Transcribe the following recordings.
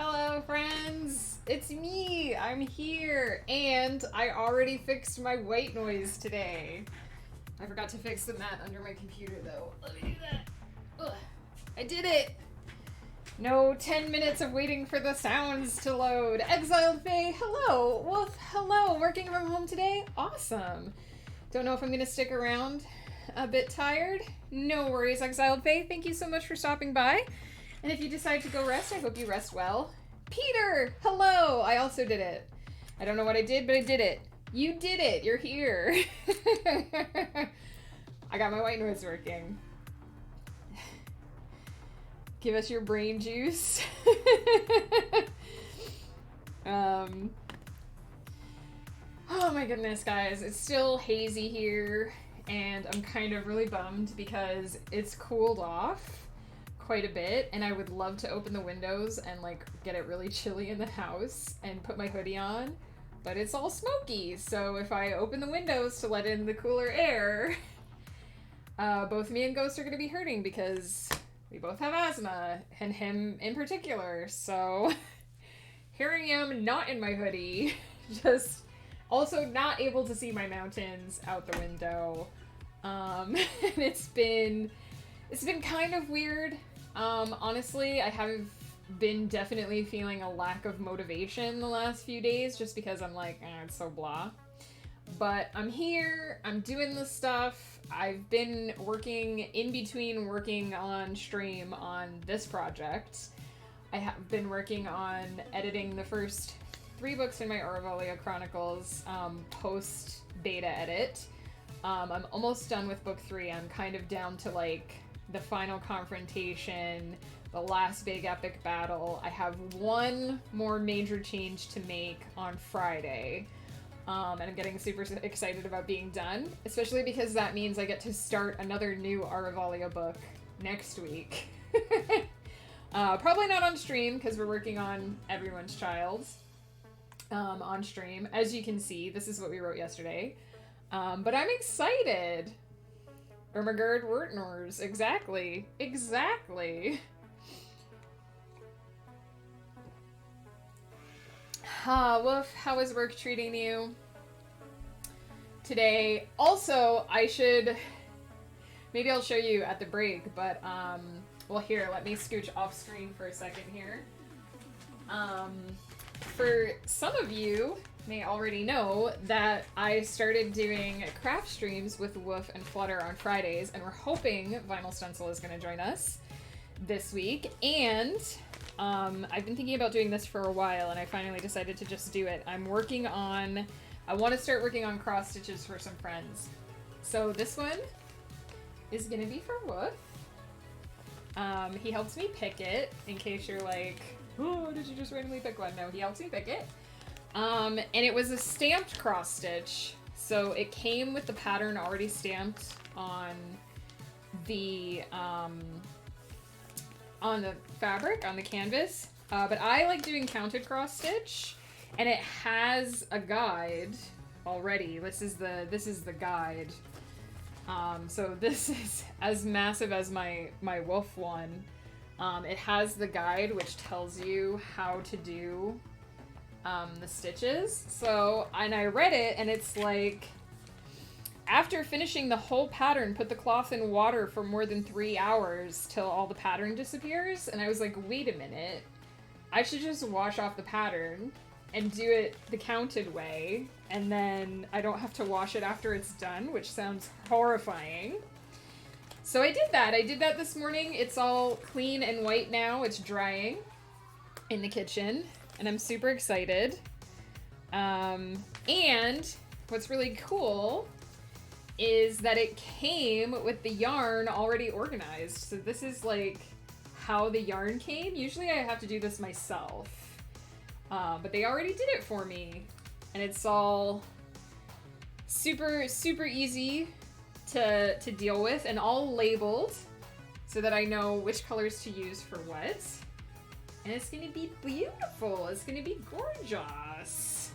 Hello, friends! It's me! I'm here! And I already fixed my white noise today. I forgot to fix the mat under my computer, though. Let me do that. Ugh. I did it! No 10 minutes of waiting for the sounds to load. Exiled Faye, hello! Wolf, hello! Working from home today? Awesome! Don't know if I'm gonna stick around. A bit tired? No worries, Exiled Faye. Thank you so much for stopping by. And if you decide to go rest, I hope you rest well. Peter! Hello! I also did it. I don't know what I did, but I did it. You did it! You're here! I got my white noise working. Give us your brain juice. Oh my goodness, guys. It's still hazy here, and I'm kind of really bummed because it's cooled off quite a bit, and I would love to open the windows and like get it really chilly in the house and put my hoodie on, but it's all smoky. So if I open the windows to let in the cooler air, both me and Ghost are going to be hurting because we both have asthma, and him in particular. So here I am, not in my hoodie, just also not able to see my mountains out the window. And it's been kind of weird. Honestly, I have been definitely feeling a lack of motivation the last few days just because I'm like, it's so blah. But I'm here, I'm doing this stuff. I've been working in between working on stream on this project. I have been working on editing the first 3 books in my Auravalia Chronicles post beta edit. I'm almost done with book 3. I'm kind of down to like the final confrontation, the last big epic battle. I have one more major change to make on Friday. And I'm getting super excited about being done, especially because that means I get to start another new Auravalia book next week. Probably not on stream because we're working on Everyone's Child on stream. As you can see, this is what we wrote yesterday. But I'm excited. Ermagerd Wertners. Exactly. Woof, how is work treating you today? Also, maybe I'll show you at the break, but, well, here, let me scooch off screen for a second here. For some of you may already know that I started doing craft streams with Woof and Flutter on Fridays, and we're hoping Vinyl Stencil is going to join us this week. And I've been thinking about doing this for a while, and I finally decided to just do it. I want to start working on cross stitches for some friends. So this one is going to be for Woof. He helps me pick it, in case you're like, oh, did you just randomly pick one? No, he helps me pick it. And it was a stamped cross stitch, so it came with the pattern already stamped on the fabric, on the canvas. But I like doing counted cross stitch, and it has a guide already. This is the guide. So this is as massive as my wolf one. It has the guide which tells you how to do the stitches. So, and I read it, and it's like, after finishing the whole pattern, put the cloth in water for more than 3 hours till all the pattern disappears. And I was like, wait a minute, I should just wash off the pattern and do it the counted way, and then I don't have to wash it after it's done, which sounds horrifying. So I did that. I did that this morning. It's all clean and white now. It's drying in the kitchen, and I'm super excited. And what's really cool is that it came with the yarn already organized. So this is like how the yarn came. Usually I have to do this myself, but they already did it for me, and it's all super easy to deal with, and all labeled so that I know which colors to use for what. And it's gonna be beautiful. It's gonna be gorgeous.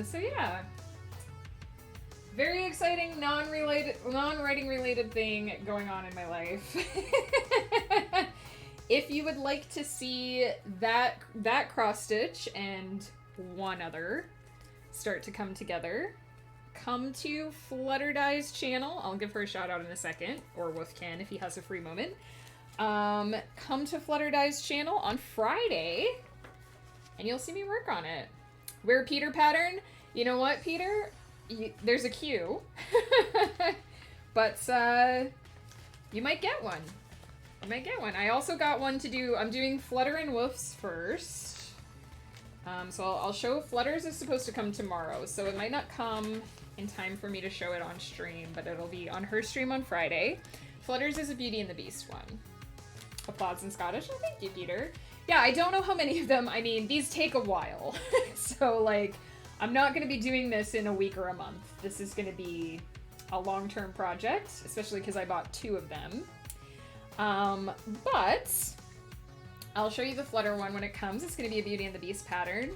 So yeah. Very exciting non-writing related thing going on in my life. if you would like to see that cross stitch and one other start to come together, come to Flutterdye's channel. I'll give her a shout out in a second, or Wolf can if he has a free moment. Come to Flutterdye's channel on Friday, and you'll see me work on it. Wear Peter pattern. You know what, Peter? There's a queue. But you might get one. You might get one. I also got one to do. I'm doing Flutter and Woofs first. So I'll show Flutters is supposed to come tomorrow, so it might not come in time for me to show it on stream, but it'll be on her stream on Friday. Flutters is a Beauty and the Beast one. Applause in Scottish. Oh, thank you, Peter. Yeah, I don't know how many of them. I mean, these take a while. So, like, I'm not going to be doing this in a week or a month. This is going to be a long-term project, especially because I bought 2 of them. But I'll show you the Flutter one when it comes. It's going to be a Beauty and the Beast pattern.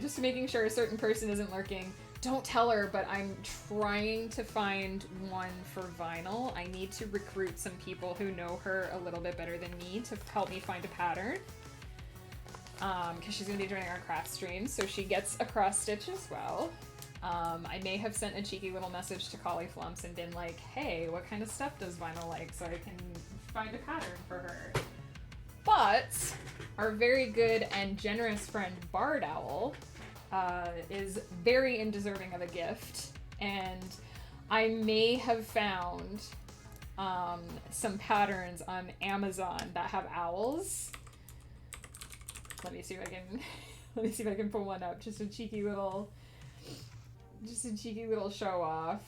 Just making sure a certain person isn't lurking. Don't tell her, but I'm trying to find one for vinyl. I need to recruit some people who know her a little bit better than me to help me find a pattern. Because she's going to be joining our craft stream, so she gets a cross stitch as well. I may have sent a cheeky little message to Collie Flumps and been like, hey, what kind of stuff does vinyl like, so I can find a pattern for her. But our very good and generous friend Barred Owl is very undeserving of a gift, and I may have found some patterns on Amazon that have owls. Let me see if I can pull one up. Just a cheeky little show off.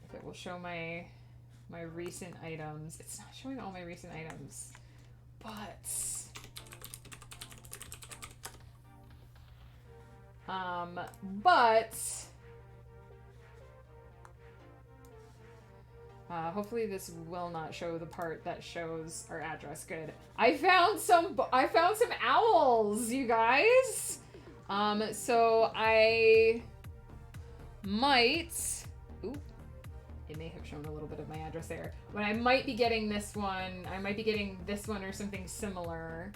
If it will show my recent items. It's not showing all my recent items, but hopefully this will not show the part that shows our address. Good. I found some owls, you guys. So I might. Ooh, it may have shown a little bit of my address there. But I might be getting this one. I might be getting this one or something similar.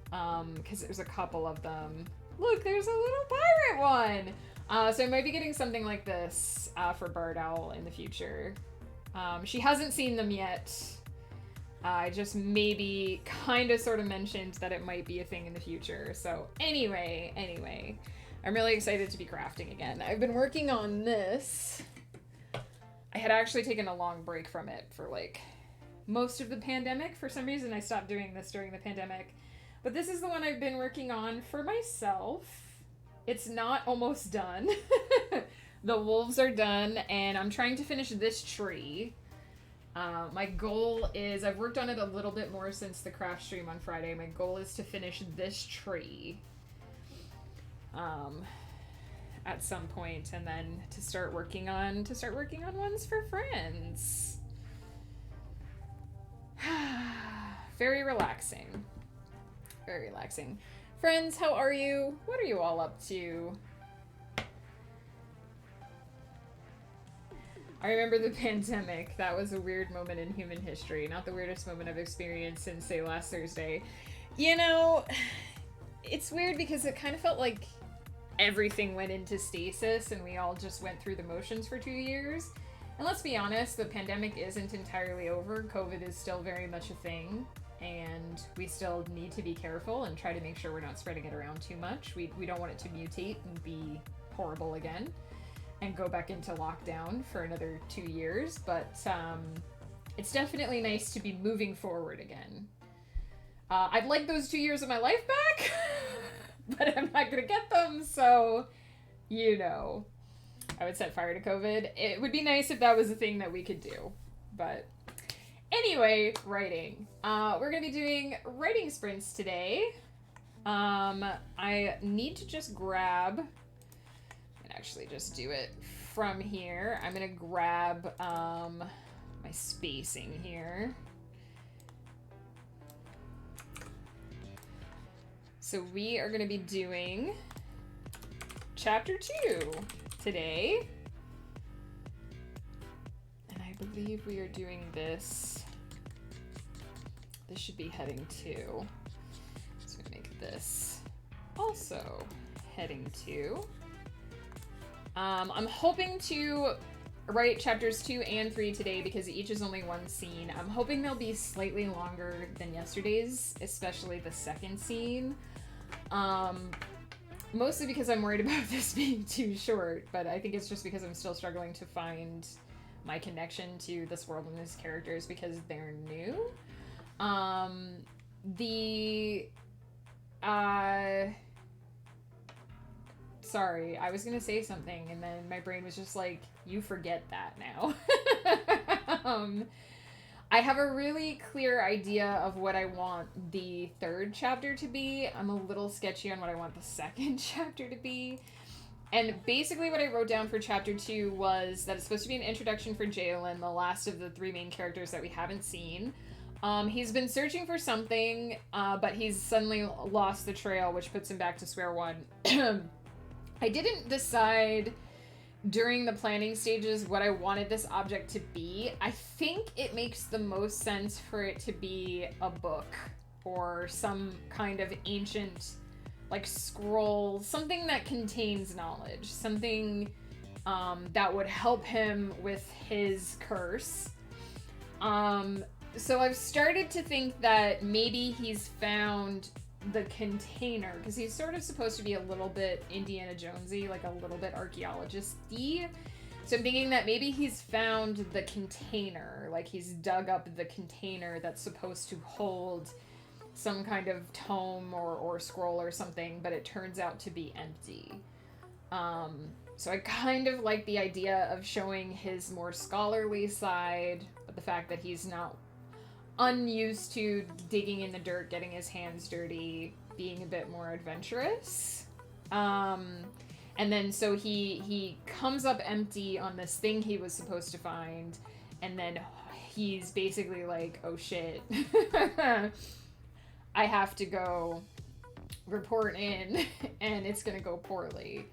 Because there's a couple of them. Look, there's a little pirate one. So I might be getting something like this for Barred Owl in the future. She hasn't seen them yet. I just maybe kind of sort of mentioned that it might be a thing in the future. So anyway, I'm really excited to be crafting again. I've been working on this. I had actually taken a long break from it for like most of the pandemic. For some reason, I stopped doing this during the pandemic. But this is the one I've been working on for myself. It's not almost done. The wolves are done, and I'm trying to finish this tree. My goal is, I've worked on it a little bit more since the craft stream on Friday. My goal is to finish this tree at some point, and then to start working on ones for friends. Very relaxing. Very relaxing. Friends, how are you? What are you all up to? I remember the pandemic. That was a weird moment in human history. Not the weirdest moment I've experienced since, say, last Thursday. You know, it's weird because it kind of felt like everything went into stasis and we all just went through the motions for 2 years. And let's be honest, the pandemic isn't entirely over. COVID is still very much a thing. And we still need to be careful and try to make sure we're not spreading it around too much. We don't want it to mutate and be horrible again and go back into lockdown for another 2 years, but it's definitely nice to be moving forward again. I'd like those 2 years of my life back, but I'm not gonna get them, so, you know. I would set fire to COVID. It would be nice if that was a thing that we could do, but anyway, writing. We're gonna be doing writing sprints today. I need to just grab... actually just do it from here. I'm gonna grab my spacing here. So we are gonna be doing chapter 2 today. believe we are doing this. This should be heading 2. So we make this also heading 2. I'm hoping to write chapters 2 and 3 today because each is only one scene. I'm hoping they'll be slightly longer than yesterday's, especially the second scene. Mostly because I'm worried about this being too short, but I think it's just because I'm still struggling to find my connection to this world and these characters because they're new. Sorry, I was gonna say something and then my brain was just like, you forget that now. I have a really clear idea of what I want the third chapter to be. I'm a little sketchy on what I want the second chapter to be. And basically what I wrote down for chapter 2 was that it's supposed to be an introduction for Jalen, the last of the 3 main characters that we haven't seen. He's been searching for something, but he's suddenly lost the trail, which puts him back to square one. I didn't decide during the planning stages what I wanted this object to be. I think it makes the most sense for it to be a book or some kind of ancient, like, scroll, something that contains knowledge, something that would help him with his curse. So I've started to think that maybe he's found the container, because he's sort of supposed to be a little bit Indiana Jonesy, like a little bit archaeologist-y. So I'm thinking that maybe he's found the container, like he's dug up the container that's supposed to hold some kind of tome or scroll or something, but it turns out to be empty. So I kind of like the idea of showing his more scholarly side, but the fact that he's not unused to digging in the dirt, getting his hands dirty, being a bit more adventurous. And then so he comes up empty on this thing he was supposed to find, and then he's basically like, oh shit, I have to go report in, and it's gonna go poorly.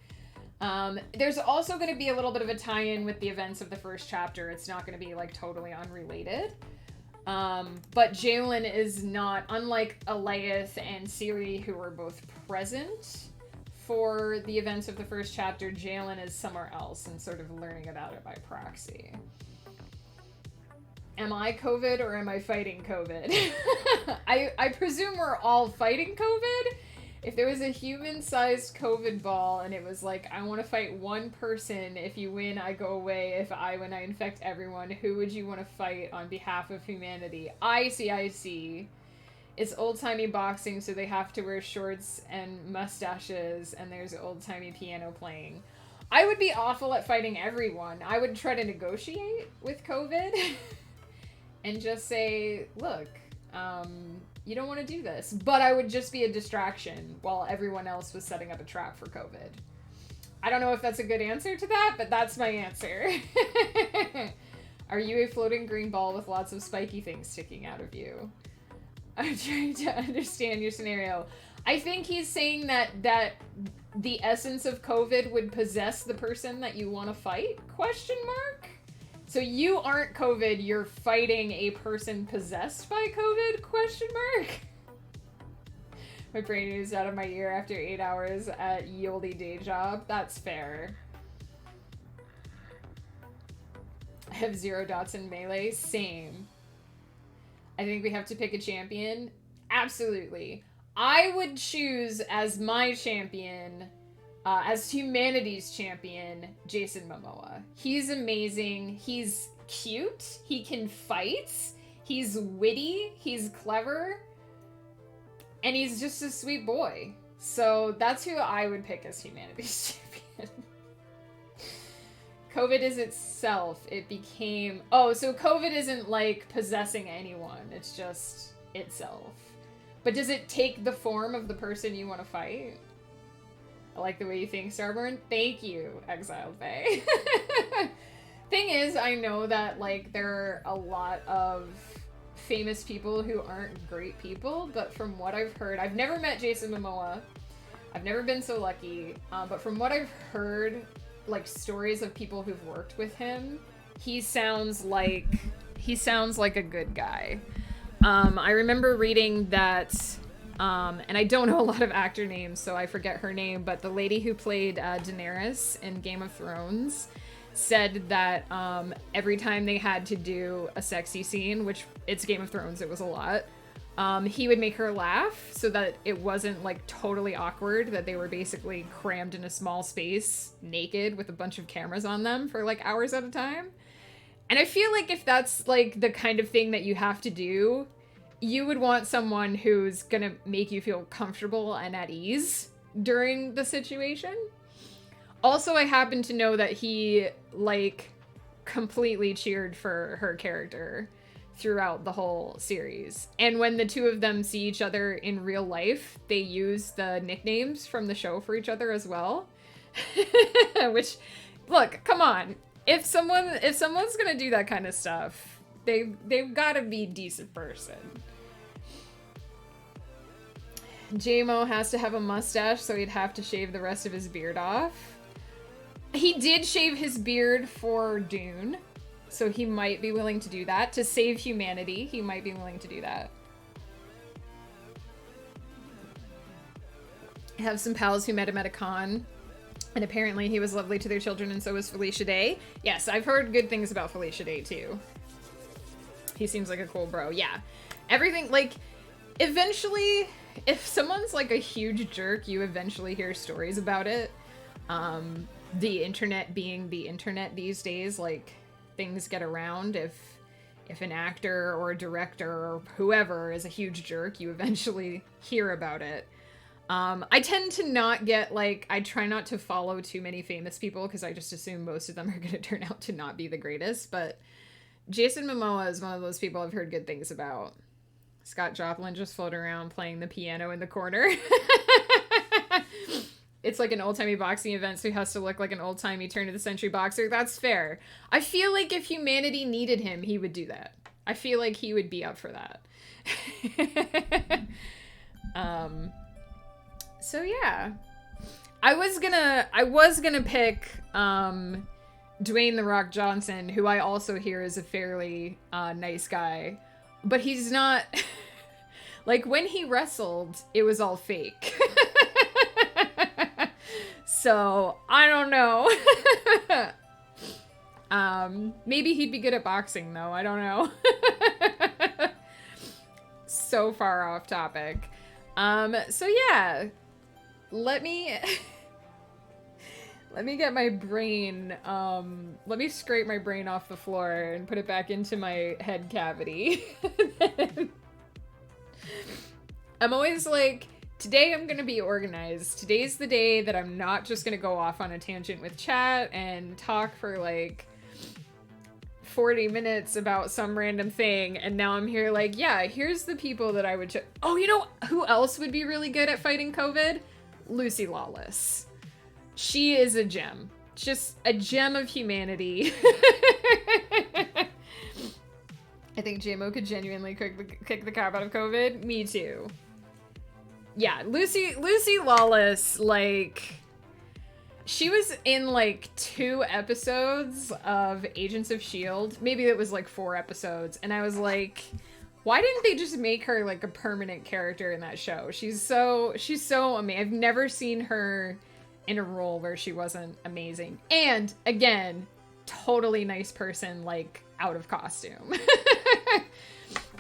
There's also gonna be a little bit of a tie-in with the events of the first chapter. It's not gonna be like totally unrelated. But Jalen is not, unlike Elias and Ciri, who were both present for the events of the first chapter, Jalen is somewhere else and sort of learning about it by proxy. Am I COVID or am I fighting COVID? I presume we're all fighting COVID. If there was a human-sized COVID ball and it was like, I want to fight one person, if you win, I go away, if I win, I infect everyone, who would you want to fight on behalf of humanity? I see. It's old-timey boxing, so they have to wear shorts and mustaches, and there's old-timey piano playing. I would be awful at fighting everyone. I would try to negotiate with COVID and just say, look, you don't want to do this. But I would just be a distraction while everyone else was setting up a trap for COVID. I don't know if that's a good answer to that, but that's my answer. Are you a floating green ball with lots of spiky things sticking out of you? I'm trying to understand your scenario. I think he's saying that the essence of COVID would possess the person that you want to fight? Question mark? So you aren't COVID, you're fighting a person possessed by COVID? Question mark? My brain is out of my ear after 8 hours at Yoldy day job. That's fair. I have 0 dots in melee. Same. I think we have to pick a champion. Absolutely. I would choose as my champion, as humanity's champion, Jason Momoa. He's amazing. He's cute. He can fight. He's witty. He's clever. And he's just a sweet boy. So that's who I would pick as humanity's champion. COVID is itself. It became... Oh, so COVID isn't like possessing anyone. It's just itself. But does it take the form of the person you want to fight? I like the way you think, Starburn. Thank you, Exiled Faye. Thing is, I know that like there are a lot of famous people who aren't great people, but from what I've heard, I've never met Jason Momoa. I've never been so lucky, but from what I've heard, like stories of people who've worked with him, he sounds like a good guy. I remember reading that, and I don't know a lot of actor names, so I forget her name, but the lady who played Daenerys in Game of Thrones said that every time they had to do a sexy scene, which it's Game of Thrones, it was a lot, he would make her laugh so that it wasn't like totally awkward, that they were basically crammed in a small space naked with a bunch of cameras on them for like hours at a time. And I feel like if that's like the kind of thing that you have to do, you would want someone who's gonna make you feel comfortable and at ease during the situation. Also, I happen to know that he like completely cheered for her character throughout the whole series. And when the two of them see each other in real life, they use the nicknames from the show for each other as well. Which, look, come on. If someone's gonna do that kind of stuff, they've gotta be a decent person. JMO has to have a mustache, so he'd have to shave the rest of his beard off. He did shave his beard for Dune, so he might be willing to do that. To save humanity, he might be willing to do that. I have some pals who met him at a con, and apparently he was lovely to their children, and so was Felicia Day. Yes, I've heard good things about Felicia Day, too. He seems like a cool bro. Yeah. Everything, like, eventually, if someone's, like, a huge jerk, you eventually hear stories about it. The internet being the internet these days, like, things get around. If an actor or a director or whoever is a huge jerk, you eventually hear about it. I tend to not get, like, I try not to follow too many famous people because I just assume most of them are going to turn out to not be the greatest, but Jason Momoa is one of those people I've heard good things about. Scott Joplin just floating around playing the piano in the corner. It's like an old-timey boxing event, so he has to look like an old-timey turn-of-the-century boxer. That's fair. I feel like if humanity needed him, he would do that. I feel like he would be up for that. So yeah. I was gonna pick Dwayne The Rock Johnson, who I also hear is a fairly nice guy. But he's not... Like, when he wrestled, it was all fake. So, I don't know. Maybe he'd be good at boxing, though. I don't know. So far off topic. So yeah. Let me get my brain, let me scrape my brain off the floor and put it back into my head cavity. I'm always like, today I'm gonna be organized. Today's the day that I'm not just gonna go off on a tangent with chat and talk for like 40 minutes about some random thing, and now I'm here like, yeah, here's the people that I would oh, you know who else would be really good at fighting COVID? Lucy Lawless. She is a gem. Just a gem of humanity. I think JMO could genuinely kick the crap out of COVID. Me too. Yeah, Lucy Lawless, like, she was in like 2 episodes of Agents of S.H.I.E.L.D. Maybe it was like 4 episodes. And I was like, why didn't they just make her like a permanent character in that show? She's so amazing. I've never seen her in a role where she wasn't amazing. And again, totally nice person, like out of costume.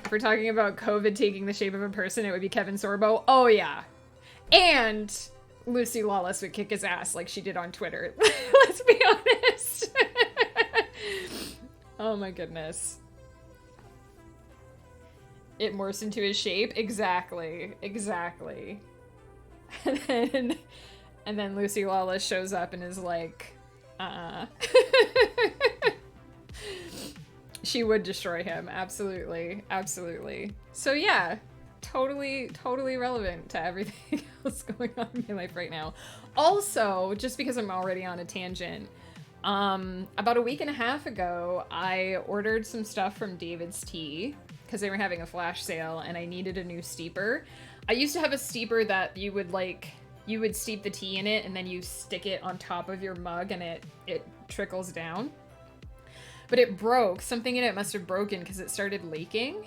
If we're talking about COVID taking the shape of a person, it would be Kevin Sorbo. Oh yeah. And Lucy Lawless would kick his ass like she did on Twitter. Let's be honest. Oh my goodness. It morphs into his shape. Exactly. And then Lucy Lawless shows up and is like, She would destroy him. Absolutely. So yeah, totally relevant to everything else going on in my life right now. Also, just because I'm already on a tangent, about a week and a half ago, I ordered some stuff from David's Tea because they were having a flash sale and I needed a new steeper. I used to have a steeper that you would steep the tea in it and then you stick it on top of your mug and it trickles down. but it broke. Something in it must have broken because it started leaking,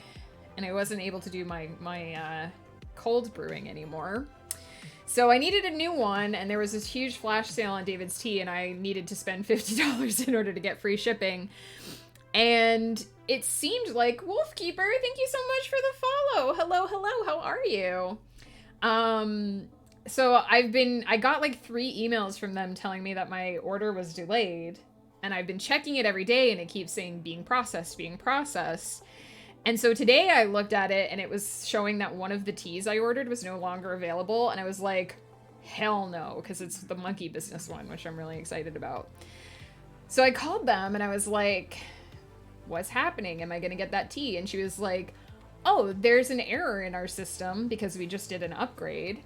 and I wasn't able to do my cold brewing anymore. So I needed a new one, and there was this huge flash sale on David's Tea, and I needed to spend $50 in order to get free shipping. And it seemed like, Wolfkeeper, thank you so much for the follow. Hello, how are you? So I got like 3 emails from them telling me that my order was delayed, and I've been checking it every day, and it keeps saying being processed. And so today I looked at it, and it was showing that one of the teas I ordered was no longer available, and I was like, hell no, because it's the monkey business one, which I'm really excited about. So I called them, and I was like, what's happening? Am I going to get that tea? And she was like, oh, there's an error in our system because we just did an upgrade,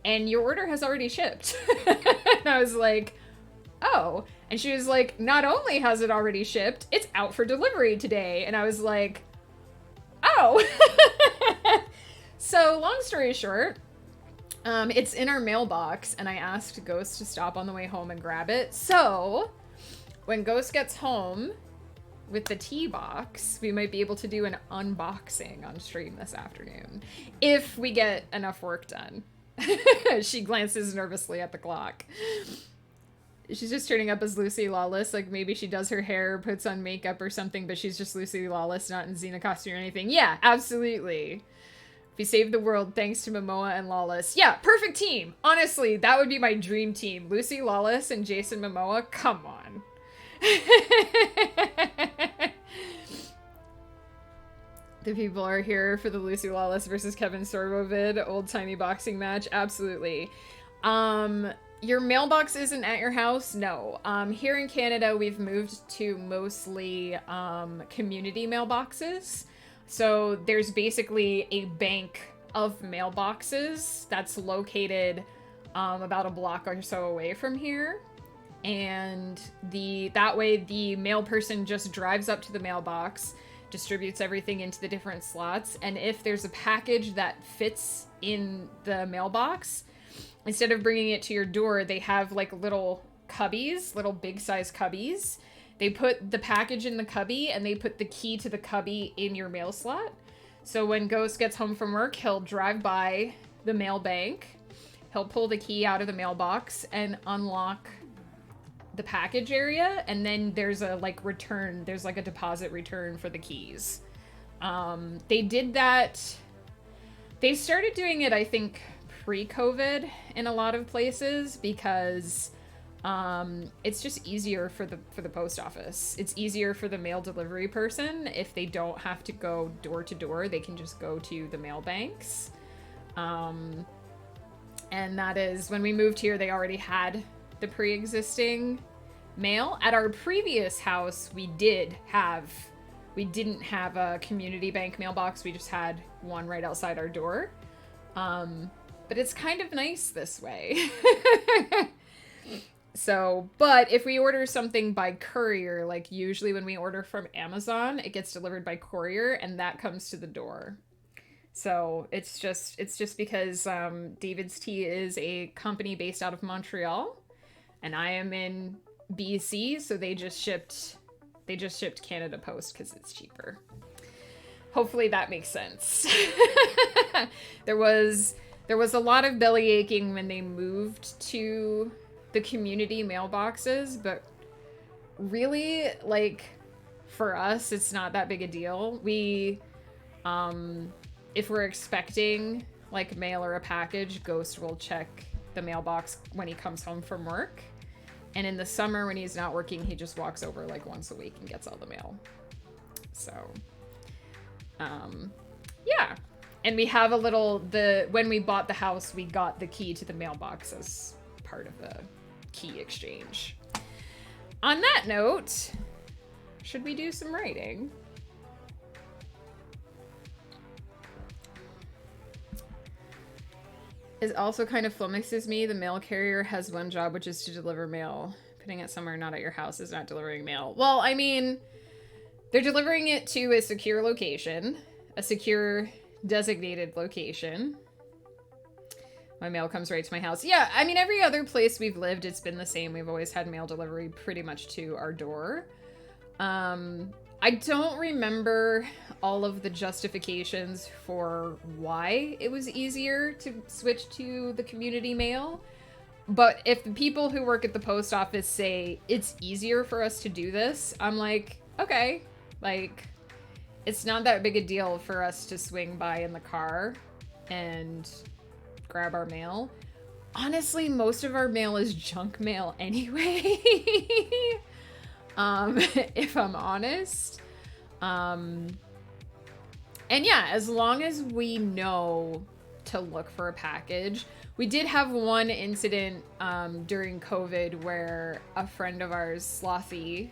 and your order has already shipped. And I was like, oh. And she was like, not only has it already shipped, it's out for delivery today. And I was like, oh. So long story short, it's in our mailbox, and I asked Ghost to stop on the way home and grab it. So when Ghost gets home with the tea box, we might be able to do an unboxing on stream this afternoon if we get enough work done. She glances nervously at the clock. She's just turning up as Lucy Lawless. Like, maybe she does her hair, puts on makeup or something, but she's just Lucy Lawless, not in Xena costume or anything. Yeah, absolutely. We saved the world thanks to Momoa and Lawless. Yeah, perfect team. Honestly, that would be my dream team. Lucy Lawless and Jason Momoa. Come on. The people are here for the Lucy Lawless versus Kevin Sorbo vid, old-timey boxing match. Absolutely. Your mailbox isn't at your house? No. Here in Canada, we've moved to mostly community mailboxes. So there's basically a bank of mailboxes that's located about a block or so away from here. And that way the mail person just drives up to the mailbox, distributes everything into the different slots, and if there's a package that fits in the mailbox, instead of bringing it to your door, they have like little cubbies, little big size cubbies. They put the package in the cubby, and they put the key to the cubby in your mail slot. So when Ghost gets home from work, he'll drive by the mail bank, he'll pull the key out of the mailbox and unlock the package area, and then there's a like return, there's like a deposit return for the keys. They did that, they started doing it, I think, pre-COVID in a lot of places because it's just easier for the post office. It's easier for the mail delivery person. If they don't have to go door to door, they can just go to the mail banks. And that is, when we moved here, they already had the pre-existing mail. At our previous house, we didn't have a community bank mailbox. We just had one right outside our door. But it's kind of nice this way. So, but if we order something by courier, like usually when we order from Amazon, it gets delivered by courier, and that comes to the door. So it's just because David's Tea is a company based out of Montreal, and I am in BC, so they just shipped Canada Post because it's cheaper. Hopefully that makes sense. There was a lot of belly aching when they moved to the community mailboxes, but really, like, for us, it's not that big a deal. We, if we're expecting like mail or a package, Ghost will check the mailbox when he comes home from work. And in the summer, when he's not working, he just walks over like once a week and gets all the mail. So, yeah. And we have when we bought the house, we got the key to the mailbox as part of the key exchange. On that note, should we do some writing? It also kind of flummoxes me. The mail carrier has one job, which is to deliver mail. Putting it somewhere not at your house is not delivering mail. Well, I mean, they're delivering it to a secure location, a secure designated location. My mail comes right to my house. Yeah, I mean, every other place we've lived, it's been the same. We've always had mail delivery pretty much to our door. I don't remember all of the justifications for why it was easier to switch to the community mail. But if the people who work at the post office say it's easier for us to do this, I'm like, okay, like, it's not that big a deal for us to swing by in the car and grab our mail. Honestly, most of our mail is junk mail anyway. If I'm honest. And yeah, as long as we know to look for a package. We did have one incident during COVID where a friend of ours, Slothy,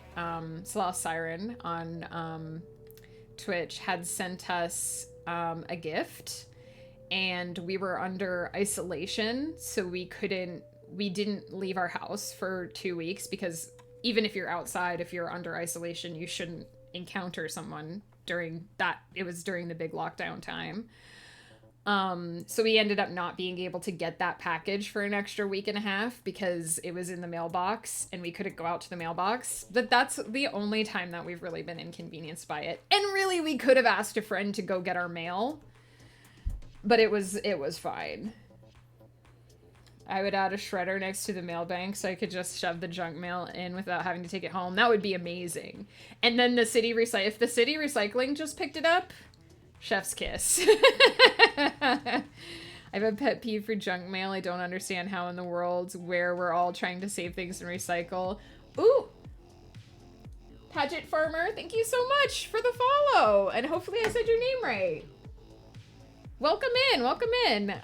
Sloth Siren on Twitch, had sent us a gift, and we were under isolation, so we didn't leave our house for 2 weeks, because even if you're outside, if you're under isolation, you shouldn't encounter someone during that. It was during the big lockdown time. So we ended up not being able to get that package for an extra week and a half because it was in the mailbox and we couldn't go out to the mailbox. But that's the only time that we've really been inconvenienced by it. And really, we could have asked a friend to go get our mail, but it was fine. I would add a shredder next to the mail bank so I could just shove the junk mail in without having to take it home. That would be amazing. And then if the city recycling just picked it up, chef's kiss. I have a pet peeve for junk mail. I don't understand how in the world where we're all trying to save things and recycle. Ooh! Paget Farmer, thank you so much for the follow. And hopefully I said your name right. Welcome in, welcome in.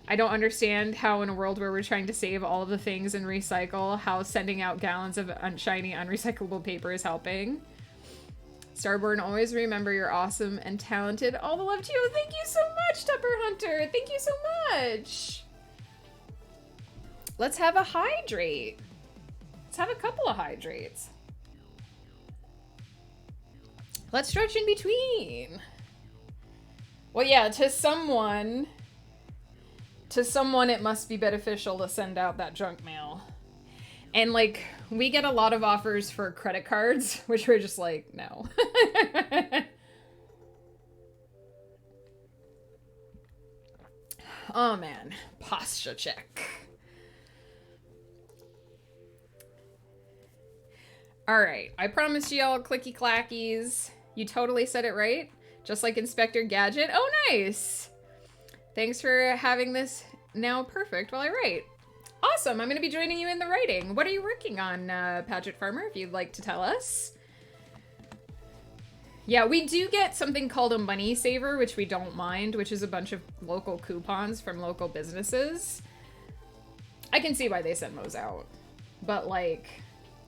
I don't understand how in a world where we're trying to save all of the things and recycle, how sending out gallons of shiny unrecyclable paper is helping. Starborn, always remember you're awesome and talented. All the love to you. Thank you so much, Tupper Hunter. Thank you so much. Let's have a hydrate. Let's have a couple of hydrates. Let's stretch in between. Well, yeah, to someone it must be beneficial to send out that junk mail. And, like, we get a lot of offers for credit cards, which we're just like, no. Oh, man. Posture check. Alright, I promised y'all clicky clackies. You totally said it right. Just like Inspector Gadget. Oh, nice! Thanks for having this now perfect while I write. Awesome, I'm going to be joining you in the writing. What are you working on, Paget Farmer, if you'd like to tell us? Yeah, we do get something called a money saver, which we don't mind, which is a bunch of local coupons from local businesses. I can see why they send those out. But, like,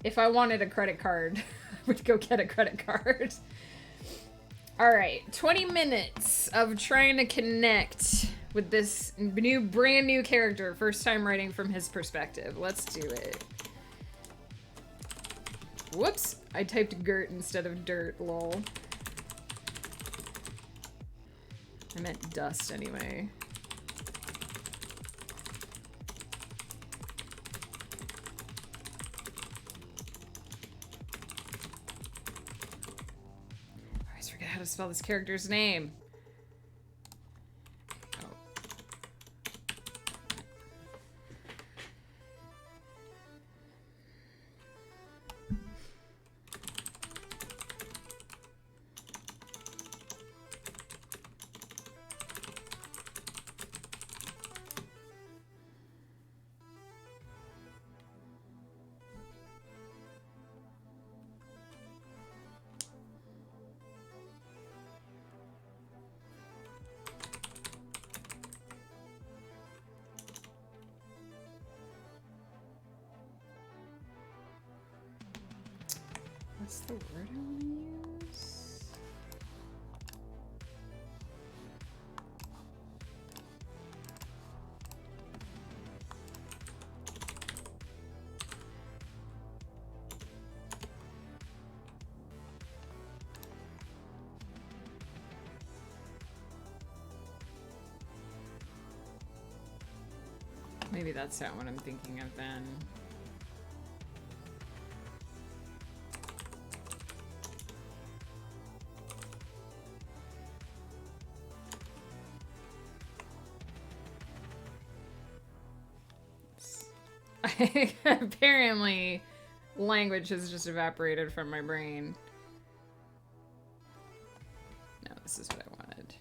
if I wanted a credit card, I would go get a credit card. Alright, 20 minutes of trying to connect with this brand new character, first time writing from his perspective. Let's do it. Whoops, I typed Gert instead of dirt, lol. I meant dust anyway. I always forget how to spell this character's name. What's the word I want to use? Maybe that's not what I'm thinking of then. Like, apparently, language has just evaporated from my brain. No, this is what I wanted.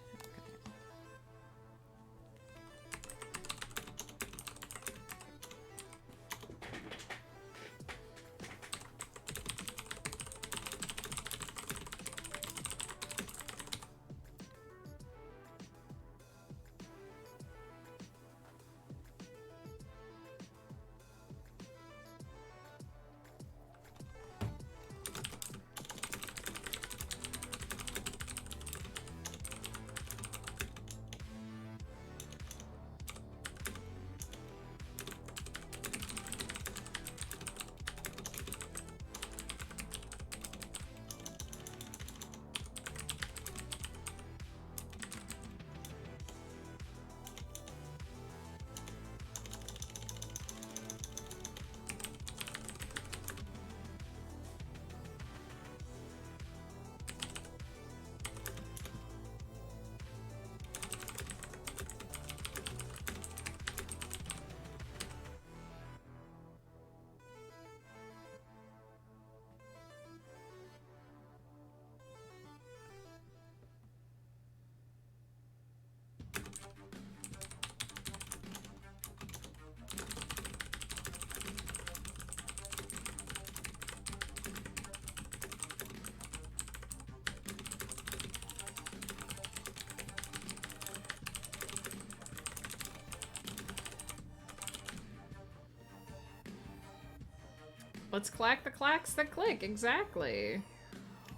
Let's clack the clacks that click, exactly.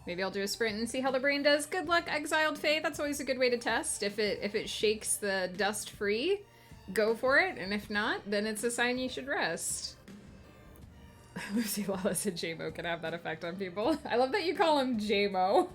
Maybe I'll do a sprint and see how the brain does. Good luck, Exiled Fae. That's always a good way to test. If it shakes the dust free, go for it. And if not, then it's a sign you should rest. Lucy Lala said JMO can have that effect on people. I love that you call him JMO.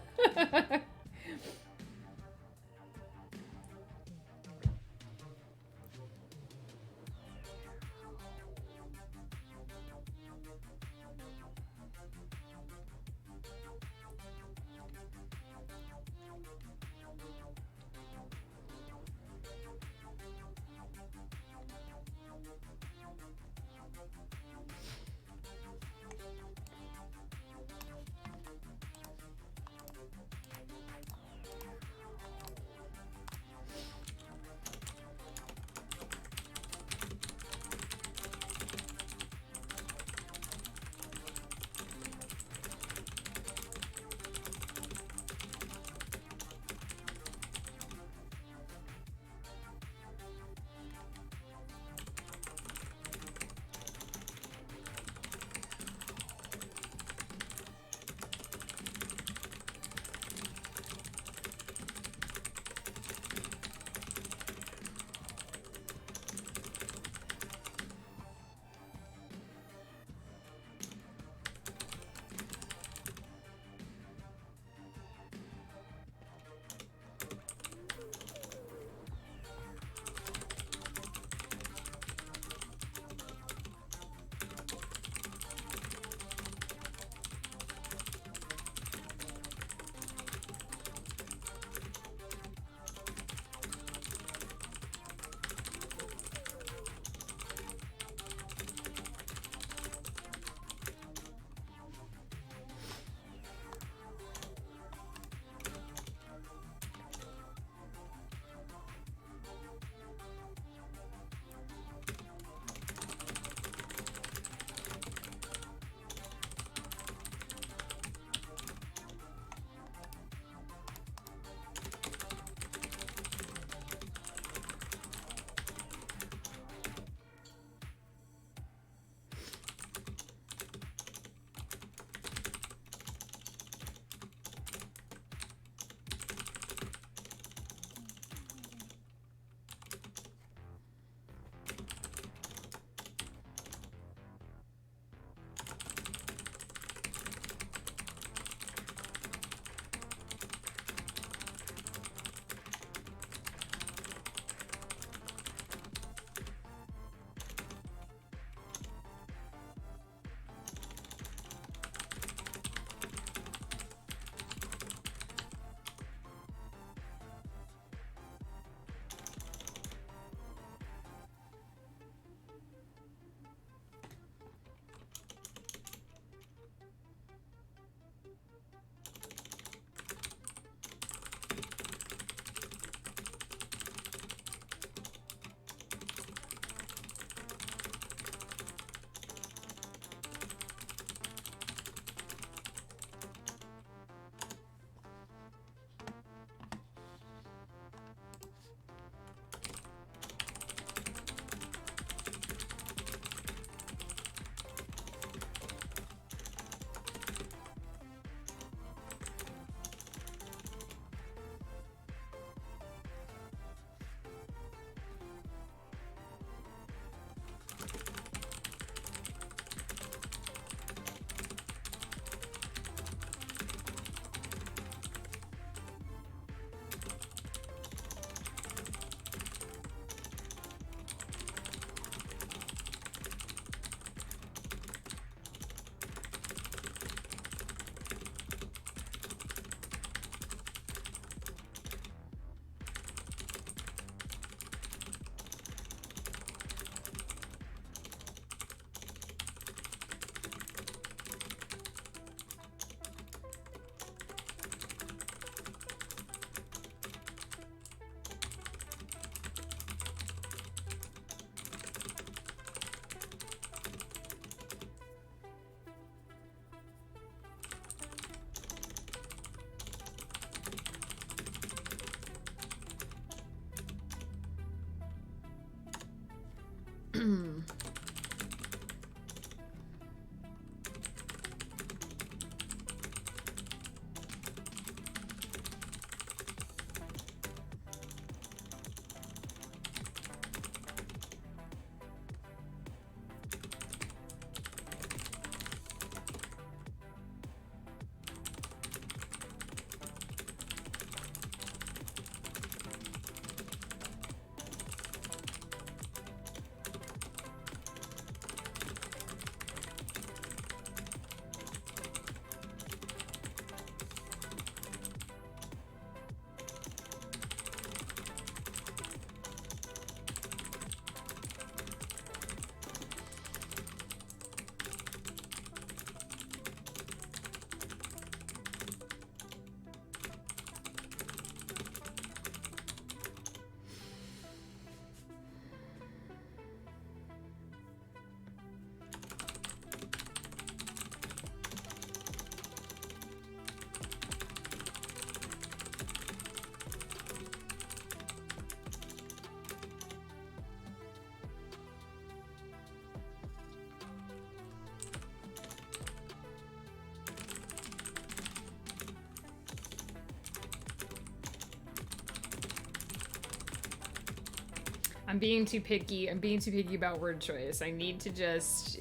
I'm being too picky. I'm being too picky about word choice. I need to just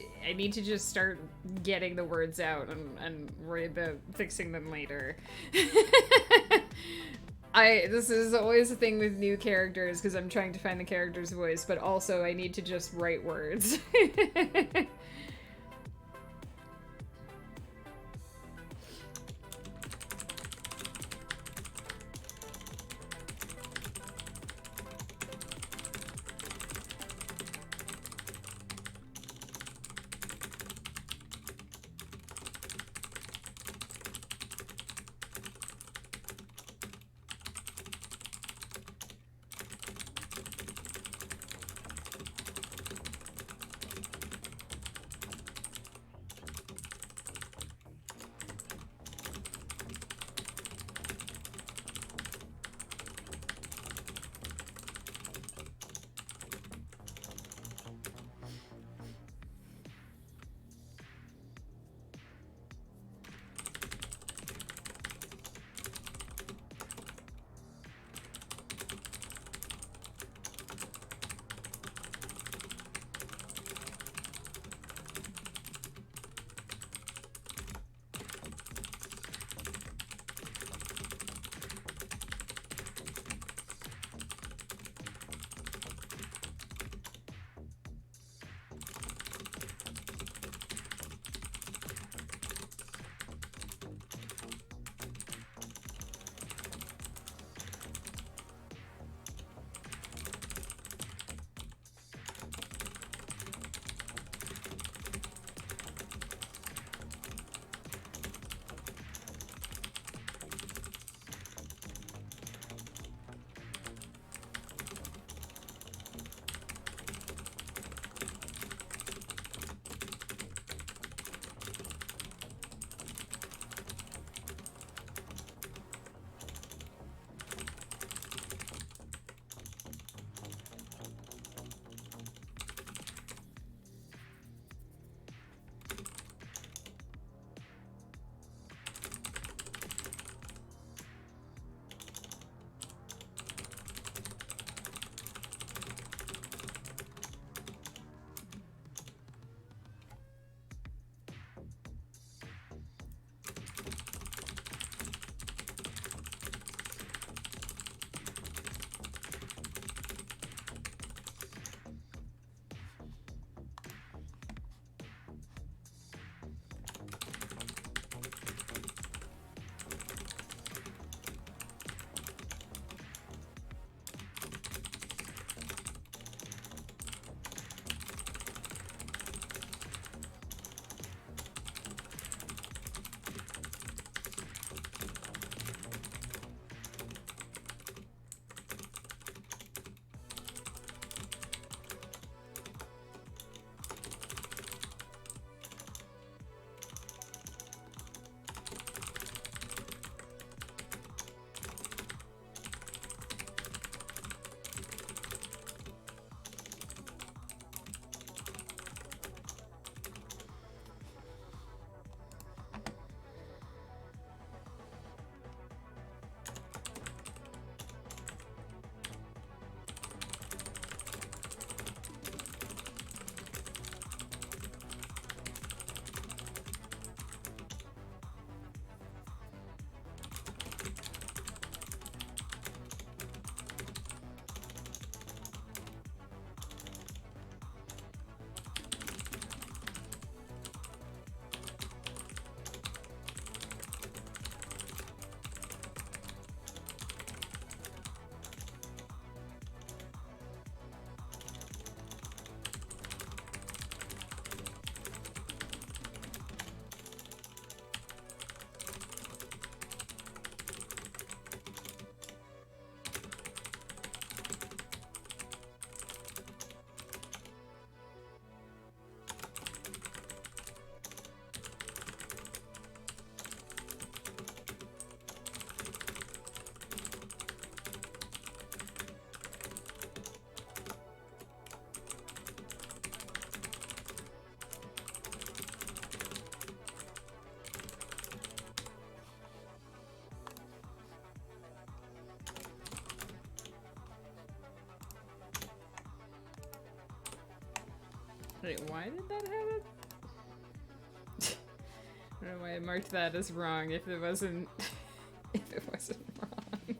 start getting the words out and worry about fixing them later. This is always a thing with new characters because I'm trying to find the character's voice, but also I need to just write words. Wait, why did that happen? I don't know why I marked that as wrong if it wasn't if it wasn't wrong.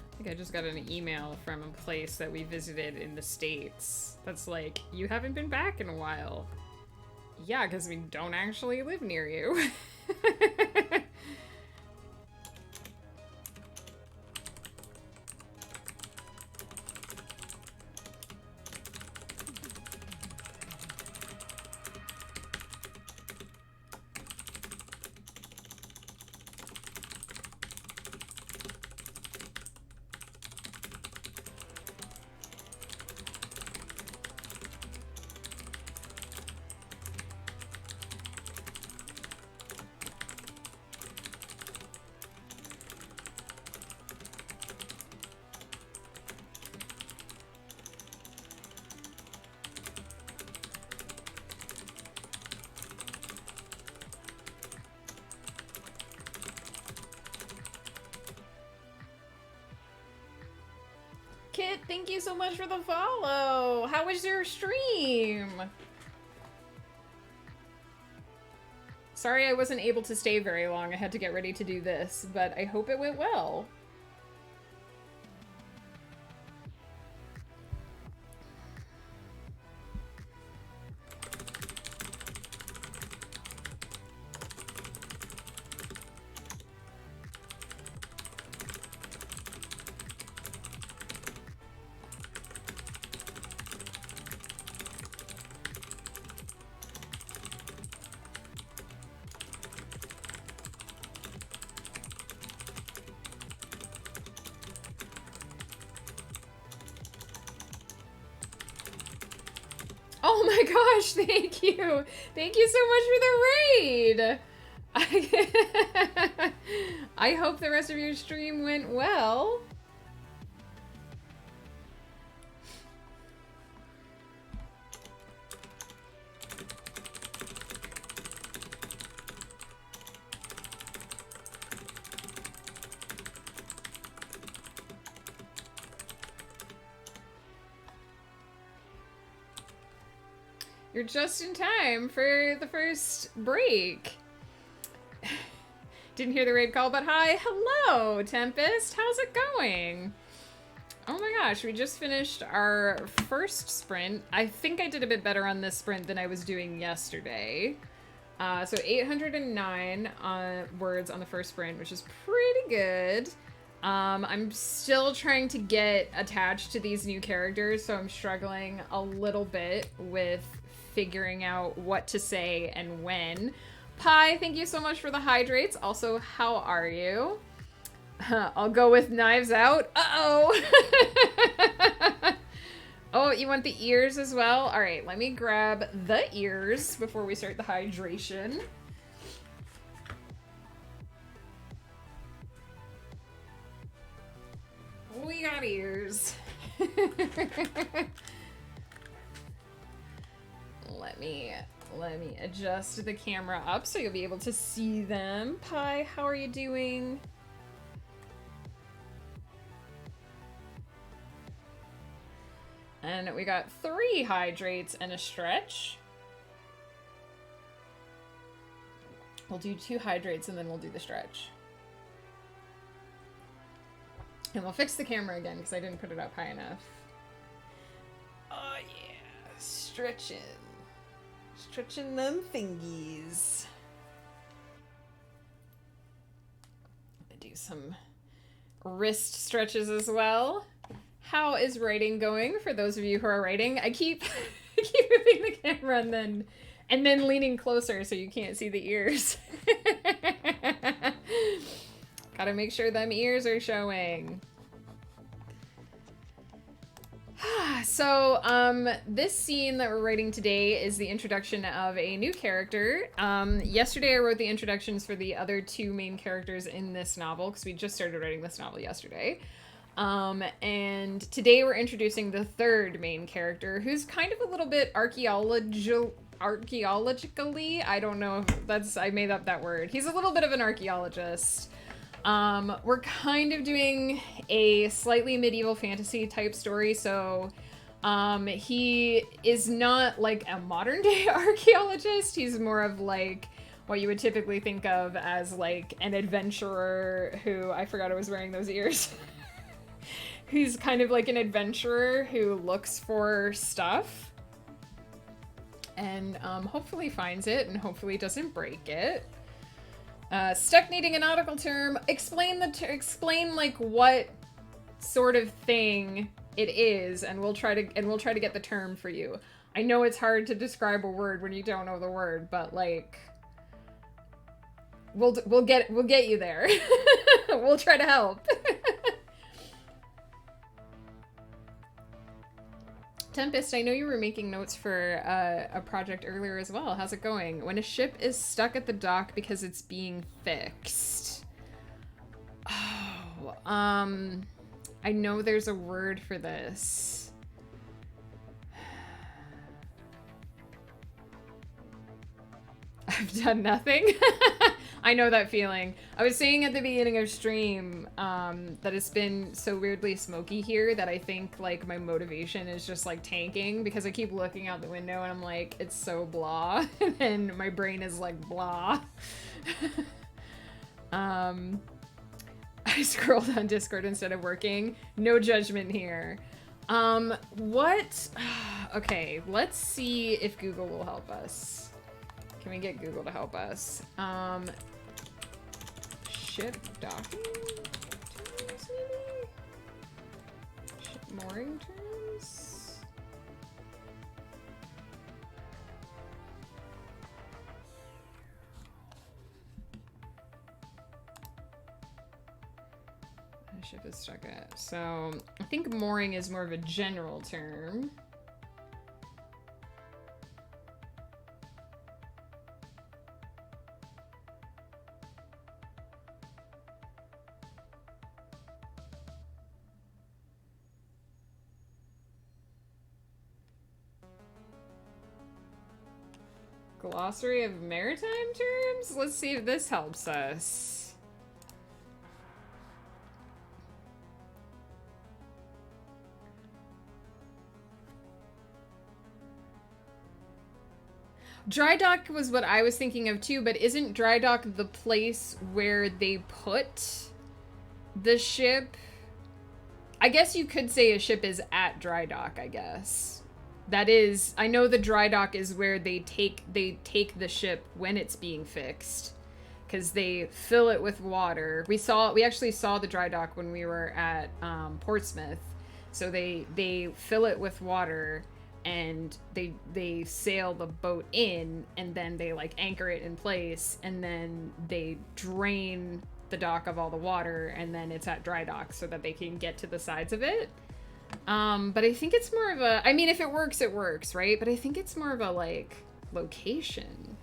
I think I just got an email from a place that we visited in the States that's like, you haven't been back in a while. Yeah, because we don't actually live near you. Kit, thank you so much for the follow. How was your stream? Sorry I wasn't able to stay very long. I had to get ready to do this, but I hope it went well. Oh my gosh, thank you. Thank you so much for the raid. I hope the rest of your stream went well. You're just in time for the first break. Didn't hear the raid call, but hi. Hello, Tempest. How's it going? Oh my gosh, we just finished our first sprint. I think I did a bit better on this sprint than I was doing yesterday. So 809 words on the first sprint, which is pretty good. I'm still trying to get attached to these new characters, so I'm struggling a little bit with figuring out what to say and when. Pi, thank you so much for the hydrates. Also, how are you? I'll go with knives out. Uh-oh! Oh, you want the ears as well? All right, let me grab the ears before we start the hydration. We got ears. Let me adjust the camera up so you'll be able to see them. Pi, how are you doing? And we got 3 hydrates and a stretch. We'll do 2 hydrates and then we'll do the stretch. And we'll fix the camera again because I didn't put it up high enough. Oh yeah, stretching. Stretching them thingies. I do some wrist stretches as well. How is writing going for those of you who are writing? I keep moving the camera and then leaning closer so you can't see the ears. Gotta make sure them ears are showing. So, this scene that we're writing today is the introduction of a new character. Yesterday I wrote the introductions for the other 2 main characters in this novel, because we just started writing this novel yesterday. And today we're introducing the 3rd main character, who's kind of a little bit archaeologically, I don't know if I made up that word. He's a little bit of an archaeologist. We're kind of doing a slightly medieval fantasy type story, so he is not like a modern day archaeologist. He's more of like what you would typically think of as like an adventurer who, I forgot I was wearing those ears. He's kind of like an adventurer who looks for stuff and hopefully finds it and hopefully doesn't break it. Stuck needing a nautical term. Explain like what sort of thing it is, and we'll try to get the term for you. I know it's hard to describe a word when you don't know the word, but like we'll get you there. We'll try to help. Tempest, I know you were making notes for a project earlier as well. How's it going? When a ship is stuck at the dock because it's being fixed. Oh, I know there's a word for this. I've done nothing. I know that feeling. I was saying at the beginning of stream that it's been so weirdly smoky here that I think like my motivation is just like tanking because I keep looking out the window and I'm like, it's so blah. And my brain is like blah. I scrolled on Discord instead of working. No judgment here. What? Okay, let's see if Google will help us. Can we get Google to help us? Ship docking terms, maybe? Ship mooring terms? The ship is stuck at. So, I think mooring is more of a general term. Glossary of maritime terms? Let's see if this helps us. Dry dock was what I was thinking of too, but isn't dry dock the place where they put the ship? I guess you could say a ship is at dry dock, I guess. That is, I know the dry dock is where they take the ship when it's being fixed, because they fill it with water. We actually saw the dry dock when we were at Portsmouth. So they fill it with water and they sail the boat in, and then they like anchor it in place, and then they drain the dock of all the water, and then it's at dry dock so that they can get to the sides of it. But I think it's more of a, I mean, if it works, it works, right? But I think it's more of a like location.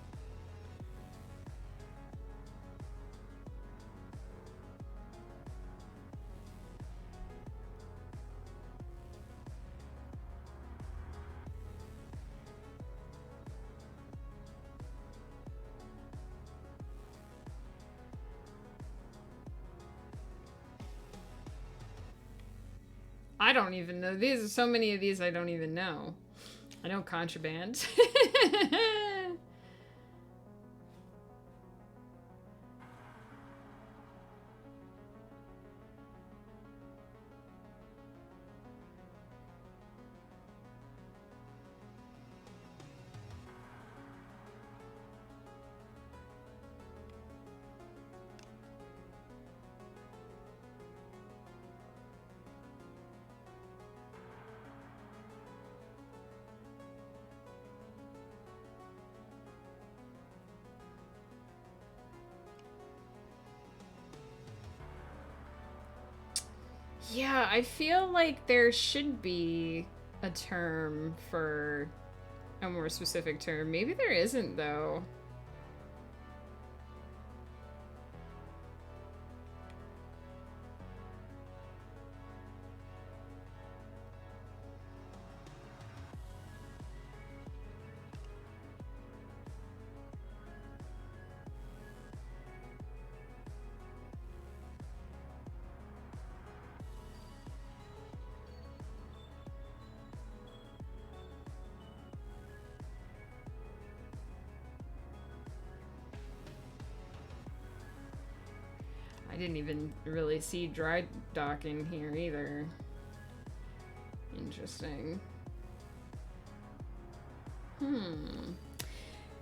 I don't even know. These are so many of these I don't even know. I know contraband. Yeah, I feel like there should be a term for a more specific term. Maybe there isn't, though. I didn't even really see dry dock in here either. Interesting.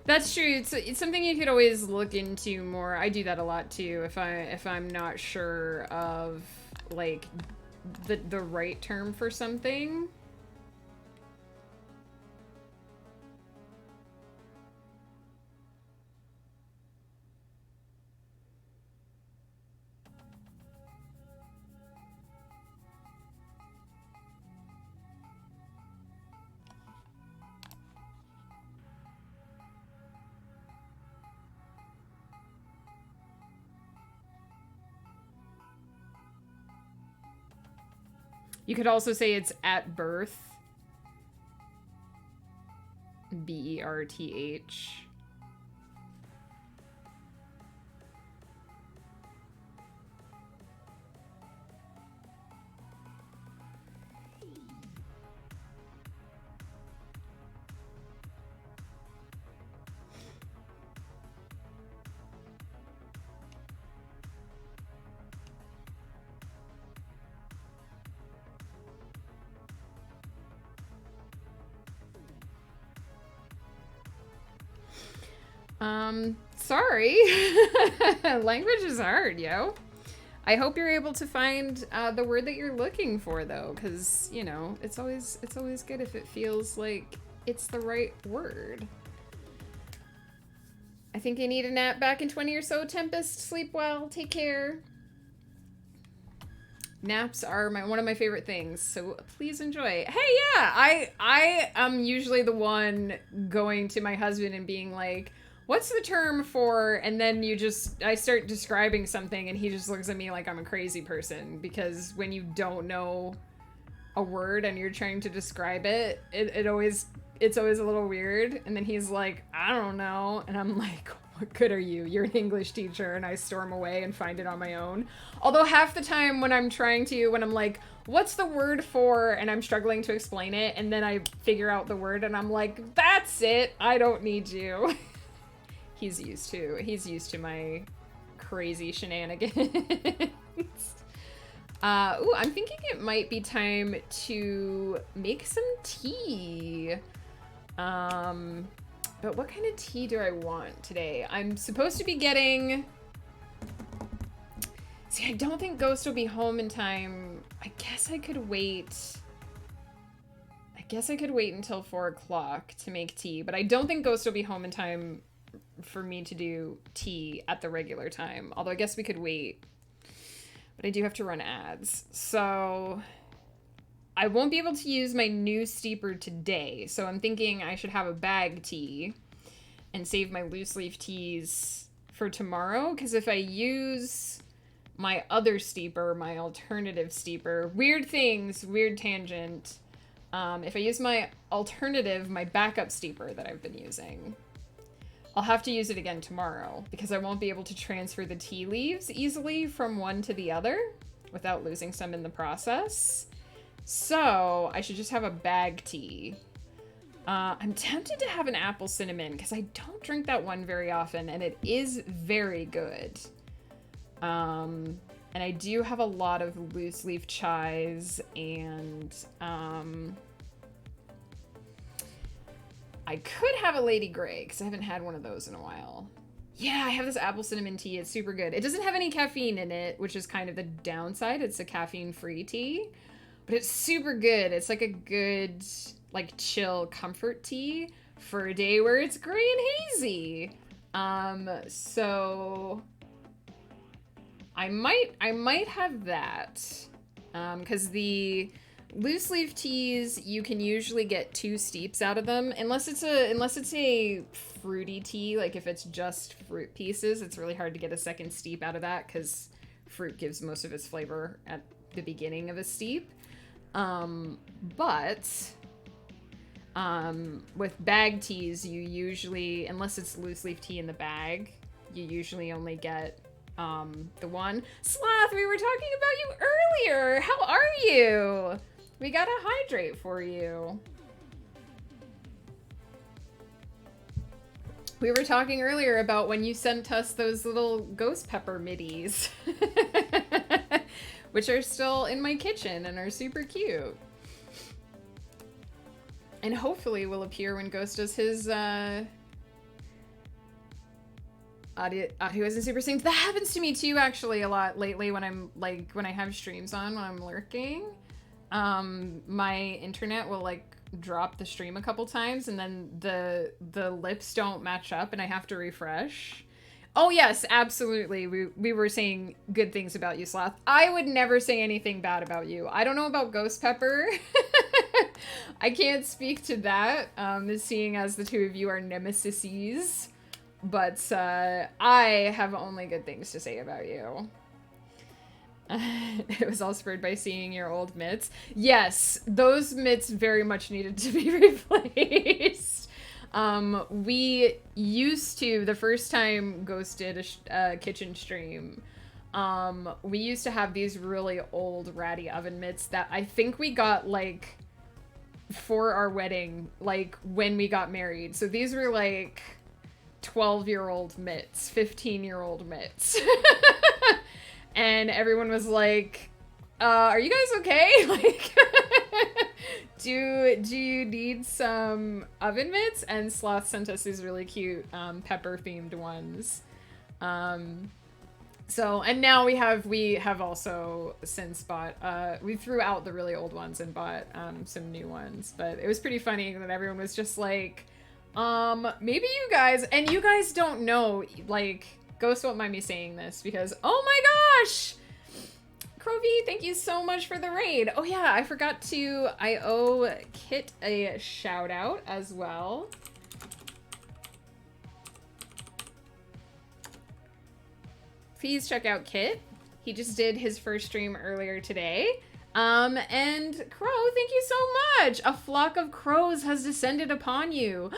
That's true. It's something you could always look into more. I do that a lot too. If I'm not sure of like the right term for something. You could also say it's at birth. Berth. Sorry. Language is hard, yo. I hope you're able to find the word that you're looking for, though, because, you know, it's always good if it feels like it's the right word. I think I need a nap back in 20 or so. Tempest, sleep well, take care. Naps are one of my favorite things, so please enjoy. Hey, yeah, I am usually the one going to my husband and being like, what's the term for, and then I start describing something and he just looks at me like I'm a crazy person, because when you don't know a word and you're trying to describe it's always a little weird, and then he's like, I don't know, and I'm like, What good are you? You're an English teacher, and I storm away and find it on my own. Although half the time when I'm like, what's the word for, and I'm struggling to explain it, and then I figure out the word, and I'm like, that's it, I don't need you. He's used to my crazy shenanigans. Ooh, I'm thinking it might be time to make some tea. But what kind of tea do I want today? I'm supposed to be getting... See, I don't think Ghost will be home in time. I guess I could wait until 4 o'clock to make tea, but I don't think Ghost will be home in time for me to do tea at the regular time. Although I guess we could wait. But I do have to run ads. So I won't be able to use my new steeper today. So I'm thinking I should have a bag tea and save my loose leaf teas for tomorrow. Because if I use my other steeper, my alternative steeper, weird tangent. If I use my alternative, my backup steeper that I've been using, I'll have to use it again tomorrow because I won't be able to transfer the tea leaves easily from one to the other without losing some in the process. So I should just have a bag tea. I'm tempted to have an apple cinnamon because I don't drink that one very often and it is very good. And I do have a lot of loose leaf chais and I could have a Lady Grey, because I haven't had one of those in a while. Yeah, I have this apple cinnamon tea. It's super good. It doesn't have any caffeine in it, which is kind of the downside. It's a caffeine-free tea. But it's super good. It's like a good, like, chill comfort tea for a day where it's gray and hazy. So I might have that. Because the loose leaf teas, you can usually get 2 steeps out of them, unless it's a fruity tea. Like if it's just fruit pieces, it's really hard to get a second steep out of that because fruit gives most of its flavor at the beginning of a steep. With bag teas, you usually, unless it's loose leaf tea in the bag, you usually only get the one. Sloth, we were talking about you earlier. How are you? We gotta hydrate for you. We were talking earlier about when you sent us those little ghost pepper middies, which are still in my kitchen and are super cute. And hopefully will appear when Ghost does his audio isn't super synced. That happens to me too, actually, a lot lately when I have streams on, when I'm lurking. My internet will drop the stream a couple times and then the lips don't match up and I have to refresh. Oh yes, absolutely. We were saying good things about you, Sloth. I would never say anything bad about you. I don't know about Ghost Pepper. I can't speak to that, seeing as the two of you are nemesises. But I have only good things to say about you. It was all spurred by seeing your old mitts. Yes, those mitts very much needed to be replaced. We used to, the first time Ghost did a kitchen stream, we used to have these really old ratty oven mitts that I think we got for our wedding, when we got married. So these were 12-year-old mitts, 15-year-old mitts. And everyone was like, are you guys okay? Do you need some oven mitts? And Sloth sent us these really cute pepper-themed ones. And now we have also since bought, we threw out the really old ones and bought some new ones. But it was pretty funny that everyone was just like, maybe you guys, and you guys don't know, Ghost won't mind me saying this because, oh my gosh! Crovy, thank you so much for the raid. Oh yeah, I forgot to, I owe Kit a shout out as well. Please check out Kit. He just did his first stream earlier today. And Crow, thank you so much. A flock of crows has descended upon you.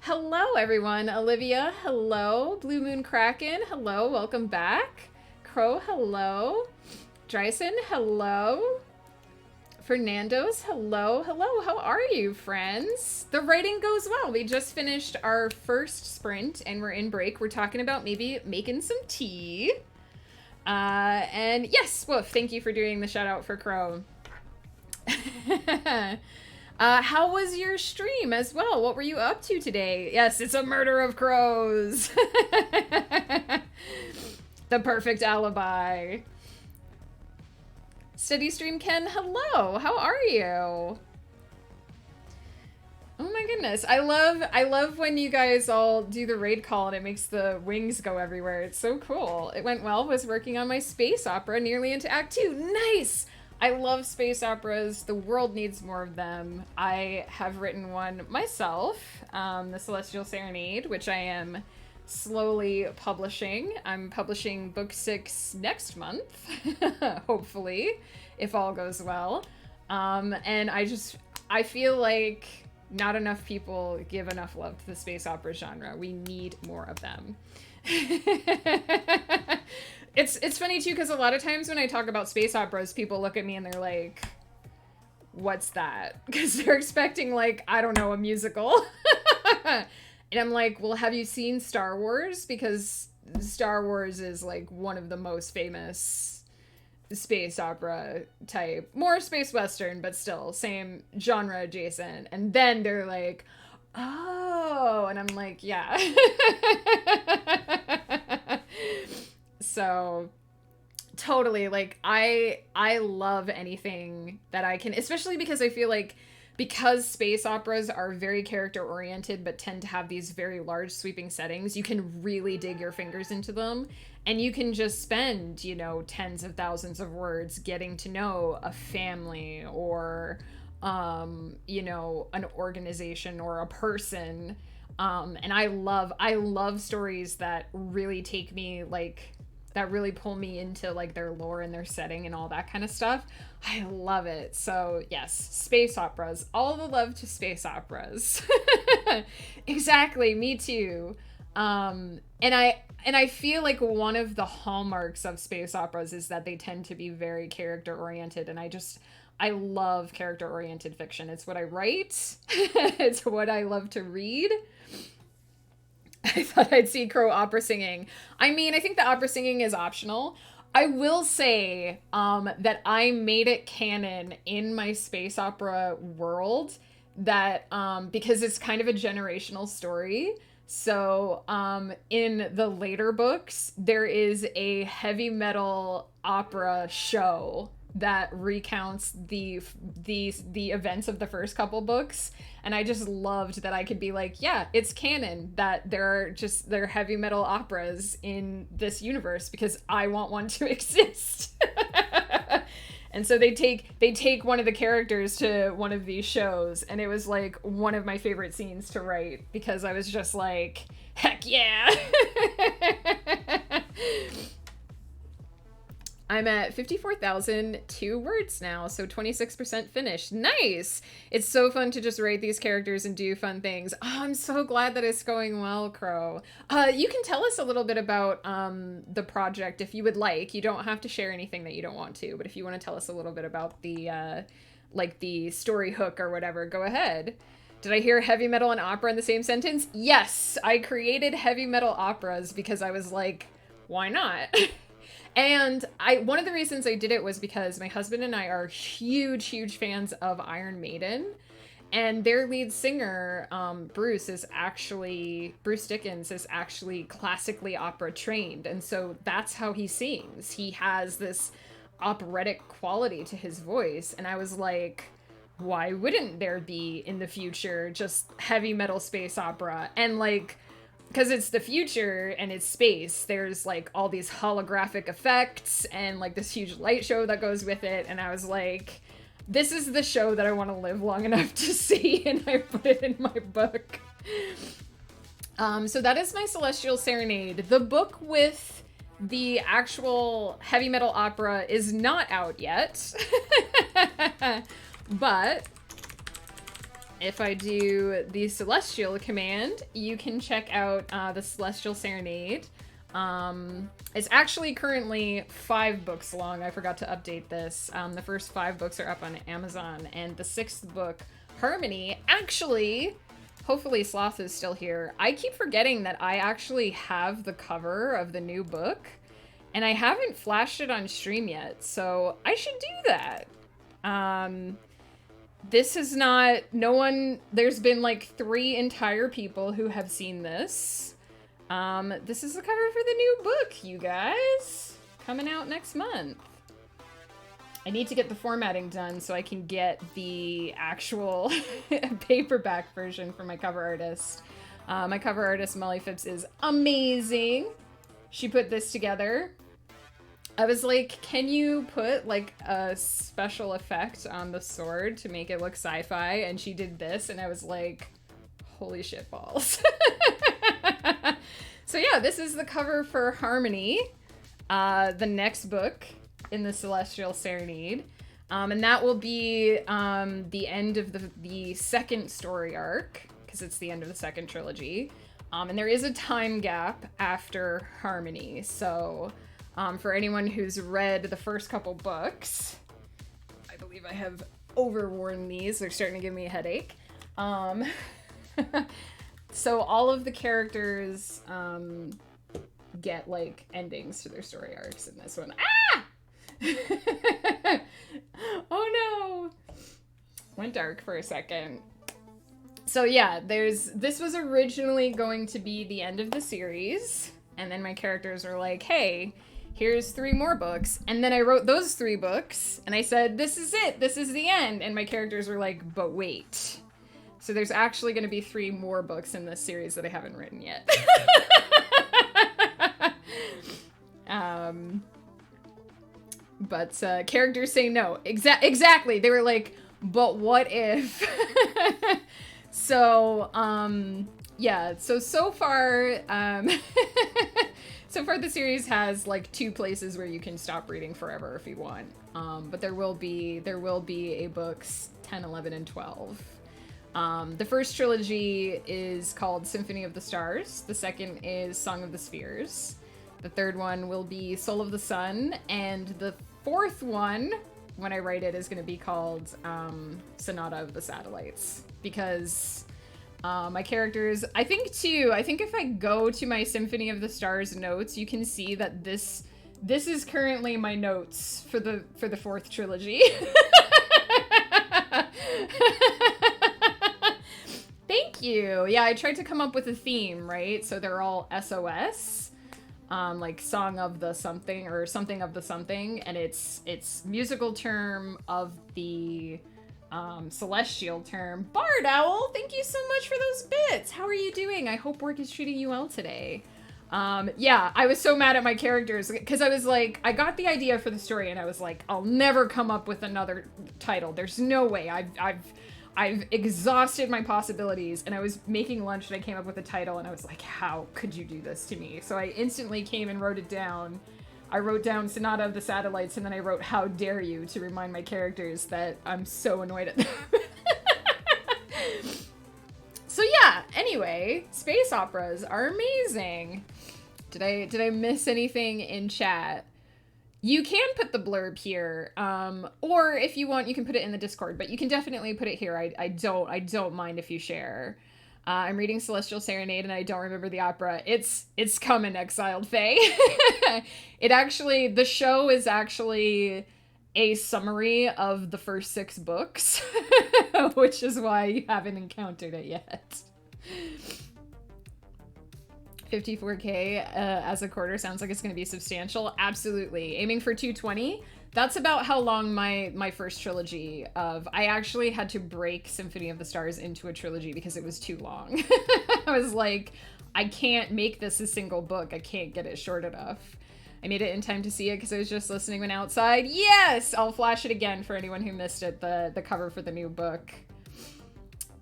Hello, everyone. Olivia, hello. Blue Moon Kraken, hello. Welcome back. Crow, hello. Dryson, hello. Fernando's, hello. Hello, how are you, friends? The writing goes well. We just finished our first sprint and we're in break. We're talking about maybe making some tea. And yes, Woof, thank you for doing the shout out for Crow. How was your stream as well? What were you up to today? Yes, it's a murder of crows. The perfect alibi. Steady Stream Ken, hello. How are you? Oh my goodness. I love when you guys all do the raid call and it makes the wings go everywhere. It's so cool. It went well. Was working on my space opera nearly into Act 2. Nice! I love space operas. The world needs more of them. I have written one myself, The Celestial Serenade, which I am slowly publishing. I'm publishing book 6 next month, hopefully, if all goes well. And I feel like not enough people give enough love to the space opera genre. We need more of them. It's funny too, because a lot of times when I talk about space operas, people look at me and they're like, what's that? Because they're expecting, like, I don't know, a musical. And I'm like, well, have you seen Star Wars? Because Star Wars is like one of the most famous space opera type, more space western, but still same genre adjacent. And then they're like, oh, and I'm like, yeah. So totally, like, I love anything that I can, especially because I feel like because space operas are very character oriented but tend to have these very large sweeping settings, you can really dig your fingers into them. And you can just spend, you know, tens of thousands of words getting to know a family or, you know, an organization or a person. And I love stories that really take me, like, that really pull me into, like, their lore and their setting and all that kind of stuff. I love it. So yes, space operas, all the love to space operas. Exactly, me too. And I feel like one of the hallmarks of space operas is that they tend to be very character oriented, and I love character oriented fiction. It's what I write. It's what I love to read. I thought I'd see Crow opera singing. I mean, I think the opera singing is optional. I will say that I made it canon in my space opera world that because it's kind of a generational story. So in the later books, there is a heavy metal opera show that recounts the events of the first couple books, and I just loved that I could be like, yeah, it's canon that there are heavy metal operas in this universe because I want one to exist. And so they take one of the characters to one of these shows, and it was like one of my favorite scenes to write because I was just like, heck yeah. I'm at 54,002 words now, so 26% finished. Nice! It's so fun to just write these characters and do fun things. Oh, I'm so glad that it's going well, Crow. You can tell us a little bit about the project if you would like. You don't have to share anything that you don't want to, but if you want to tell us a little bit about the, like the story hook or whatever, go ahead. Did I hear heavy metal and opera in the same sentence? Yes! I created heavy metal operas because I was like, why not? And one of the reasons I did it was because my husband and I are huge fans of Iron Maiden, and their lead singer, Bruce Dickens, is actually classically opera trained, and so that's how he sings. He has this operatic quality to his voice, and I was like, why wouldn't there be in the future just heavy metal space opera? And like, because it's the future and it's space, there's like all these holographic effects and like this huge light show that goes with it, and I was like, this is the show that I want to live long enough to see, and I put it in my book. So that is my Celestial Serenade. The book with the actual heavy metal opera is not out yet. But if I do the Celestial command, you can check out the Celestial Serenade. It's actually currently 5 books long. I forgot to update this. The first 5 books are up on Amazon, and the 6th book, Harmony, actually, hopefully Sloth is still here. I keep forgetting that I actually have the cover of the new book, and I haven't flashed it on stream yet, so I should do that. This is not, no one, there's been like 3 entire people who have seen this. This is the cover for the new book, you guys. Coming out next month. I need to get the formatting done so I can get the actual paperback version for my cover artist. My cover artist, Molly Phipps, is amazing. She put this together. I was like, can you put like a special effect on the sword to make it look sci-fi? And she did this, and I was like, holy shit balls. So yeah, this is the cover for Harmony, the next book in the Celestial Serenade. And that will be the end of the second story arc, because it's the end of the second trilogy. And there is a time gap after Harmony, so for anyone who's read the first couple books, I believe I have overworn these. They're starting to give me a headache. So all of the characters get like endings to their story arcs in this one. Ah! Oh no! Went dark for a second. So yeah, this was originally going to be the end of the series, and then my characters were like, hey, here's 3 more books. And then I wrote those 3 books, and I said, this is it, this is the end. And my characters were like, but wait. So there's actually going to be 3 more books in this series that I haven't written yet. But characters say no. Exactly. They were like, but what if? So, yeah. So far, so far the series has like 2 places where you can stop reading forever if you want. But there will be a books 10, 11, and 12. The first trilogy is called Symphony of the Stars. The second is Song of the Spheres. The third one will be Soul of the Sun. And the 4th one, when I write it, is going to be called Sonata of the Satellites. Because my characters, I think if I go to my Symphony of the Stars notes, you can see that this is currently my notes for the 4th trilogy. Thank you. Yeah, I tried to come up with a theme, right? So they're all SOS, like Song of the Something or Something of the Something, and it's musical term of the celestial term. Bard Owl, thank you so much for those bits. How are you doing? I hope work is treating you well today. Yeah, I was so mad at my characters because I was like, I got the idea for the story and I was like, I'll never come up with another title. There's no way. I've exhausted my possibilities, and I was making lunch and I came up with a title and I was like, how could you do this to me? So I instantly came and wrote it down. I wrote down Sonata of the Satellites, and then I wrote how dare you to remind my characters that I'm so annoyed at them. So yeah, anyway, space operas are amazing. Did I miss anything in chat? You can put the blurb here, or if you want, you can put it in the Discord, but you can definitely put it here. I don't mind if you share. I'm reading Celestial Serenade and I don't remember the opera. It's coming, Exiled Fae. The show is actually a summary of the first 6 books, which is why you haven't encountered it yet. 54K as a quarter sounds like it's going to be substantial. Absolutely. Aiming for 220. That's about how long my first trilogy of... I actually had to break Symphony of the Stars into a trilogy because it was too long. I was like, I can't make this a single book. I can't get it short enough. I made it in time to see it because I was just listening when outside. Yes! I'll flash it again for anyone who missed it. The cover for the new book.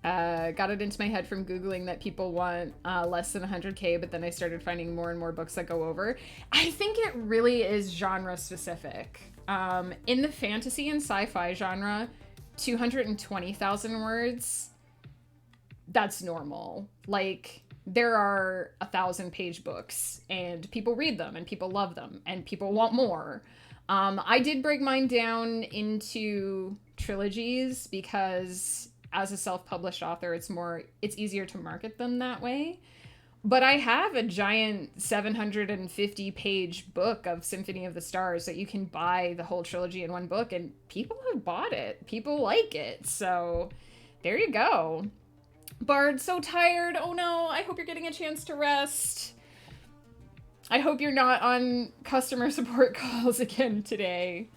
Got it into my head from Googling that people want less than 100K, but then I started finding more and more books that go over. I think it really is genre specific. In the fantasy and sci-fi genre, 220,000 words, that's normal. Like, there are 1,000-page books, and people read them, and people love them, and people want more. I did break mine down into trilogies because as a self-published author, it's easier to market them that way. But I have a giant 750-page book of Symphony of the Stars that you can buy the whole trilogy in one book, and people have bought it. People like it. So there you go. Bard, so tired. Oh no, I hope you're getting a chance to rest. I hope you're not on customer support calls again today.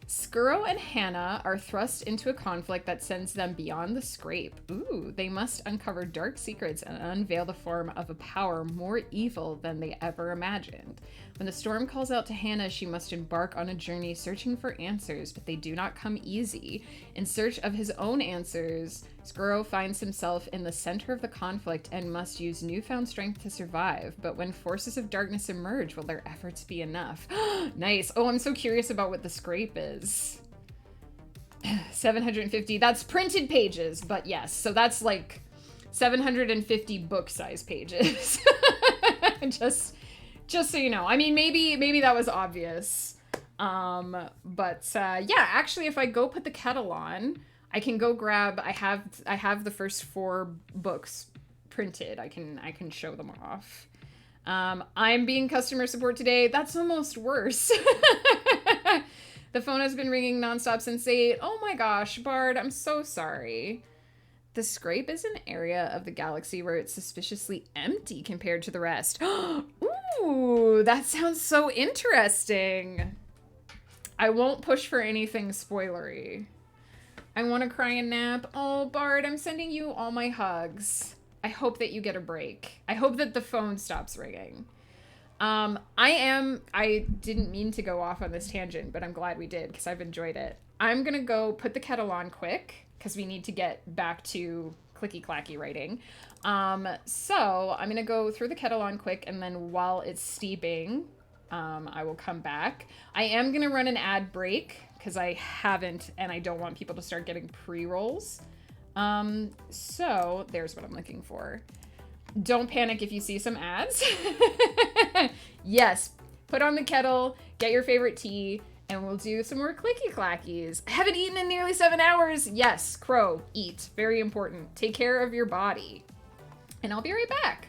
Skuro and Hannah are thrust into a conflict that sends them beyond the scrape. Ooh, they must uncover dark secrets and unveil the form of a power more evil than they ever imagined. When the storm calls out to Hannah, she must embark on a journey searching for answers, but they do not come easy. In search of his own answers, Skuro finds himself in the center of the conflict and must use newfound strength to survive. But when forces of darkness emerge, will their efforts be enough? Nice. Oh, I'm so curious about what the scrape is. 750. That's printed pages, but yes. So that's like 750 book-size pages. Just so you know. I mean, maybe that was obvious. Yeah, actually, if I go put the kettle on, I can go grab. I have the first 4 books printed. I can show them off. I'm being customer support today. That's almost worse. The phone has been ringing nonstop since 8. Oh my gosh, Bard, I'm so sorry. The scrape is an area of the galaxy where it's suspiciously empty compared to the rest. Ooh, that sounds so interesting. I won't push for anything spoilery. I want to cry and nap. Oh, Bard, I'm sending you all my hugs. I hope that you get a break. I hope that the phone stops ringing. I didn't mean to go off on this tangent, but I'm glad we did because I've enjoyed it. I'm going to go put the kettle on quick because we need to get back to clicky-clacky writing. So I'm going to go throw the kettle on quick, and then while it's steeping, I will come back. I am going to run an ad break because I haven't, and I don't want people to start getting pre-rolls. So there's what I'm looking for. Don't panic if you see some ads. Yes, put on the kettle, get your favorite tea, and we'll do some more clicky-clackies. I haven't eaten in nearly 7 hours. Yes, Crow, eat. Very important. Take care of your body. And I'll be right back.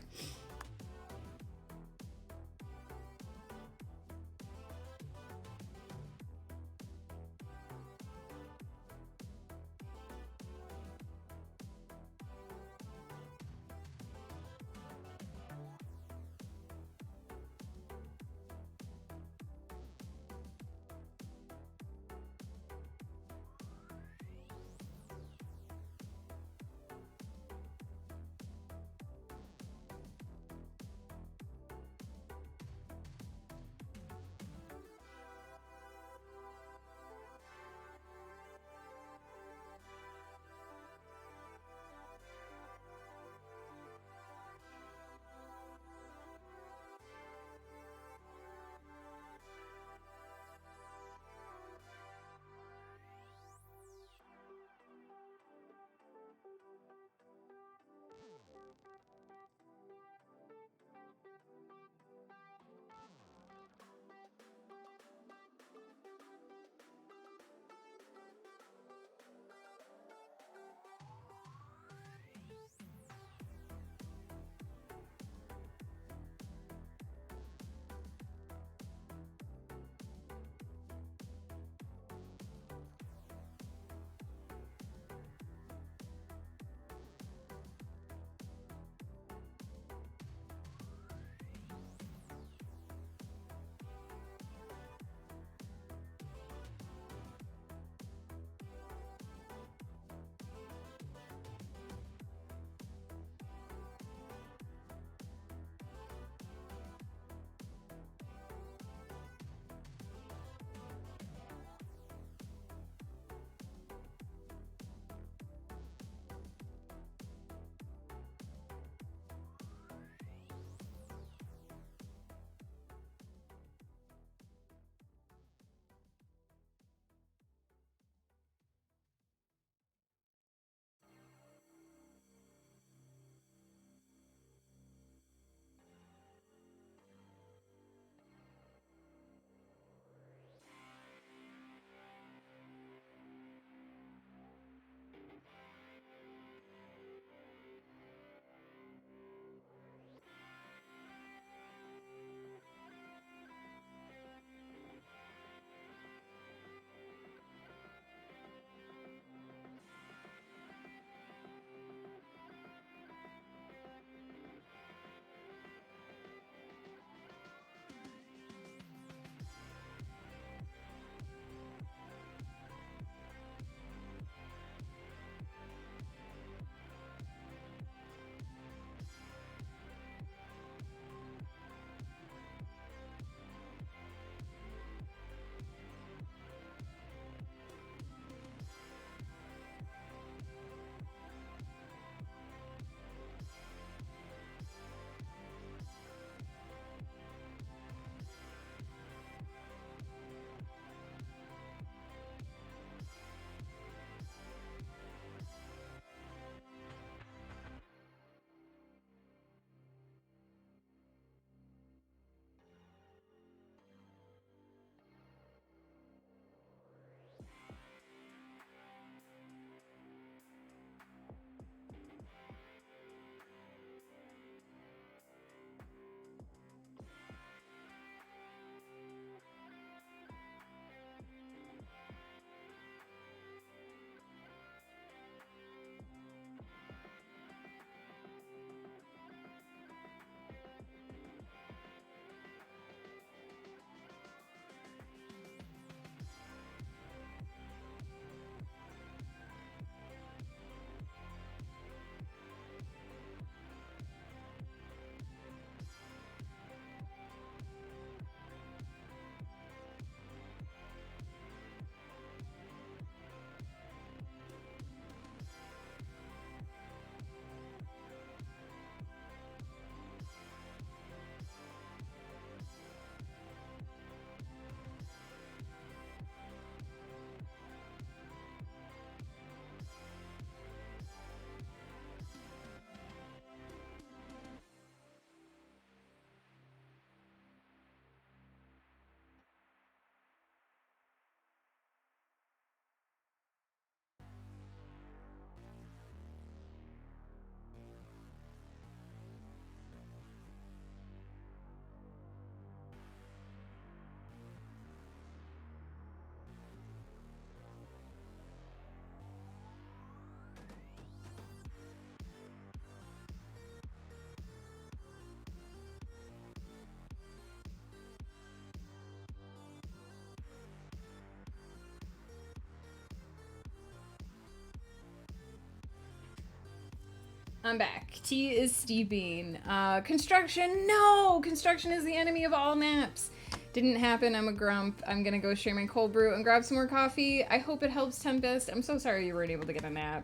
I'm back. Tea is steeping. Construction, no! Construction is the enemy of all naps. Didn't happen, I'm a grump. I'm gonna go share my cold brew and grab some more coffee. I hope it helps, Tempest. I'm so sorry you weren't able to get a nap.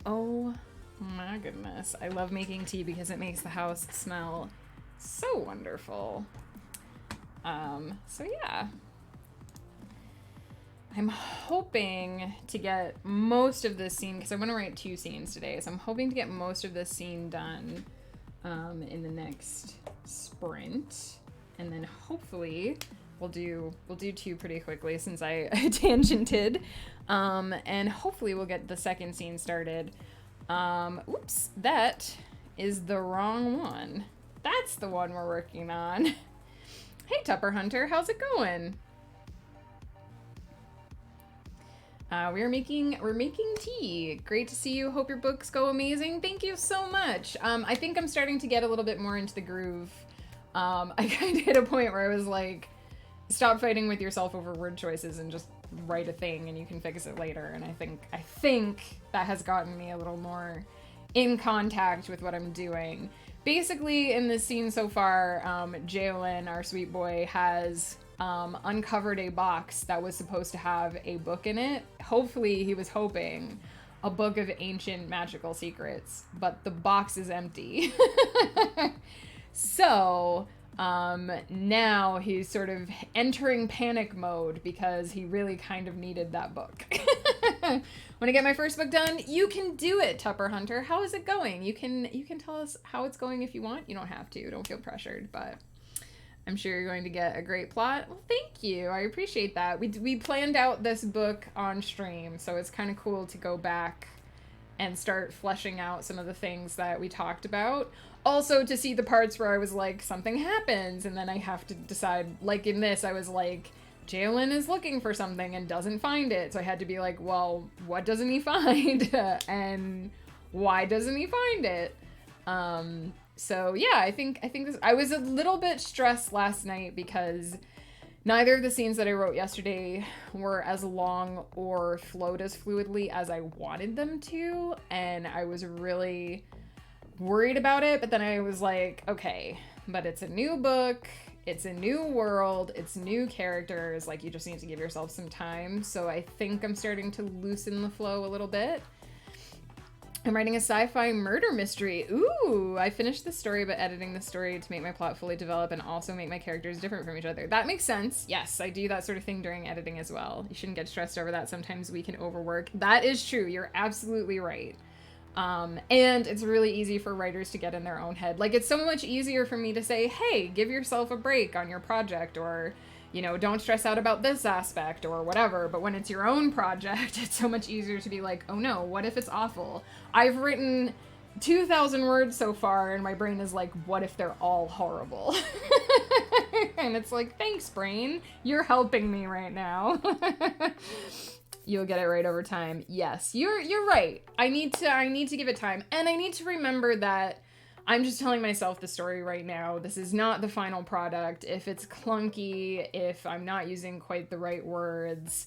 Oh my goodness. I love making tea because it makes the house smell so wonderful. So yeah. I'm hoping to get most of this scene, because I want to write 2 scenes today, so I'm hoping to get most of this scene done in the next sprint, and then hopefully we'll do 2 pretty quickly since I tangented, and hopefully we'll get the second scene started. Oops, that is the wrong one. That's the one we're working on. Hey Tupper Hunter, how's it going? We're making tea. Great to see you. Hope your books go amazing. Thank you so much. I think I'm starting to get a little bit more into the groove. I kind of hit a point where I was like, stop fighting with yourself over word choices and just write a thing and you can fix it later. And I think that has gotten me a little more in contact with what I'm doing. Basically, in this scene so far, Jalen, our sweet boy, has uncovered a box that was supposed to have a book in it. Hopefully, he was hoping a book of ancient magical secrets, but the box is empty. So, now he's sort of entering panic mode because he really kind of needed that book. When I get my first book done, you can do it, Tupper Hunter. How is it going? You can tell us how it's going if you want. You don't have to. Don't feel pressured, but I'm sure you're going to get a great plot. Well, thank you. I appreciate that. We planned out this book on stream, so it's kind of cool to go back and start fleshing out some of the things that we talked about. Also to see the parts where I was like, something happens, and then I have to decide, like in this, I was like, Jalen is looking for something and doesn't find it. So I had to be like, well, what doesn't he find? And why doesn't he find it? So yeah, I think this, I was a little bit stressed last night because neither of the scenes that I wrote yesterday were as long or flowed as fluidly as I wanted them to. And I was really worried about it, but then I was like, okay, but it's a new book. It's a new world, it's new characters, like you just need to give yourself some time. So I think I'm starting to loosen the flow a little bit. I'm writing a sci-fi murder mystery. Ooh, I finished the story but editing the story to make my plot fully develop and also make my characters different from each other. That makes sense. Yes, I do that sort of thing during editing as well. You shouldn't get stressed over that. Sometimes we can overwork. That is true. You're absolutely right. And it's really easy for writers to get in their own head. Like, it's so much easier for me to say, hey, give yourself a break on your project, or, you know, don't stress out about this aspect or whatever. But when it's your own project, it's so much easier to be like, oh no, what if it's awful? I've written 2,000 words so far and my brain is like, what if they're all horrible? And it's like, thanks, brain. You're helping me right now. You'll get it right over time. Yes, you're right. I need to give it time. And I need to remember that I'm just telling myself the story right now. This is not the final product. If it's clunky, if I'm not using quite the right words,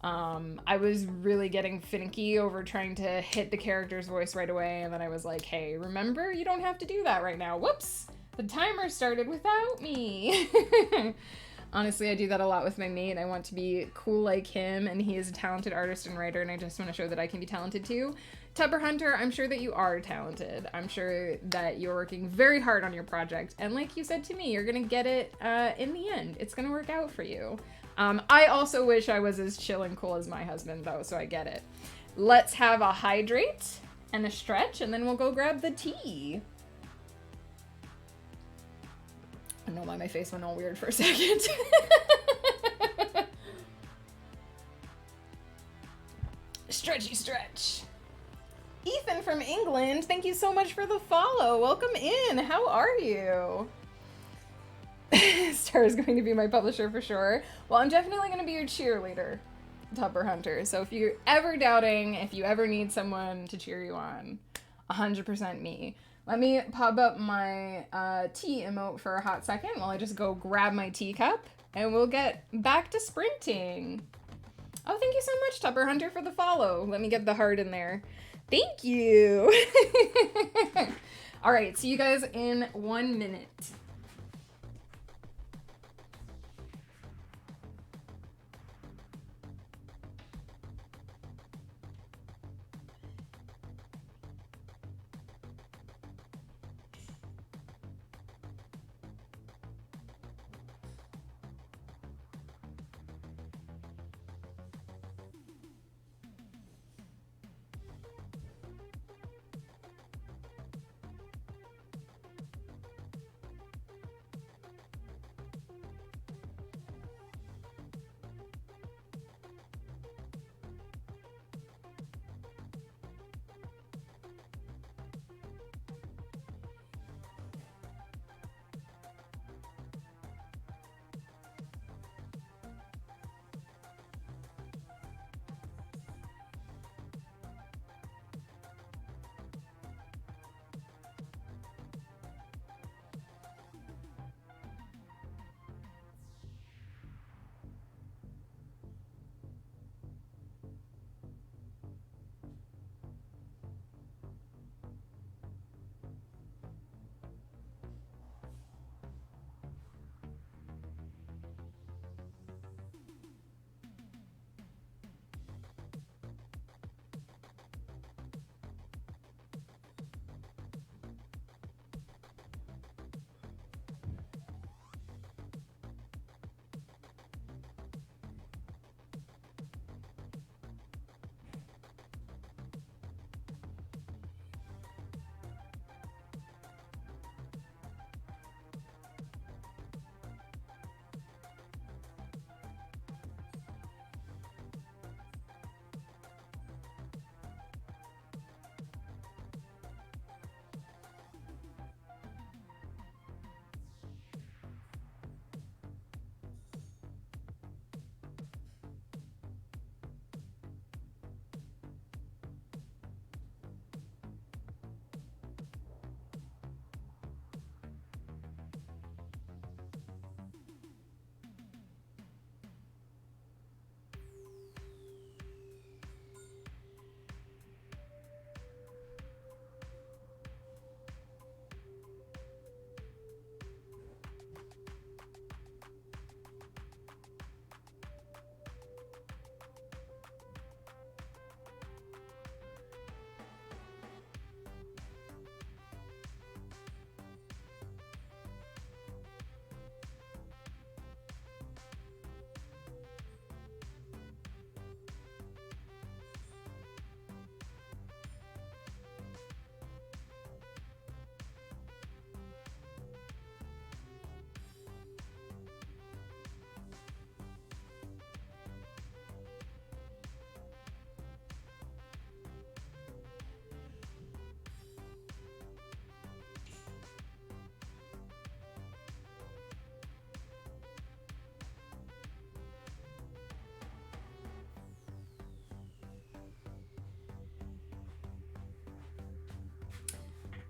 I was really getting finicky over trying to hit the character's voice right away. And then I was like, hey, remember, you don't have to do that right now. Whoops, the timer started without me. Honestly, I do that a lot with my mate. I want to be cool like him, and he is a talented artist and writer, and I just want to show that I can be talented too. Tupper Hunter, I'm sure that you are talented. I'm sure that you're working very hard on your project, and like you said to me, you're gonna get it in the end. It's gonna work out for you. I also wish I was as chill and cool as my husband, though, so I get it. Let's have a hydrate and a stretch, and then we'll go grab the tea. I don't know why my face went all weird for a second. Stretchy stretch. Ethan from England, thank you so much for the follow. Welcome in. How are you? Star is going to be my publisher for sure. Well, I'm definitely going to be your cheerleader, Tupper Hunter. So if you're ever doubting, if you ever need someone to cheer you on, 100% me. Let me pop up my tea emote for a hot second while I just go grab my teacup, and we'll get back to sprinting. Oh, thank you so much, Tupper Hunter, for the follow. Let me get the heart in there. Thank you. All right, see you guys in 1 minute.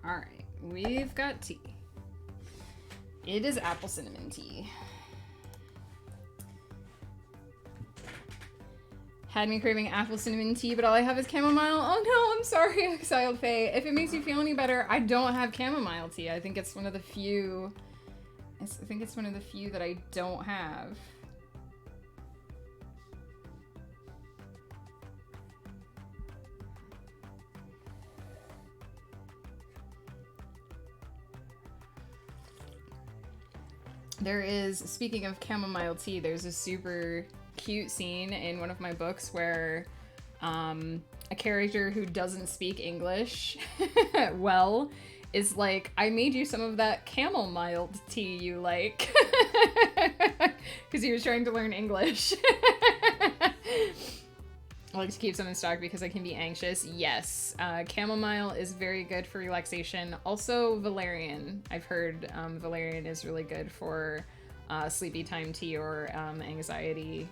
All right, we've got tea. It is apple cinnamon tea. Had me craving apple cinnamon tea, but all I have is chamomile. Oh no, I'm sorry, Exiled Fae. If it makes you feel any better, I don't have chamomile tea. I think it's one of the few. I think it's one of the few that I don't have. There is, speaking of chamomile tea, there's a super cute scene in one of my books where a character who doesn't speak English well is like, I made you some of that chamomile tea you like. Because he was trying to learn English. I like to keep some in stock because I can be anxious. Yes, chamomile is very good for relaxation. Also, valerian. I've heard valerian is really good for sleepy time tea or anxiety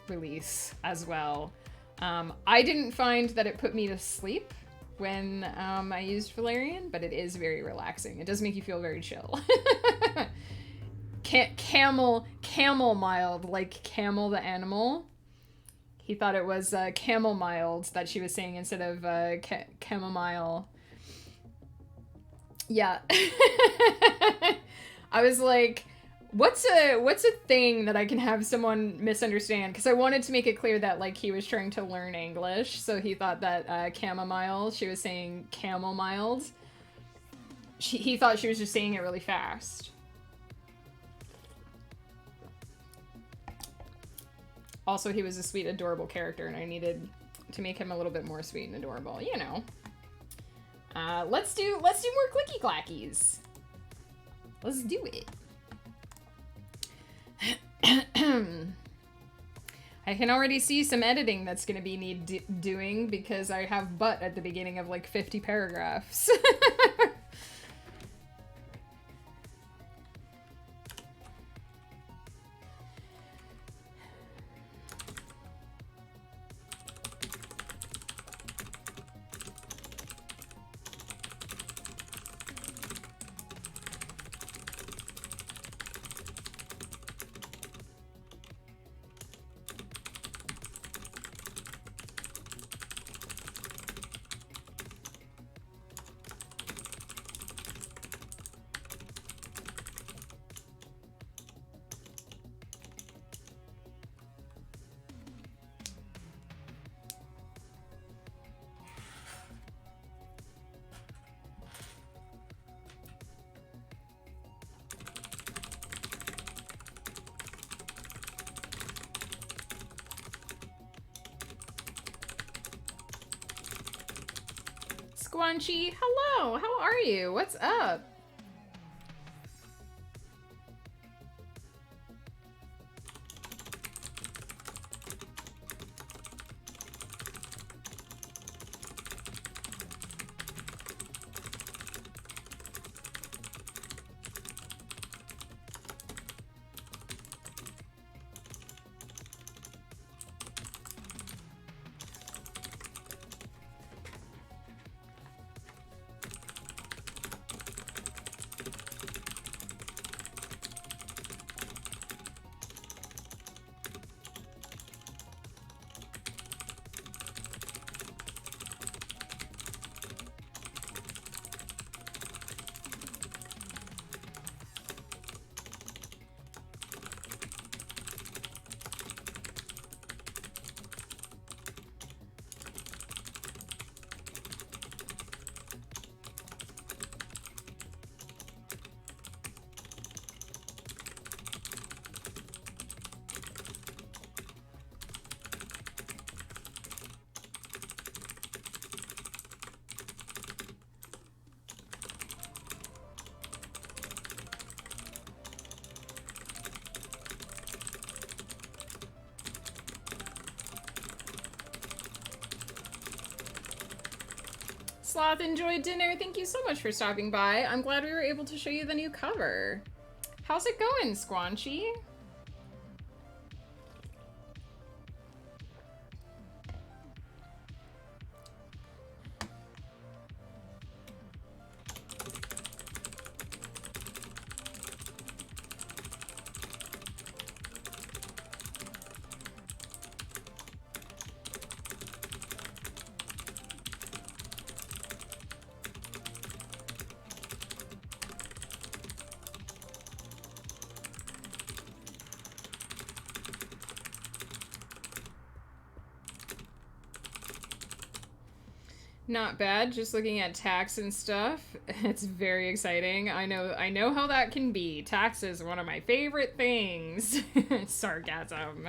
release as well. I didn't find that it put me to sleep when I used valerian, but it is very relaxing. It does make you feel very chill. Chamomile, like camel the animal. He thought it was camel mild that she was saying instead of chamomile. Yeah. I was like, what's a thing that I can have someone misunderstand? Because I wanted to make it clear that like he was trying to learn English, so he thought that chamomile, she was saying camel mild. He thought she was just saying it really fast. Also, he was a sweet, adorable character, and I needed to make him a little bit more sweet and adorable, you know. Let's do more clicky clackies. Let's do it. I can already see some editing that's gonna be doing because I have "but" at the beginning of like 50 paragraphs. Squanchy, hello, how are you? What's up? Sloth enjoyed dinner. Thank you so much for stopping by. I'm glad we were able to show you the new cover. How's it going, Squanchy? Not bad, just looking at tax and stuff. It's very exciting. I know how that can be. Tax is one of my favorite things. Sarcasm.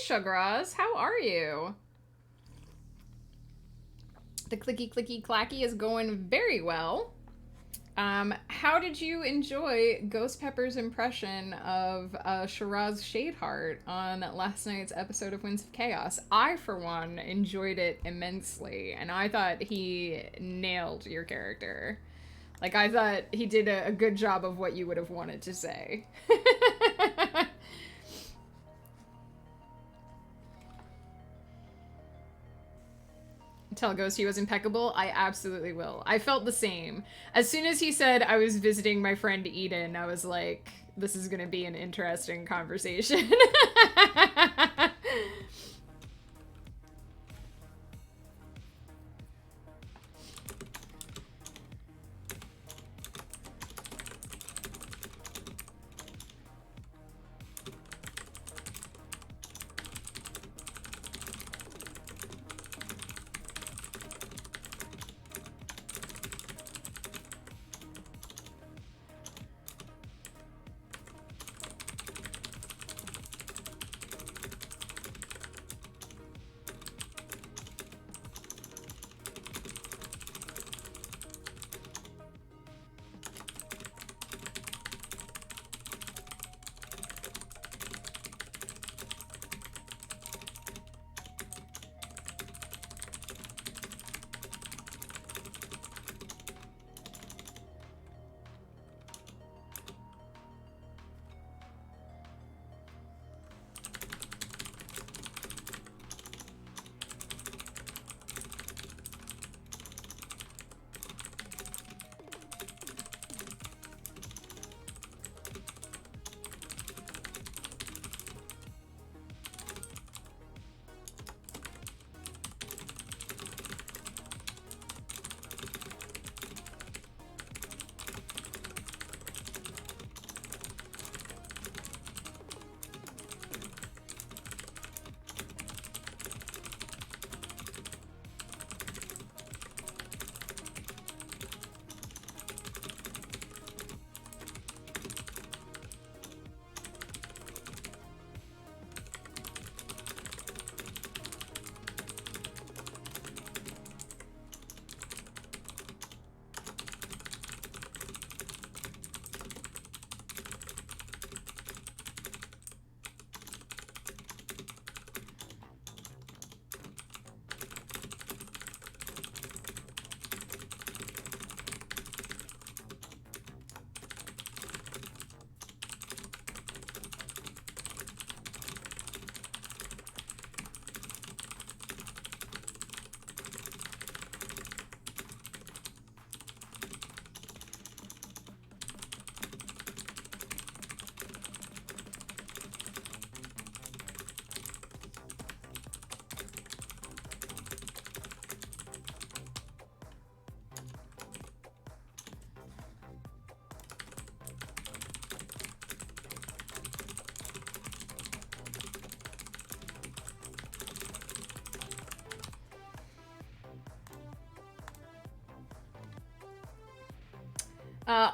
Shugraz. How are you? The clicky clicky clacky is going very well. How did you enjoy Ghost Pepper's impression of Shiraz Shadeheart on last night's episode of Winds of Chaos? I, for one, enjoyed it immensely, and I thought he nailed your character. Like, I thought he did a good job of what you would have wanted to say. Tell Ghost he was impeccable. I absolutely will. I felt the same. As soon as he said I was visiting my friend Eden, I was like, this is gonna be an interesting conversation.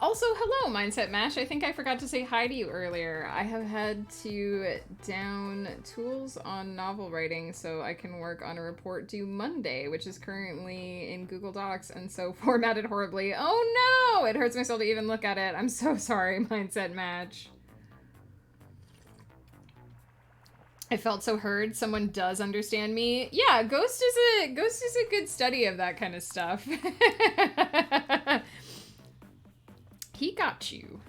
Also, hello, Mindset Mash. I think I forgot to say hi to you earlier. I have had to down tools on novel writing so I can work on a report due Monday, which is currently in Google Docs and so formatted horribly. Oh no! It hurts myself to even look at it. I'm so sorry, Mindset Match. I felt so heard. Someone does understand me. Yeah, Ghost is a good study of that kind of stuff. He got you.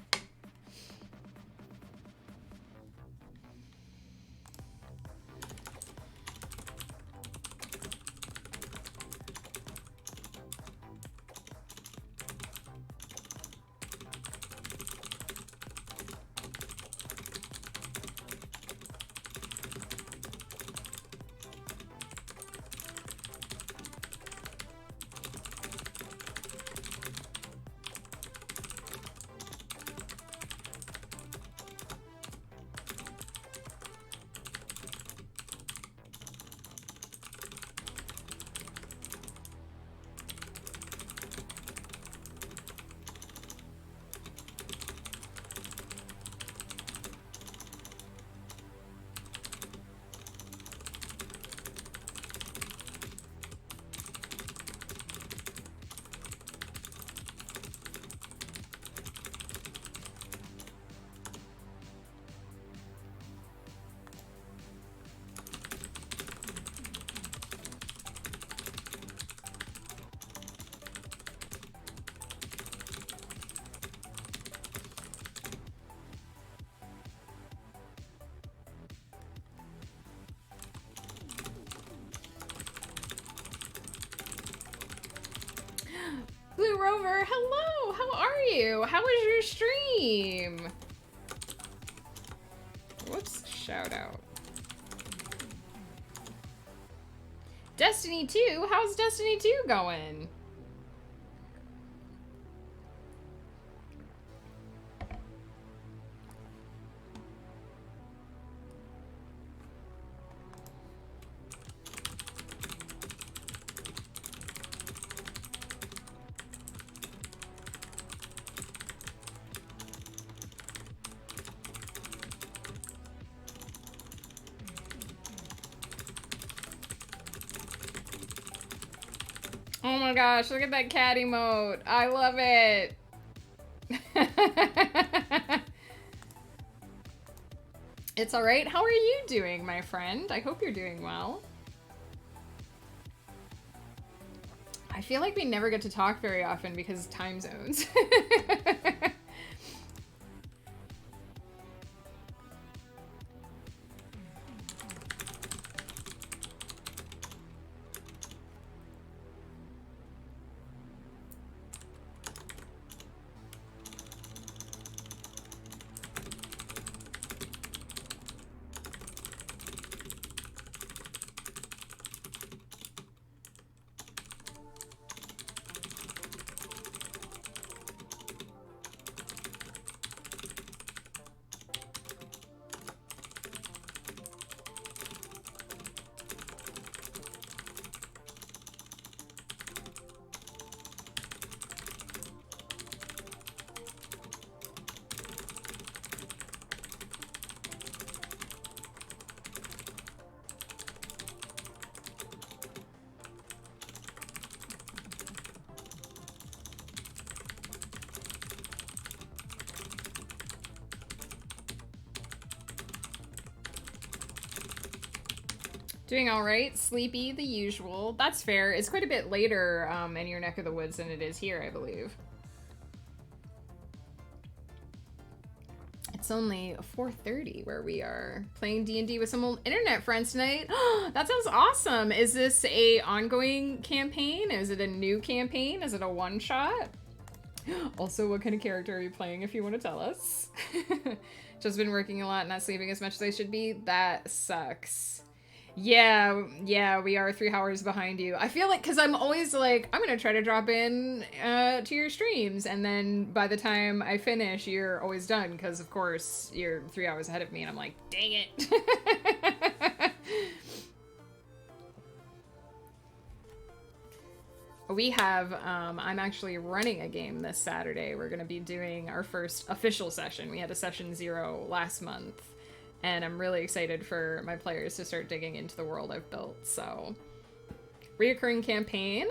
Blue Rover, hello! How are you? How was your stream? Whoops, shout out. Destiny 2? How's Destiny 2 going? Oh my gosh, look at that cat emote. I love it. It's alright. How are you doing, my friend? I hope you're doing well. I feel like we never get to talk very often because time zones. Doing all right. Sleepy, the usual. That's fair. It's quite a bit later in your neck of the woods than it is here, I believe. It's only 4:30 where we are playing D&D with some old internet friends tonight. That sounds awesome. Is this a ongoing campaign? Is it a new campaign? Is it a one-shot? Also, what kind of character are you playing if you want to tell us? Just been working a lot, not sleeping as much as I should be. That sucks. Yeah, we are 3 hours behind you. I feel like, because I'm always like, I'm going to try to drop in to your streams, and then by the time I finish, you're always done, because of course, you're 3 hours ahead of me, and I'm like, dang it. We have, I'm actually running a game this Saturday. We're going to be doing our first official session. We had a session 0 last month. And I'm really excited for my players to start digging into the world I've built, so. Reoccurring campaign.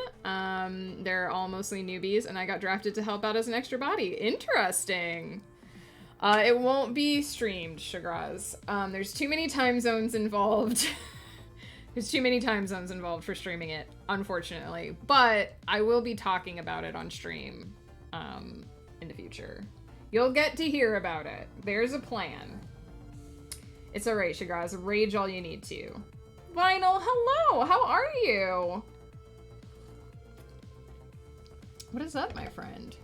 They're all mostly newbies, and I got drafted to help out as an extra body. Interesting. It won't be streamed, Shagraz. There's too many time zones involved. There's too many time zones involved for streaming it, unfortunately. But I will be talking about it on stream in the future. You'll get to hear about it. There's a plan. It's alright, Shagraz. Rage all you need to. Vinyl, hello! How are you? What is up, my friend?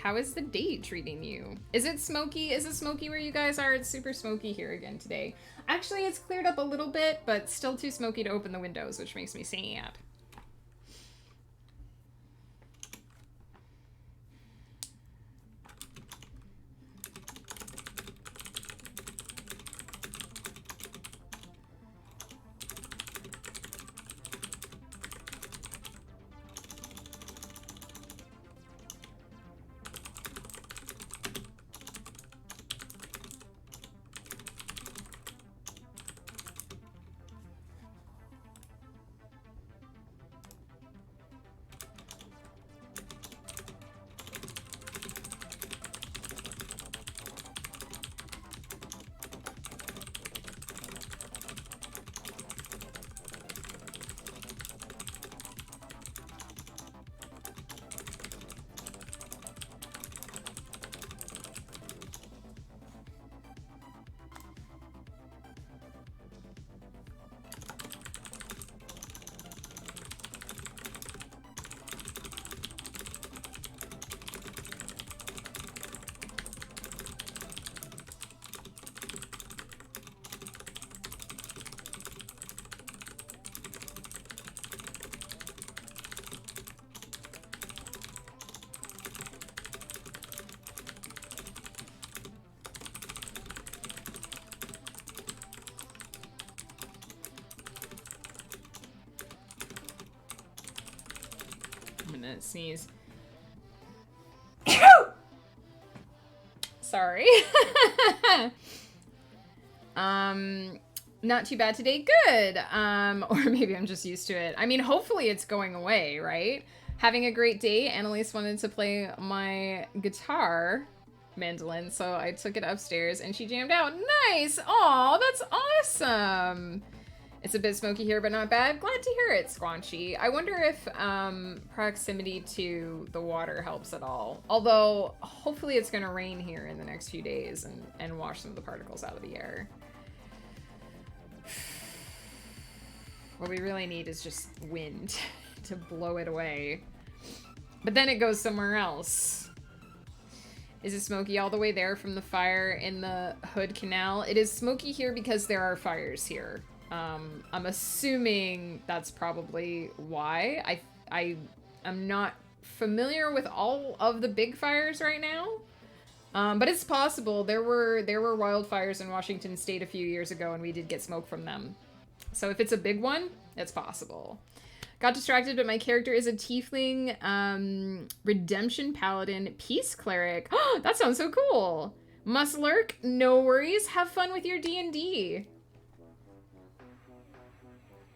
How is the day treating you? Is it smoky? Is it smoky where you guys are? It's super smoky here again today. Actually, it's cleared up a little bit, but still too smoky to open the windows, which makes me sad. I'm gonna sneeze. Sorry. Not too bad today. Good. Or maybe I'm just used to it. I mean, hopefully it's going away, right? Having a great day. Annalise wanted to play my guitar, mandolin, so I took it upstairs and she jammed out. Nice. Aw, that's awesome. It's a bit smoky here, but not bad. Glad to hear it, Squanchy. I wonder if proximity to the water helps at all. Although, hopefully it's gonna rain here in the next few days and wash some of the particles out of the air. What we really need is just wind to blow it away. But then it goes somewhere else. Is it smoky all the way there from the fire in the Hood Canal? It is smoky here because there are fires here. I'm assuming that's probably why. I'm not familiar with all of the big fires right now. But it's possible. There were wildfires in Washington State a few years ago and we did get smoke from them. So if it's a big one, it's possible. Got distracted, but my character is a tiefling, redemption paladin, peace cleric. Oh, that sounds so cool. Must lurk, no worries. Have fun with your D&D.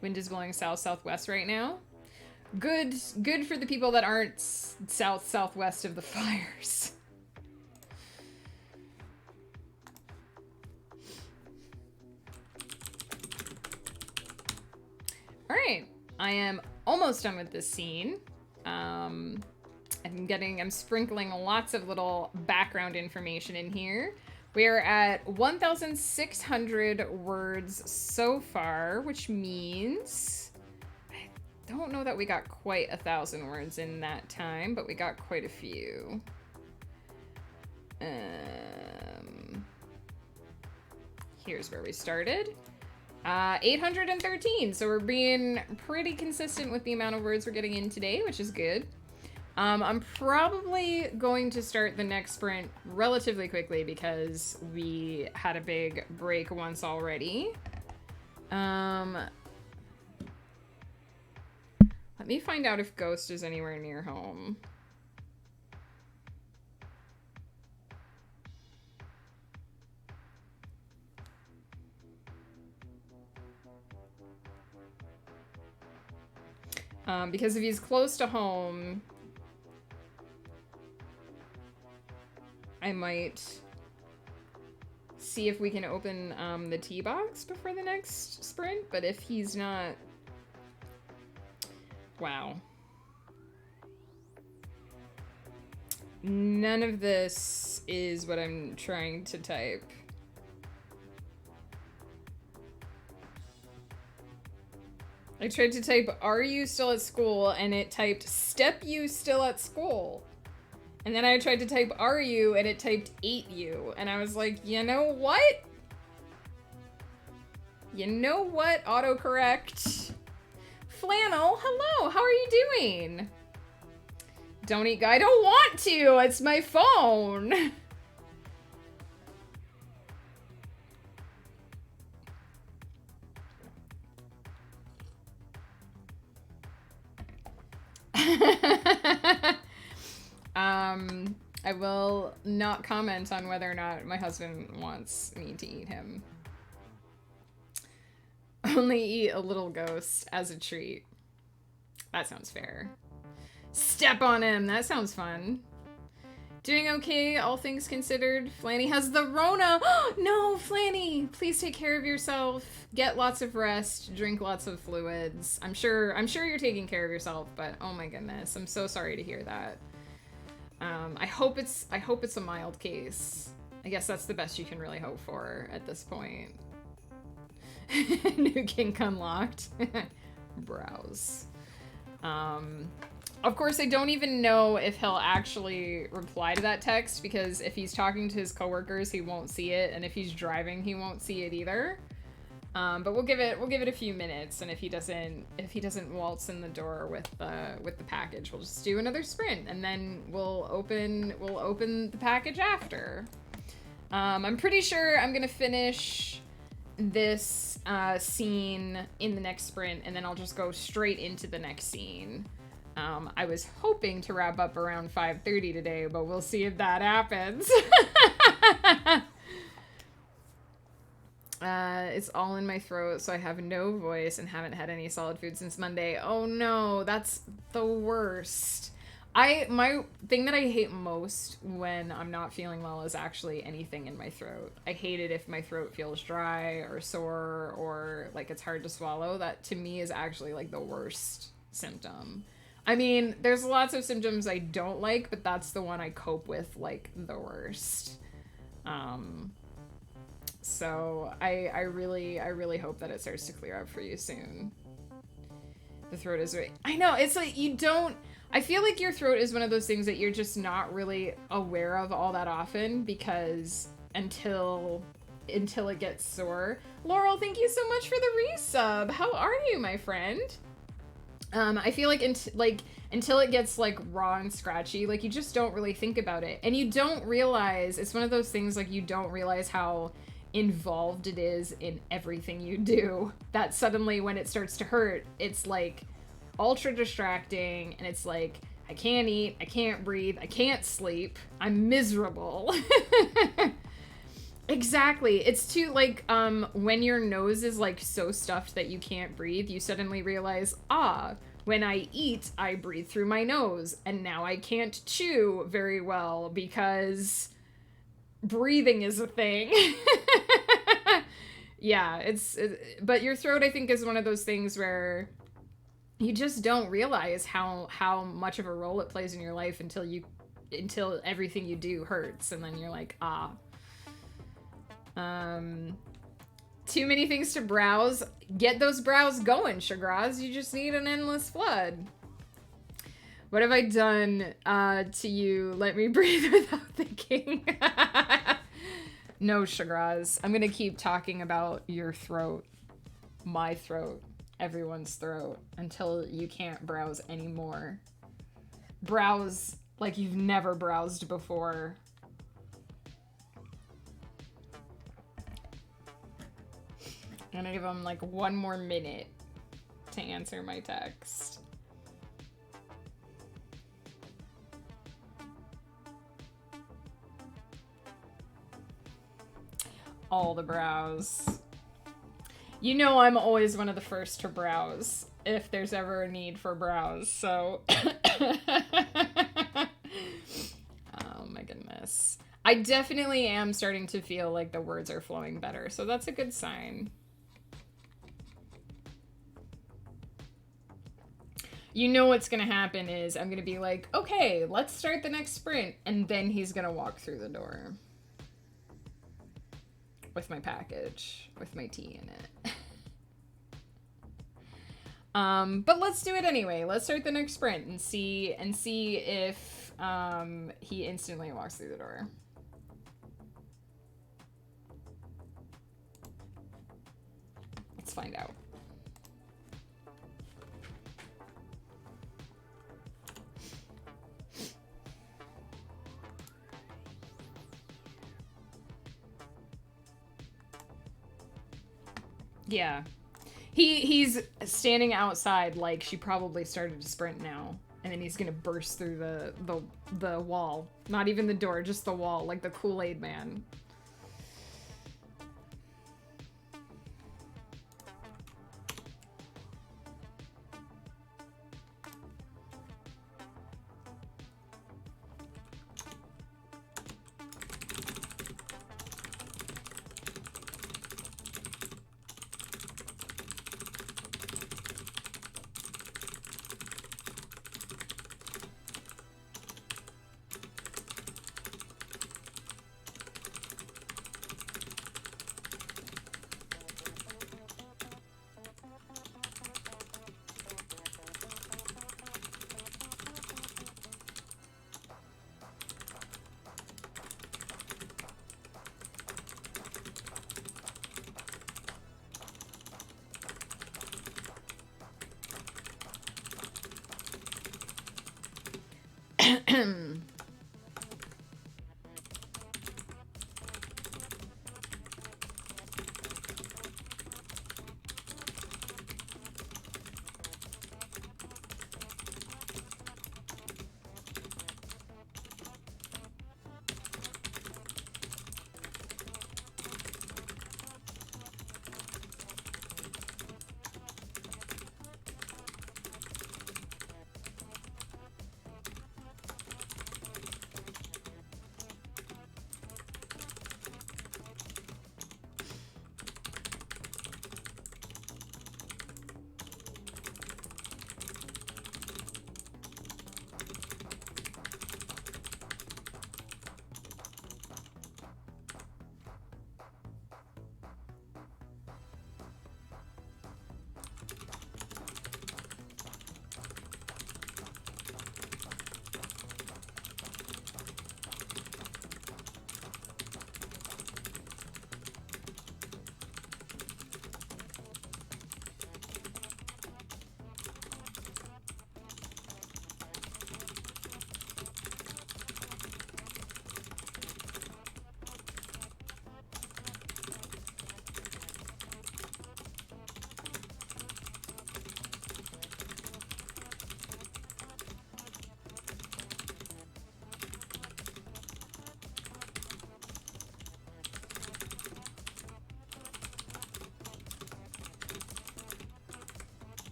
Wind is blowing south-southwest right now. Good for the people that aren't south-southwest of the fires. All right, I am almost done with this scene. I'm sprinkling lots of little background information in here. We are at 1,600 words so far, which means I don't know that we got quite 1,000 words in that time, but we got quite a few. Here's where we started. 813, so we're being pretty consistent with the amount of words we're getting in today, which is good. I'm probably going to start the next sprint relatively quickly because we had a big break once already. Let me find out if Ghost is anywhere near home. Because if he's close to home, I might see if we can open the tea box before the next sprint, but if he's not... Wow. None of this is what I'm trying to type. I tried to type, "Are you still at school?" and it typed, "Step you still at school?" And then I tried to type, "Are you?" and it typed, "Ate you." And I was like, you know what? You know what? Autocorrect. Flannel, hello, how are you doing? Don't eat, I don't want to, it's my phone. I will not comment on whether or not my husband wants me to eat him. Only eat a little ghost as a treat. That sounds fair. Step on him, that sounds fun. Doing okay, all things considered. Flanny has the Rona. No, Flanny, please take care of yourself. Get lots of rest, drink lots of fluids. I'm sure you're taking care of yourself, but oh my goodness, I'm so sorry to hear that. I hope it's a mild case. I guess that's the best you can really hope for at this point. New kink unlocked. Browse. Of course, I don't even know if he'll actually reply to that text, because if he's talking to his coworkers, he won't see it, and if he's driving, he won't see it either. But we'll give it a few minutes, and if he doesn't waltz in the door with the package, we'll just do another sprint, and then we'll open the package after. I'm pretty sure I'm gonna finish this scene in the next sprint, and then I'll just go straight into the next scene. I was hoping to wrap up around 5:30 today, but we'll see if that happens. It's all in my throat, so I have no voice and haven't had any solid food since Monday. Oh no, that's the worst. My thing that I hate most when I'm not feeling well is actually anything in my throat. I hate it if my throat feels dry or sore or like it's hard to swallow. That to me is actually like the worst symptom. I mean, there's lots of symptoms I don't like, but that's the one I cope with like the worst. So I really hope that it starts to clear up for you soon. The throat is right. I know, it's like you don't, I feel like your throat is one of those things that you're just not really aware of all that often because until it gets sore. Laurel, thank you so much for the resub. How are you, my friend? I feel like until it gets like raw and scratchy, like you just don't really think about it. And you don't realize, it's one of those things like you don't realize how involved it is in everything you do, that suddenly when it starts to hurt, it's like ultra distracting and it's like I can't eat, I can't breathe, I can't sleep, I'm miserable. Exactly. It's too like when your nose is like so stuffed that you can't breathe, you suddenly realize, when I eat, I breathe through my nose and now I can't chew very well because breathing is a thing. Yeah, but your throat, I think, is one of those things where you just don't realize how much of a role it plays in your life until everything you do hurts, and then you're like, too many things to browse. Get those brows going, Shagraz. You just need an endless flood. What have I done to you? Let me breathe without thinking. No, Shagraz. I'm gonna keep talking about your throat, my throat, everyone's throat, until you can't browse anymore. Browse like you've never browsed before. I'm gonna give him like 1 more minute to answer my text. All the brows. You know I'm always one of the first to browse if there's ever a need for brows, so... Oh my goodness. I definitely am starting to feel like the words are flowing better, so that's a good sign. You know what's gonna happen is I'm gonna be like, okay, let's start the next sprint, and then he's gonna walk through the door. With my package, with my tea in it. But let's do it anyway. Let's start the next sprint and see if he instantly walks through the door. Let's find out. Yeah. He's standing outside like she probably started to sprint now. And then he's gonna burst through the wall. Not even the door, just the wall, like the Kool-Aid man.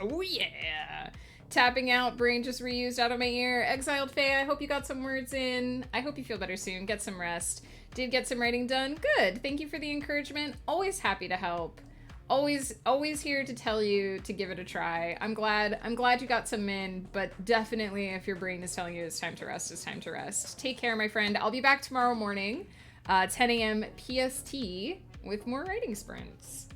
Oh yeah. Tapping out, brain just reused out of my ear. Exiled Faye, I hope you got some words in. I hope you feel better soon. Get some rest. Did get some writing done. Good. Thank you for the encouragement. Always happy to help. Always here to tell you to give it a try. I'm glad you got some in, but definitely if your brain is telling you it's time to rest, it's time to rest. Take care, my friend. I'll be back tomorrow morning, 10 a.m. PST with more writing sprints.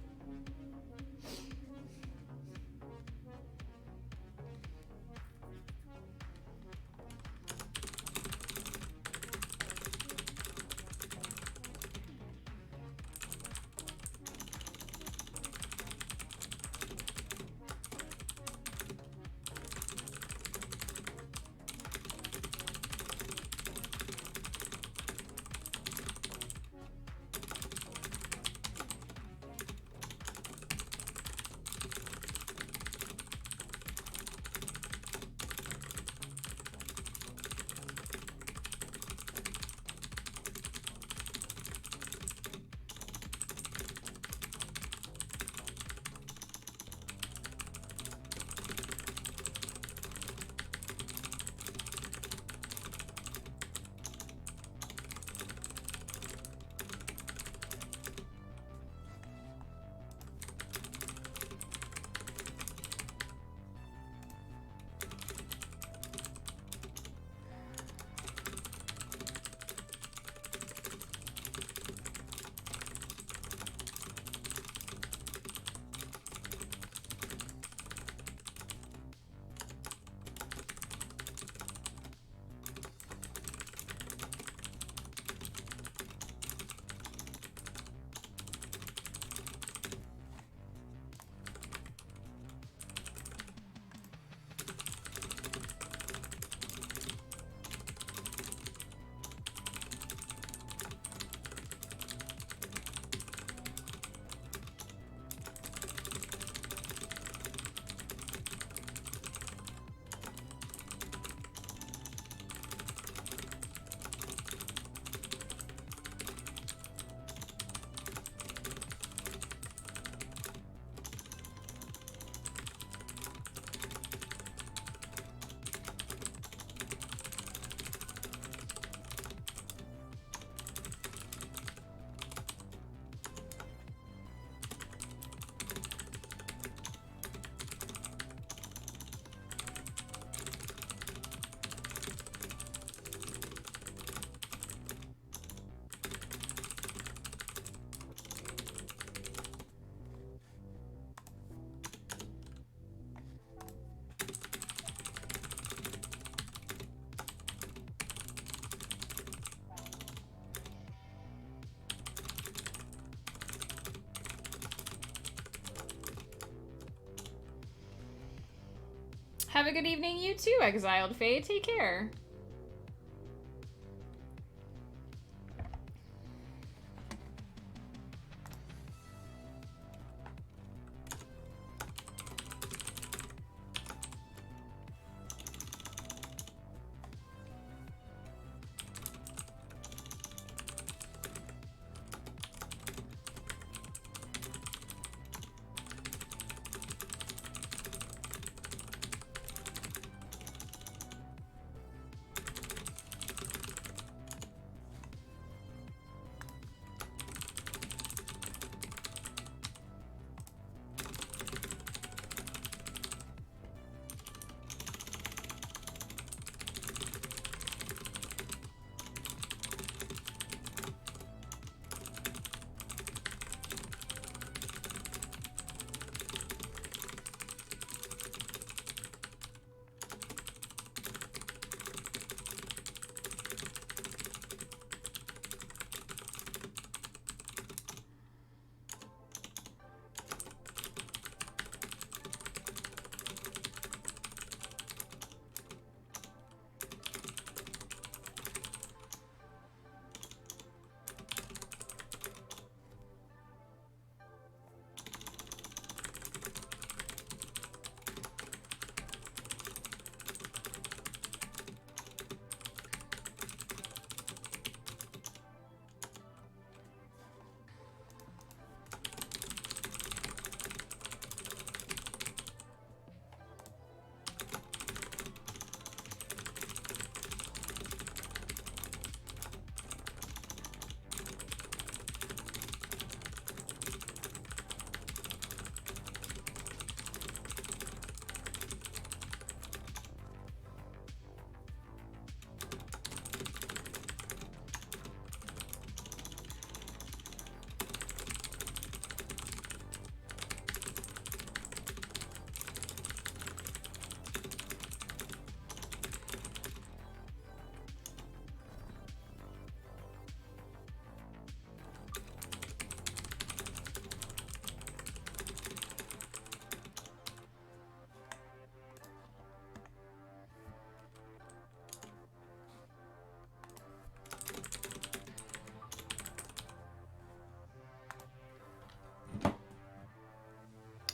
Have a good evening, you too, Exiled Faye. Take care.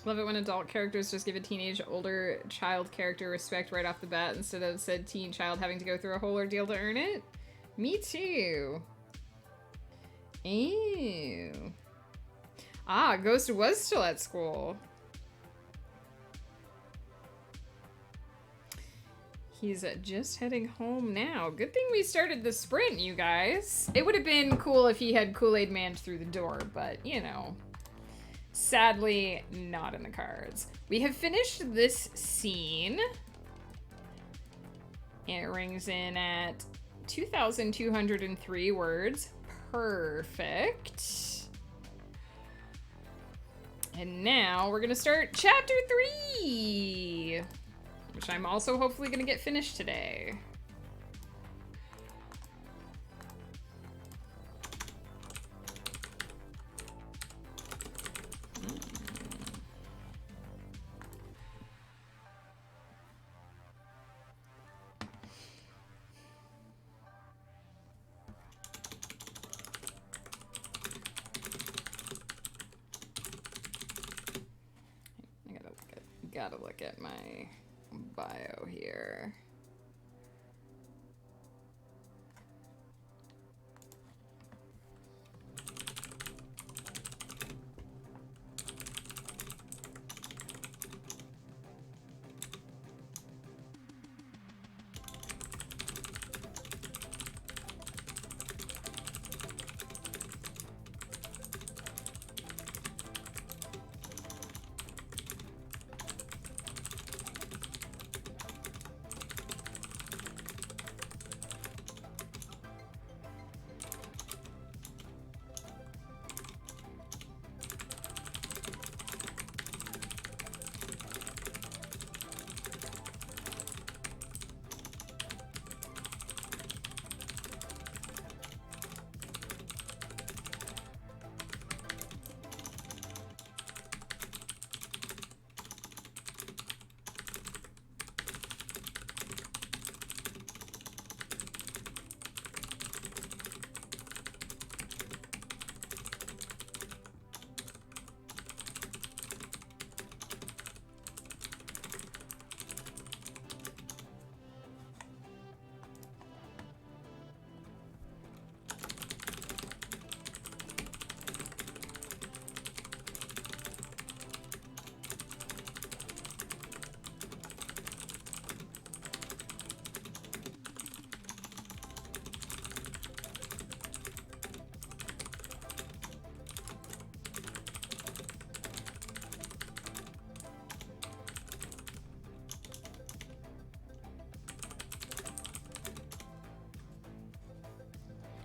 Love it when adult characters just give a teenage, older child character respect right off the bat instead of said teen child having to go through a whole ordeal to earn it. Me too. Ew. Ah, Ghost was still at school. He's just heading home now. Good thing we started the sprint, you guys. It would have been cool if he had Kool-Aid Man through the door, but, you know. Sadly, not in the cards. We have finished this scene. And it rings in at 2,203 words. Perfect. And now we're gonna start chapter 3, which I'm also hopefully gonna get finished today. Gotta look at my bio here.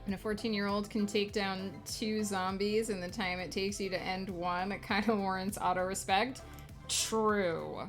When a 14-year-old can take down 2 zombies in the time it takes you to end one, it kind of warrants auto-respect. True.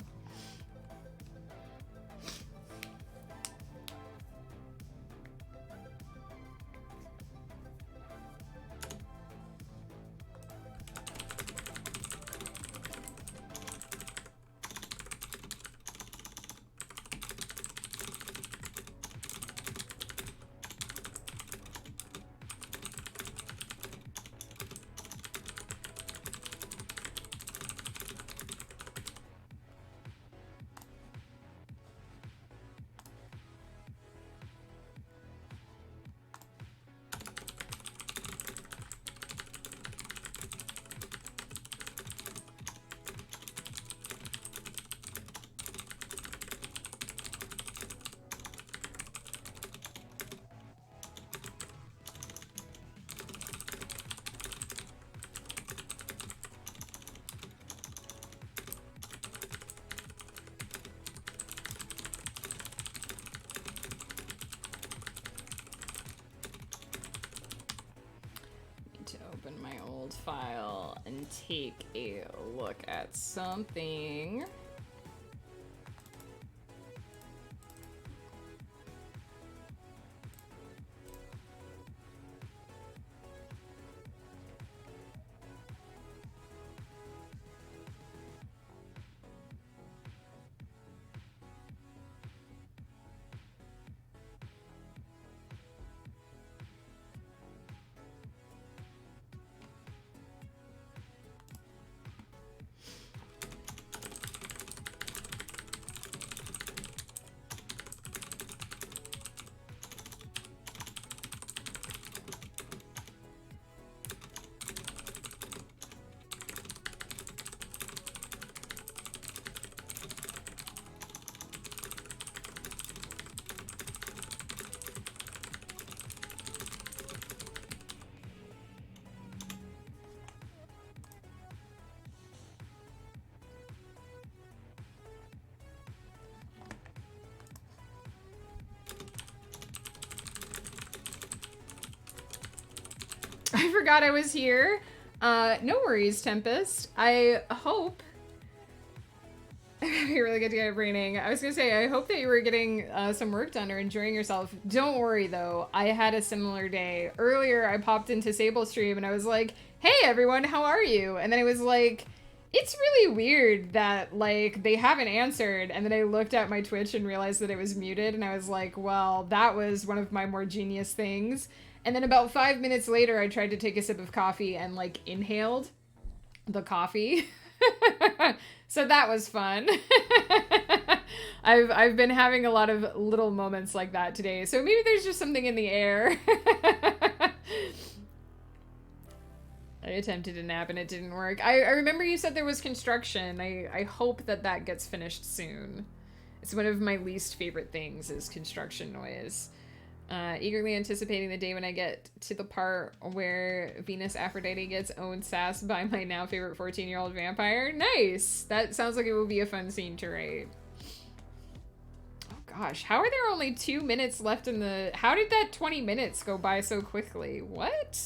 Open my old file and take a look at something. I forgot I was here. No worries, Tempest. I hope... It'd be really good to get it raining. I was gonna say, I hope that you were getting some work done or enjoying yourself. Don't worry, though. I had a similar day. Earlier, I popped into Sable Stream and I was like, hey, everyone, how are you? And then it was like, it's really weird that, like, they haven't answered. And then I looked at my Twitch and realized that it was muted. And I was like, well, that was one of my more genius things. And then about 5 minutes later, I tried to take a sip of coffee and, like, inhaled the coffee. So that was fun. I've been having a lot of little moments like that today. So maybe there's just something in the air. I attempted a nap and it didn't work. I remember you said there was construction. I hope that that gets finished soon. It's one of my least favorite things is construction noise. Eagerly anticipating the day when I get to the part where Venus Aphrodite gets owned sass by my now favorite 14-year-old vampire. Nice! That sounds like it will be a fun scene to write. Oh gosh, how are there only 2 minutes left in the... How did that 20 minutes go by so quickly? What?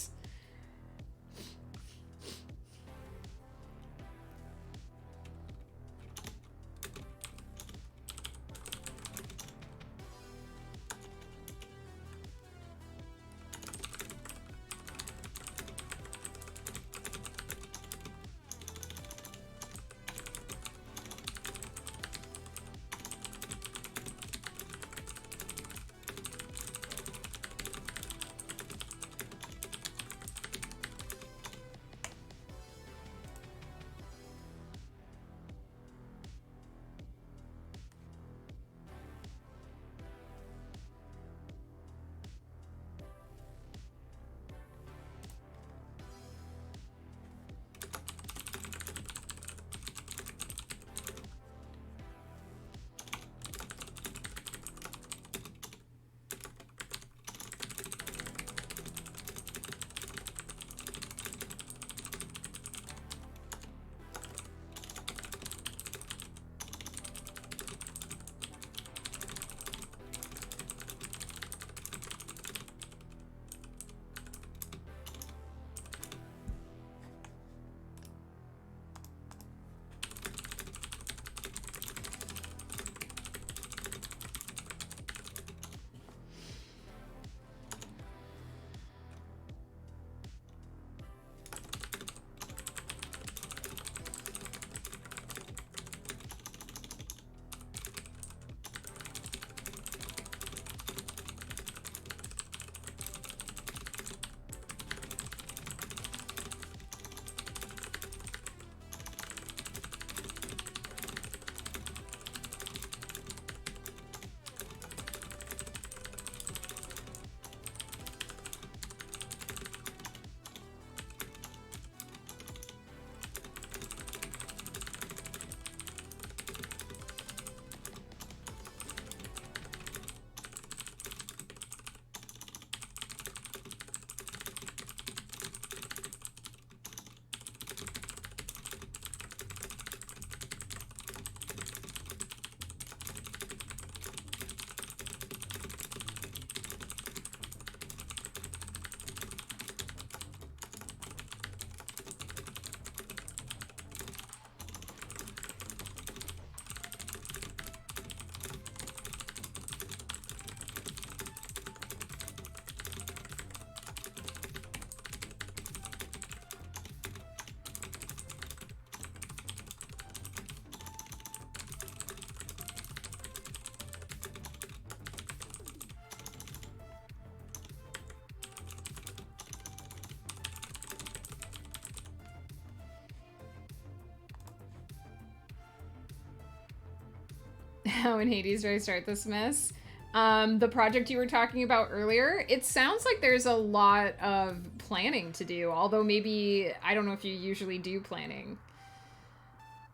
How in Hades do I start this mess? The project you were talking about earlier, it sounds like there's a lot of planning to do, although maybe, I don't know if you usually do planning.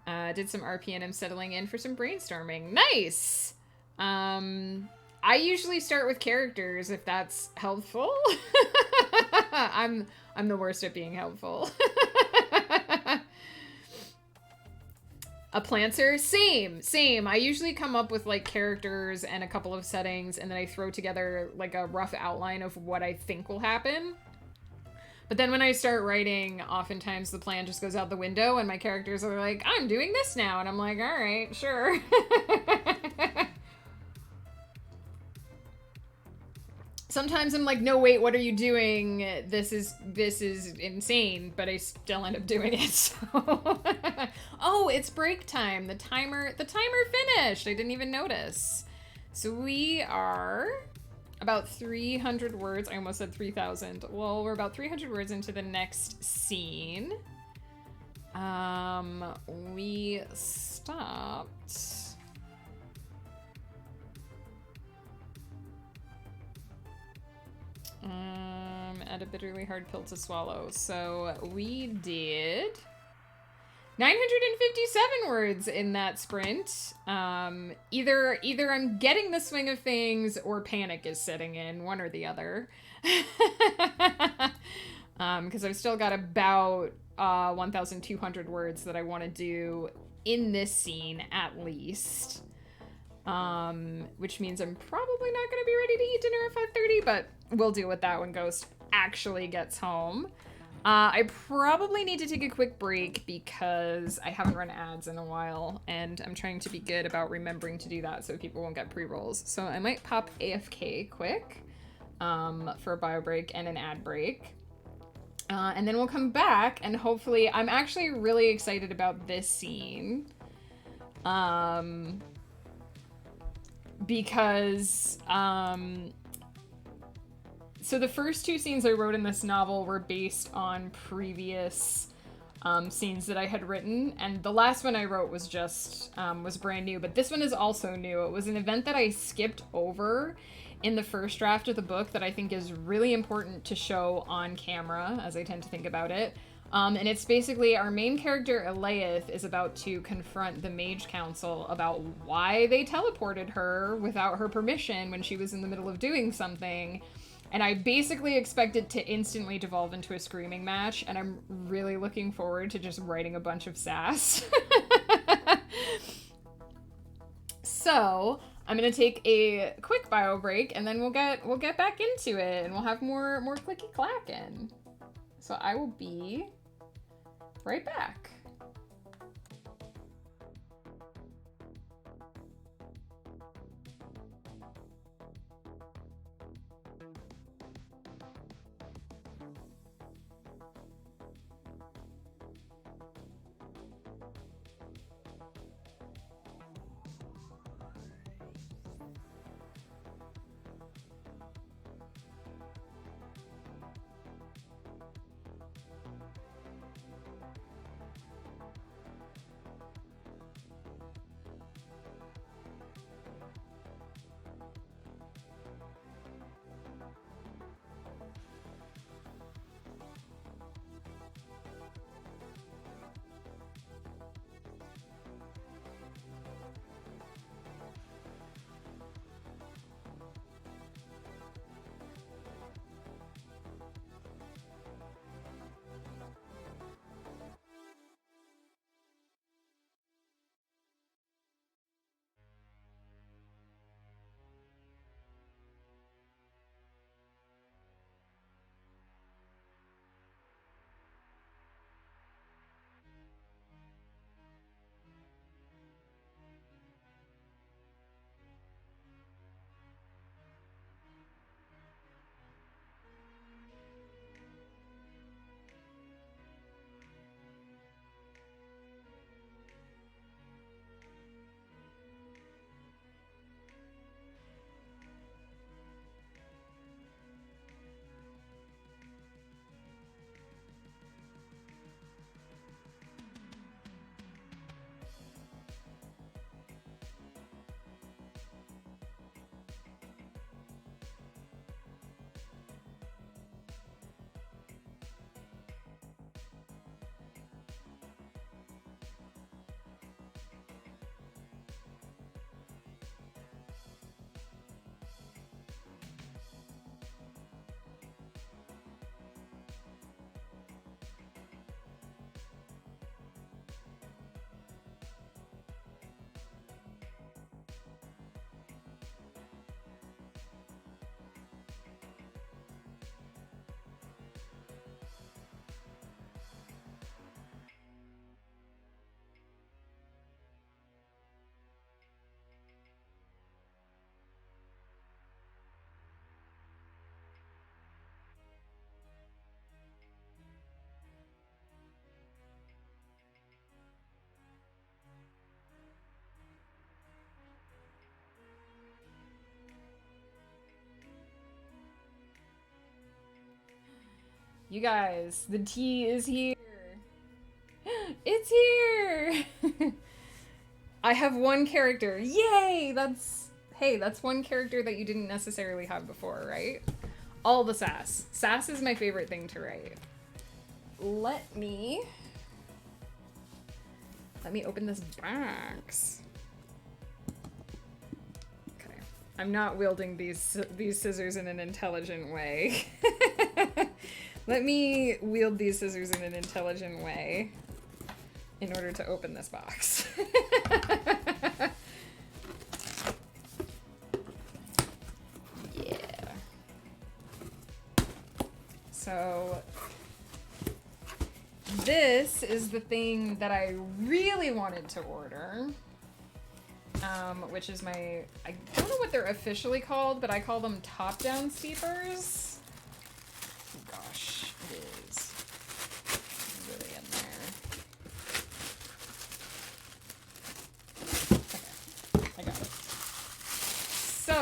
Did some RP and I'm settling in for some brainstorming. Nice! I usually start with characters, if that's helpful. I'm the worst at being helpful. A planter? Same. I usually come up with like characters and a couple of settings and then I throw together like a rough outline of what I think will happen. But then when I start writing, oftentimes the plan just goes out the window and my characters are like, I'm doing this now. And I'm like, all right, sure. Sometimes I'm like, no, wait, what are you doing? This is insane, but I still end up doing it. So oh, it's break time. The timer finished. I didn't even notice. So we are about 300 words. I almost said 3,000. Well, we're about 300 words into the next scene. We stopped. At a bitterly hard pill to swallow. So we did 957 words in that sprint. Either I'm getting the swing of things or panic is setting in, one or the other. Because I've still got about 1,200 words that I want to do in this scene at least. Which means I'm probably not going to be ready to eat dinner at 5:30, but we'll deal with that when Ghost actually gets home. I probably need to take a quick break because I haven't run ads in a while, and I'm trying to be good about remembering to do that so people won't get pre-rolls. So I might pop AFK quick for a bio break and an ad break. And then we'll come back, and hopefully, I'm actually really excited about this scene. Because, so the first two scenes I wrote in this novel were based on previous scenes that I had written, and the last one I wrote was just, was brand new, but this one is also new. It was an event that I skipped over in the first draft of the book that I think is really important to show on camera, as I tend to think about it. And it's basically our main character, Elaith, is about to confront the Mage Council about why they teleported her without her permission when she was in the middle of doing something. And I basically expect it to instantly devolve into a screaming match, and I'm really looking forward to just writing a bunch of sass. So I'm gonna take a quick bio break, and then we'll get back into it, and we'll have more clicky clacking. So I will be right back. You guys, the tea is here. It's here! I have one character. Yay! That's one character that you didn't necessarily have before, right? All the sass. Sass is my favorite thing to write. Let me open this box. Okay. I'm not wielding these scissors in an intelligent way. Let me wield these scissors in an intelligent way in order to open this box. Yeah. So this is the thing that I really wanted to order, which is I don't know what they're officially called, but I call them top-down steepers. Oh gosh, it is really in there. Okay, I got it. So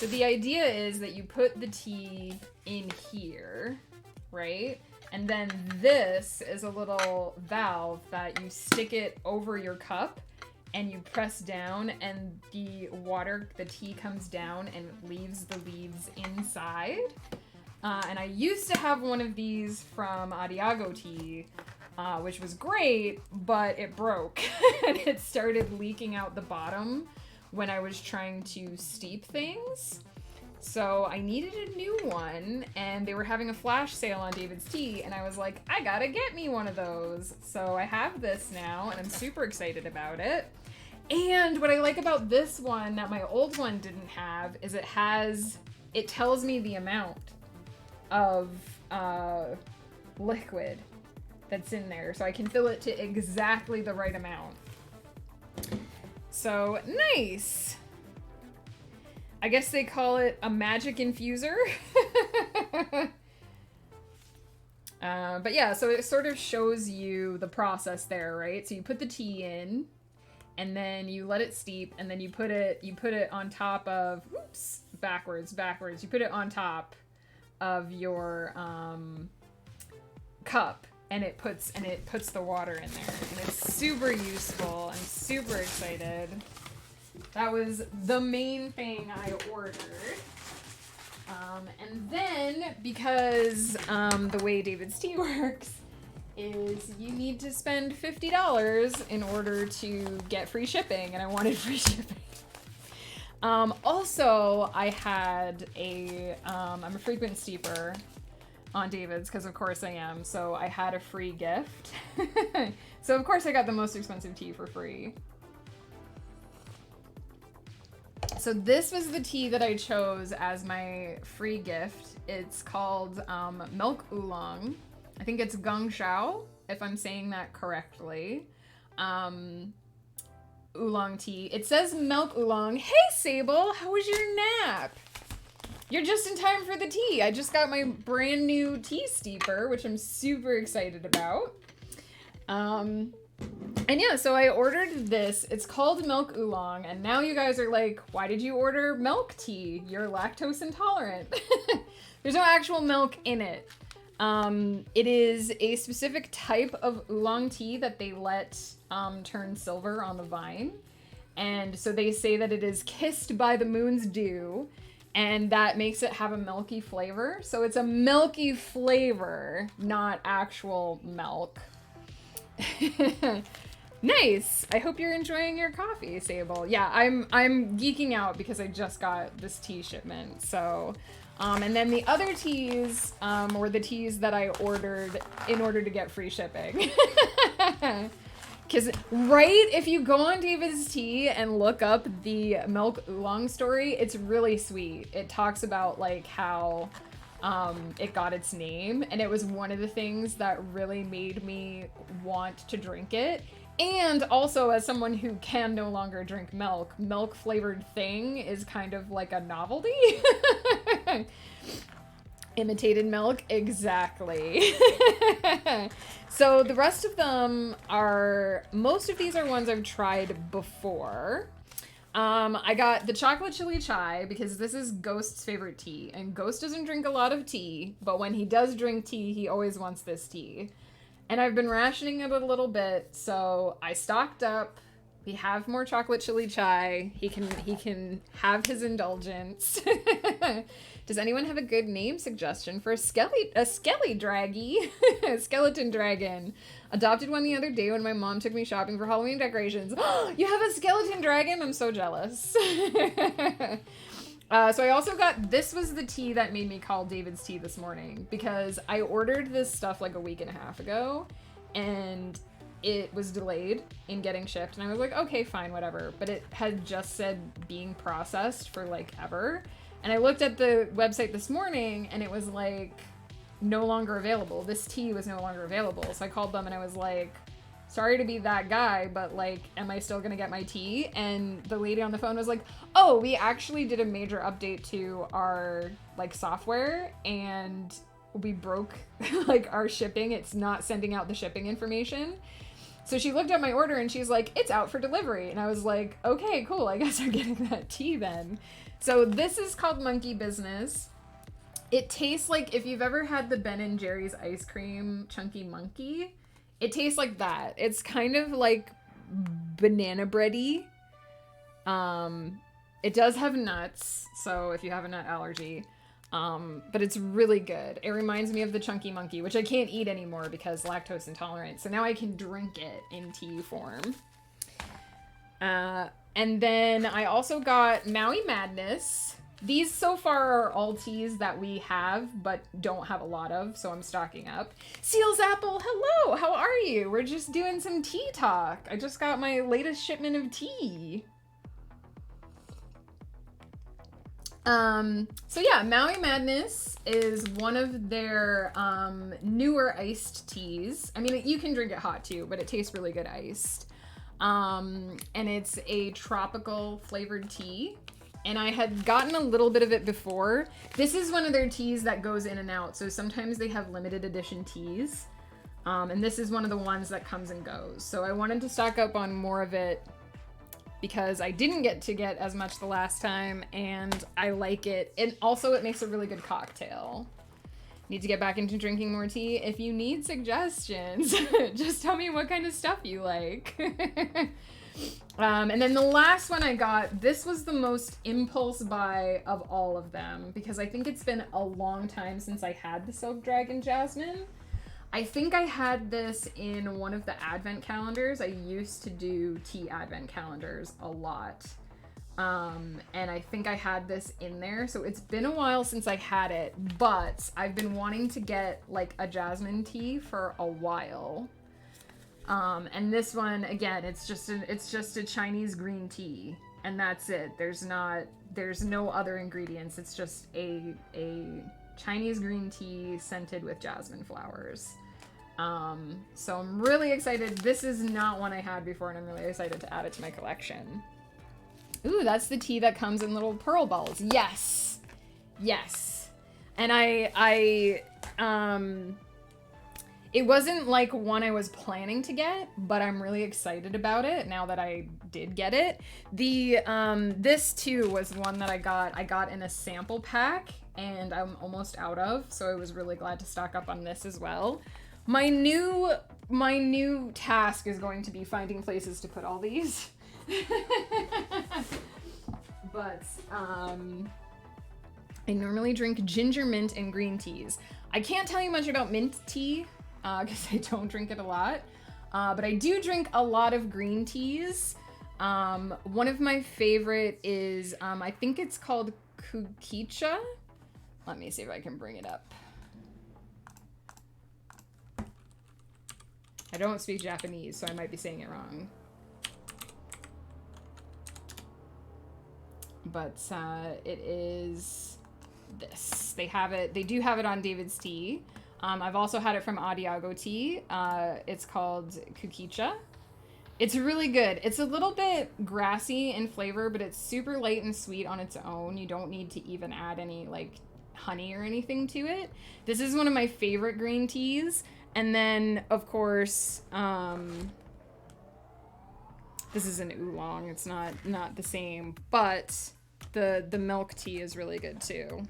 the idea is that you put the tea in here, right? And then this is a little valve that you stick it over your cup and you press down, and the tea comes down and leaves the leaves inside. And I used to have one of these from Adiago Tea, which was great, but it broke and it started leaking out the bottom when I was trying to steep things. So I needed a new one, and they were having a flash sale on David's Tea, and I was like, I gotta get me one of those. So I have this now, and I'm super excited about it. And what I like about this one that my old one didn't have is it tells me the amount of liquid that's in there, so I can fill it to exactly the right amount. So, nice! I guess they call it a magic infuser. But yeah, so it sort of shows you the process there, right? So you put the tea in, and then you let it steep, and then you put it on top of, oops, backwards. You put it on top of your cup, and it puts the water in there, and it's super useful. I'm super excited. That was the main thing I ordered. And then, because the way David's Tea works is you need to spend $50 in order to get free shipping, and I wanted free shipping. Also, I had I'm a frequent steeper on David's, because of course I am, so I had a free gift. So of course I got the most expensive tea for free. So this was the tea that I chose as my free gift. It's called Milk Oolong. I think it's Gong Xiao, if I'm saying that correctly. Oolong tea. It says Milk Oolong. Hey Sable, how was your nap? You're just in time for the tea. I just got my brand new tea steeper, which I'm super excited about. And yeah, so I ordered this. It's called Milk Oolong, and now you guys are like, why did you order milk tea? You're lactose intolerant. There's no actual milk in it. It is a specific type of oolong tea that they let turn silver on the vine. And so they say that it is kissed by the moon's dew, and that makes it have a milky flavor. So it's a milky flavor, not actual milk. Nice. I hope you're enjoying your coffee, Sable. Yeah, I'm geeking out because I just got this tea shipment. So, and then the other teas were the teas that I ordered in order to get free shipping. Because, right, if you go on David's Tea and look up the Milk Oolong story, it's really sweet. It talks about, like, how it got its name, and it was one of the things that really made me want to drink it. And also, as someone who can no longer drink milk, milk-flavored thing is kind of like a novelty. Imitated milk, exactly. So the rest of them most of these are ones I've tried before. I got the chocolate chili chai because this is Ghost's favorite tea, and Ghost doesn't drink a lot of tea, but when he does drink tea, he always wants this tea. And I've been rationing it a little bit, so I stocked up. We have more chocolate chili chai. He can have his indulgence. Does anyone have a good name suggestion for a skelly draggy? A skeleton dragon. Adopted one the other day when my mom took me shopping for Halloween decorations. You have a skeleton dragon? I'm so jealous. So I also got, this was the tea that made me call David's Tea this morning, because I ordered this stuff like a week and a half ago, and it was delayed in getting shipped, and I was like, okay, fine, whatever. But it had just said being processed for like ever. And I looked at the website this morning and it was like no longer available. This tea was no longer available. So I called them and I was like, sorry to be that guy, but like, am I still gonna get my tea? And the lady on the phone was like, oh, we actually did a major update to our like software and we broke like our shipping. It's not sending out the shipping information. So she looked at my order and she's like, it's out for delivery. And I was like, okay, cool. I guess I'm getting that tea then. So this is called Monkey Business. It tastes like, if you've ever had the Ben & Jerry's ice cream Chunky Monkey, it tastes like that. It's kind of like banana bready. It does have nuts, so if you have a nut allergy. But it's really good. It reminds me of the Chunky Monkey, which I can't eat anymore because lactose intolerant. So now I can drink it in tea form. And then I also got Maui Madness. These so far are all teas that we have, but don't have a lot of, so I'm stocking up. Seal's Apple, hello, how are you? We're just doing some tea talk. I just got my latest shipment of tea. So yeah, Maui Madness is one of their newer iced teas. I mean, you can drink it hot too, but it tastes really good iced. And it's a tropical flavored tea. And I had gotten a little bit of it before. This is one of their teas that goes in and out. So sometimes they have limited edition teas. And this is one of the ones that comes and goes. So I wanted to stock up on more of it because I didn't get to get as much the last time, and I like it. And also it makes a really good cocktail. Need to get back into drinking more tea. If you need suggestions, just tell me what kind of stuff you like. And then the last one I got, this was the most impulse buy of all of them because I think it's been a long time since I had the Silk Dragon Jasmine. I think I had this in one of the advent calendars. I used to do tea advent calendars a lot. And I think I had this in there. So it's been a while since I had it, but I've been wanting to get like a jasmine tea for a while. And this one, again, it's just a Chinese green tea, and that's it. There's no other ingredients. It's just a Chinese green tea scented with jasmine flowers. So I'm really excited. This is not one I had before, and I'm really excited to add it to my collection. Ooh, that's the tea that comes in little pearl balls. Yes. Yes. And it wasn't like one I was planning to get, but I'm really excited about it now that I did get it. This too was one that I got in a sample pack, and I'm almost out of, so I was really glad to stock up on this as well. My new task is going to be finding places to put all these. But I normally drink ginger mint and green teas. I can't tell you much about mint tea because I don't drink it a lot, but I do drink a lot of green teas. One of my favorite is I think it's called Kukicha. Let me see if I can bring it up. I don't speak Japanese, so I might be saying it wrong. But it is this. They do have it on David's Tea. I've also had it from Adiago Tea. It's called Kukicha. It's really good. It's a little bit grassy in flavor, but it's super light and sweet on its own. You don't need to even add any like honey or anything to it. This is one of my favorite green teas. And then, of course, This is an oolong. It's not the same, but the milk tea is really good too.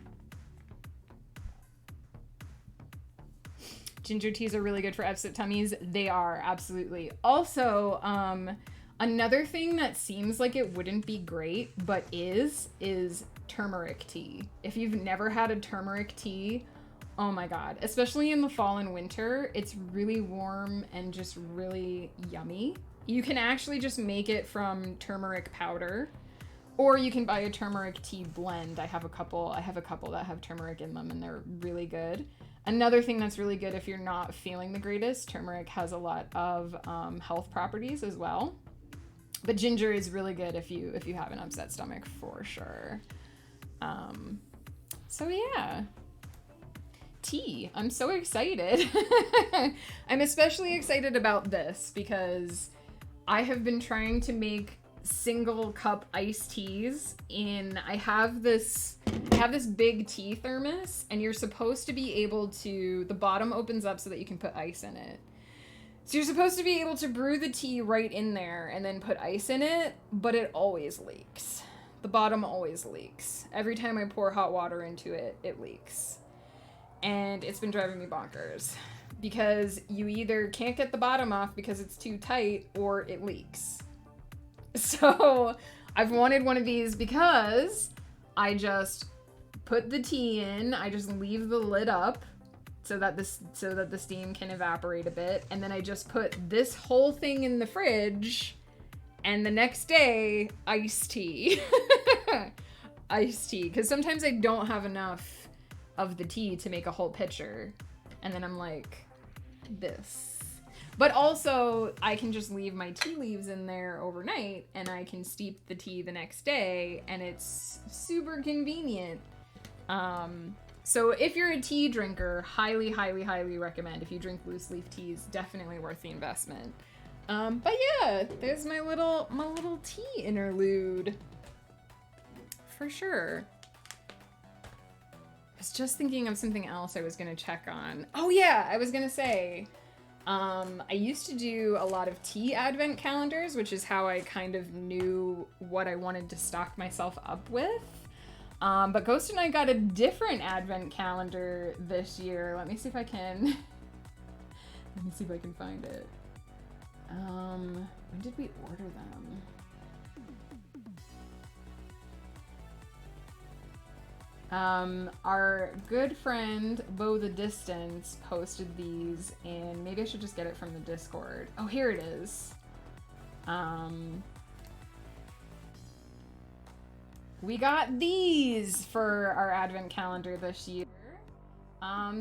Ginger teas are really good for upset tummies. They are, absolutely. Also, another thing that seems like it wouldn't be great, but is turmeric tea. If you've never had a turmeric tea, oh my god. Especially in the fall and winter, it's really warm and just really yummy. You can actually just make it from turmeric powder, or you can buy a turmeric tea blend. I have a couple that have turmeric in them, and they're really good. Another thing that's really good if you're not feeling the greatest, turmeric has a lot of health properties as well. But ginger is really good if you have an upset stomach, for sure. So yeah. Tea. I'm so excited. I'm especially excited about this because I have been trying to make single cup iced teas I have this big tea thermos, and you're supposed to be able to, the bottom opens up so that you can put ice in it. So you're supposed to be able to brew the tea right in there and then put ice in it, but it always leaks. The bottom always leaks. Every time I pour hot water into it, it leaks. And it's been driving me bonkers because you either can't get the bottom off because it's too tight or it leaks. So I've wanted one of these because I just put the tea in, I just leave the lid up so that the steam can evaporate a bit, and then I just put this whole thing in the fridge, and the next day, iced tea. Iced tea, because sometimes I don't have enough of the tea to make a whole pitcher, and then I'm like, this. But also, I can just leave my tea leaves in there overnight, and I can steep the tea the next day, and it's super convenient. So if you're a tea drinker, highly, highly, highly recommend. If you drink loose leaf teas, definitely worth the investment. But yeah, there's my little tea interlude. For sure. I was just thinking of something else I was gonna check on. Oh yeah, I was gonna say, I used to do a lot of tea advent calendars, which is how I kind of knew what I wanted to stock myself up with. But Ghost and I got a different advent calendar this year. Let me see if I can find it. When did we order them? Our good friend Bo the Distance posted these, and maybe I should just get it from the Discord. Oh, here it is. We got these for our advent calendar this year.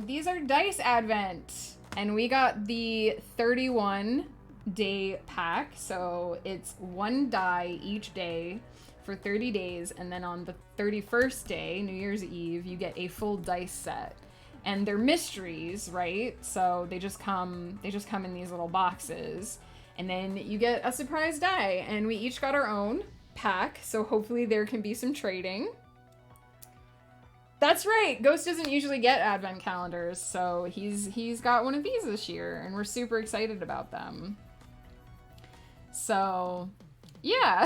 These are Dice Advent, and we got the 31 day pack, so it's one die each day for 30 days, and then on the 31st day, New Year's Eve, you get a full dice set. And they're mysteries, right? So they just come in these little boxes, and then you get a surprise die, and we each got our own pack, so hopefully there can be some trading. That's right, Ghost doesn't usually get advent calendars, so he's got one of these this year, and we're super excited about them. So yeah.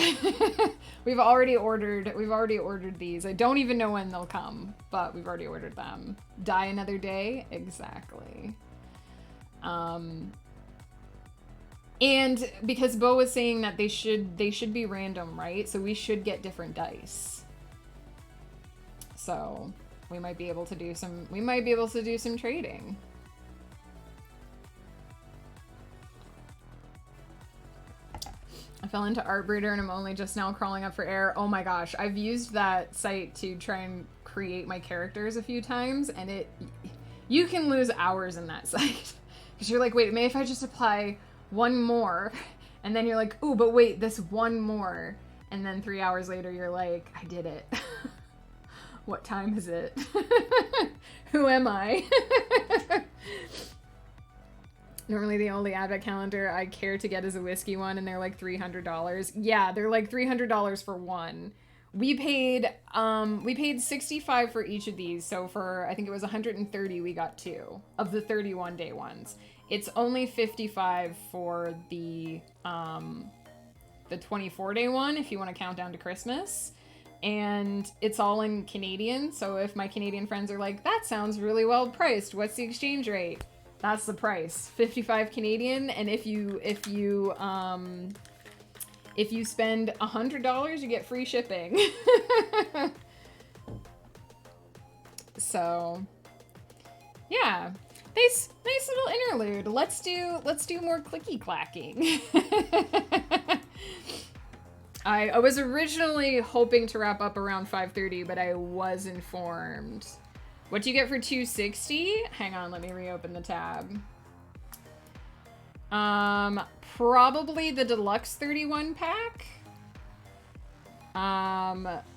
we've already ordered these. I don't even know when they'll come, but we've already ordered them. Die another day? Exactly. And because Bo was saying that they should be random, right? So we should get different dice. So we might be able to do some trading. I fell into Artbreeder and I'm only just now crawling up for air. Oh my gosh, I've used that site to try and create my characters a few times, and you can lose hours in that site. Because you're like, wait, maybe if I just apply one more, and then you're like, ooh, but wait, this one more. And then 3 hours later, you're like, I did it. What time is it? Who am I? Normally the only advent calendar I care to get is a whiskey one, and they're like $300. Yeah, they're like $300 for one. We paid $65 for each of these, so for, I think it was $130, we got two of the 31 day ones. It's only $55 for the the 24-day one if you want to count down to Christmas. And it's all in Canadian, so if my Canadian friends are like, that sounds really well priced, what's the exchange rate? That's the price, 55 Canadian, and if you spend $100, you get free shipping. So, yeah. Nice little interlude. Let's do more clicky clacking. I was originally hoping to wrap up around 5:30, but I was informed. What do you get for 260? Hang on, let me reopen the tab. Probably the deluxe 31 pack.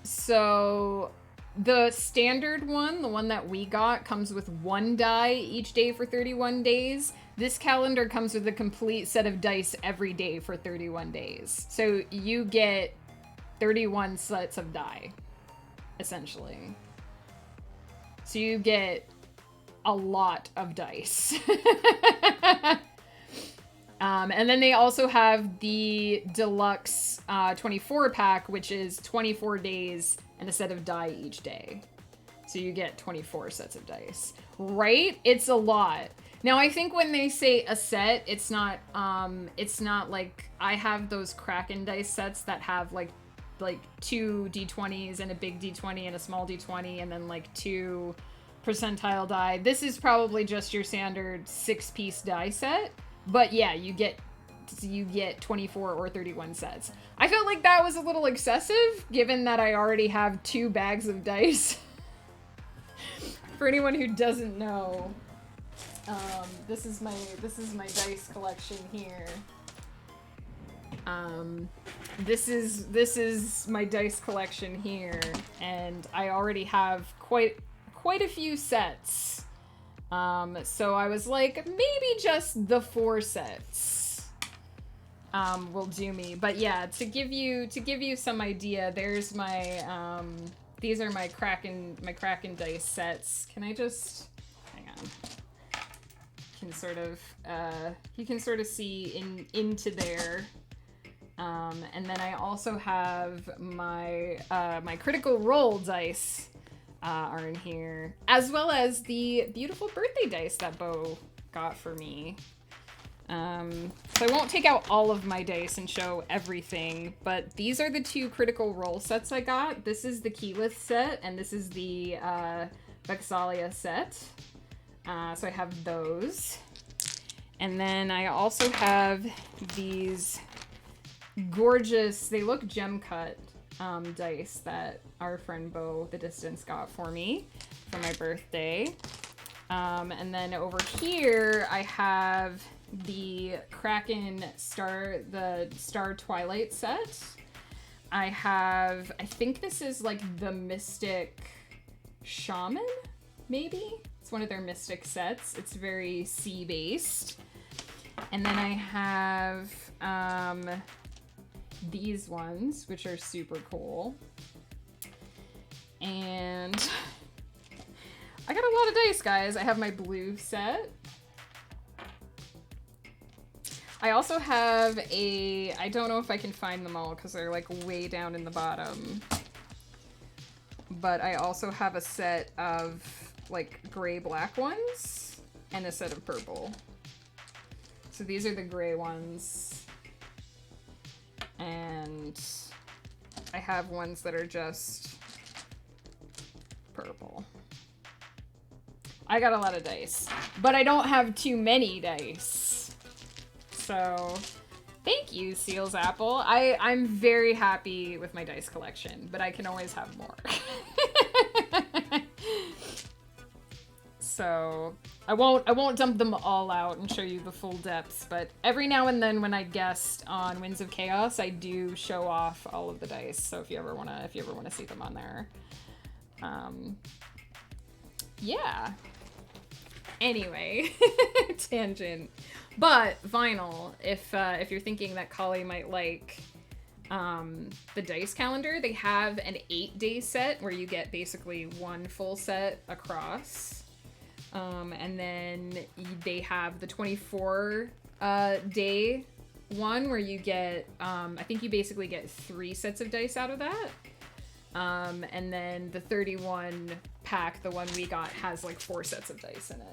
So the standard one, the one that we got, comes with 1 die each day for 31 days. This calendar comes with a complete set of dice every day for 31 days. So you get 31 sets of die, essentially. So you get a lot of dice. And then they also have the deluxe 24 pack, which is 24 days and a set of die each day. So you get 24 sets of dice. Right? It's a lot. Now, I think when they say a set, it's not like I have those Kraken dice sets that have like 2 D20s and a big D20 and a small D20 and then like 2 percentile die. This is probably just your standard 6-piece die set. But yeah, you get 24 or 31 sets. I felt like that was a little excessive, given that I already have 2 bags of dice. For anyone who doesn't know, this is my dice collection here. This is my dice collection here, and I already have quite a few sets. So I was like, maybe just the 4 sets will do me. But yeah, to give you some idea, there's my these are my Kraken dice sets. Can I just hang on? You can sort of see into there. And then I also have my my Critical Role dice are in here, as well as the beautiful birthday dice that Bo got for me. So I won't take out all of my dice and show everything, but these are the 2 Critical Role sets I got. This is the Keyleth set, and this is the Vex'ahlia set. So I have those. And then I also have these gorgeous, they look gem cut dice that our friend Bo the Distance got for me for my birthday. And then over here I have the Kraken Star Twilight set. I think this is like the Mystic Shaman, maybe? It's one of their Mystic sets. It's very sea based. And then I have these ones, which are super cool. And I got a lot of dice, guys. I have my blue set. I also have I don't know if I can find them all because they're like way down in the bottom. But I also have a set of like gray-black ones and a set of purple. So these are the gray ones. And I have ones that are just purple. I got a lot of dice, but I don't have too many dice. So thank you, Seals Apple. I'm very happy with my dice collection, but I can always have more. So I won't dump them all out and show you the full depths, but every now and then when I guest on Winds of Chaos, I do show off all of the dice. So if you ever wanna see them on there. Yeah. Anyway, tangent. But vinyl, if you're thinking that Kali might like the dice calendar, they have an 8-day set where you get basically 1 full set across. And then they have the 24 day one where you get, I think you basically get 3 sets of dice out of that. And then the 31 pack, the one we got, has like 4 sets of dice in it.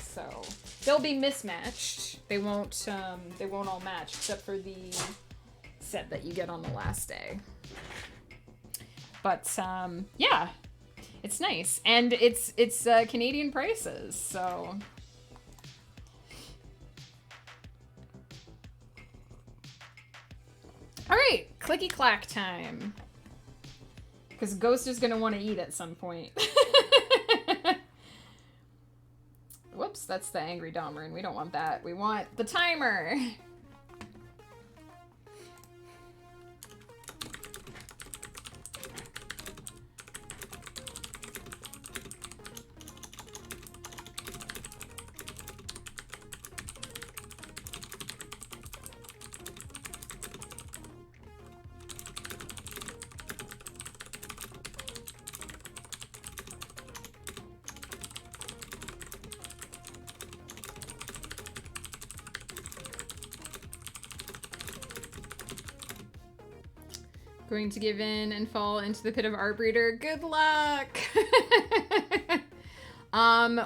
So they'll be mismatched. They won't all match except for the set that you get on the last day. But yeah, it's nice, and it's Canadian prices, so. All right, clicky clack time. Because Ghost is gonna want to eat at some point. Whoops, that's the angry Domerin. We don't want that. We want the timer. Going to give in and fall into the pit of Artbreeder. Good luck!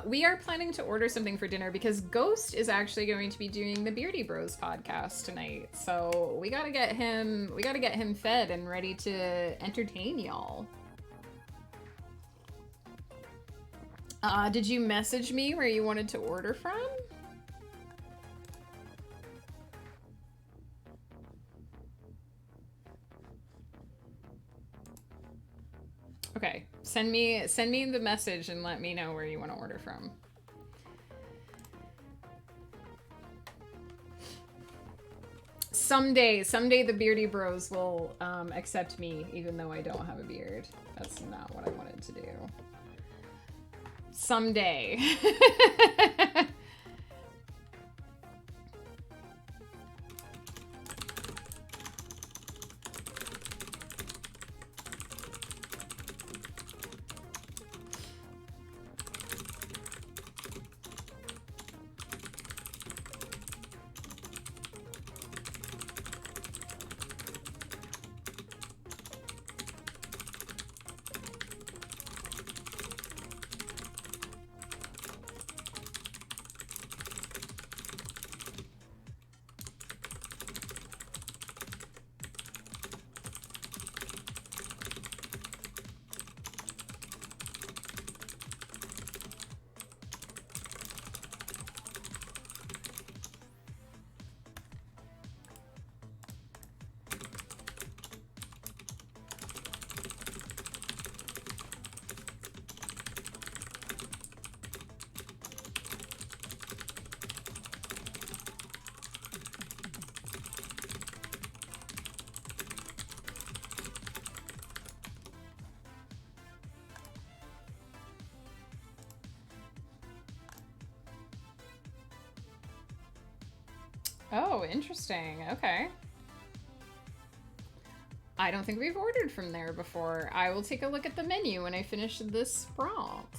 We are planning to order something for dinner because Ghost is actually going to be doing the Beardy Bros podcast tonight. So we gotta get him fed and ready to entertain y'all. Did you message me where you wanted to order from? Okay, send me the message and let me know where you want to order from. Someday the Beardy Bros will accept me even though I don't have a beard. That's not what I wanted to do. Someday. Oh, interesting. Okay. I don't think we've ordered from there before. I will take a look at the menu when I finish this prompt.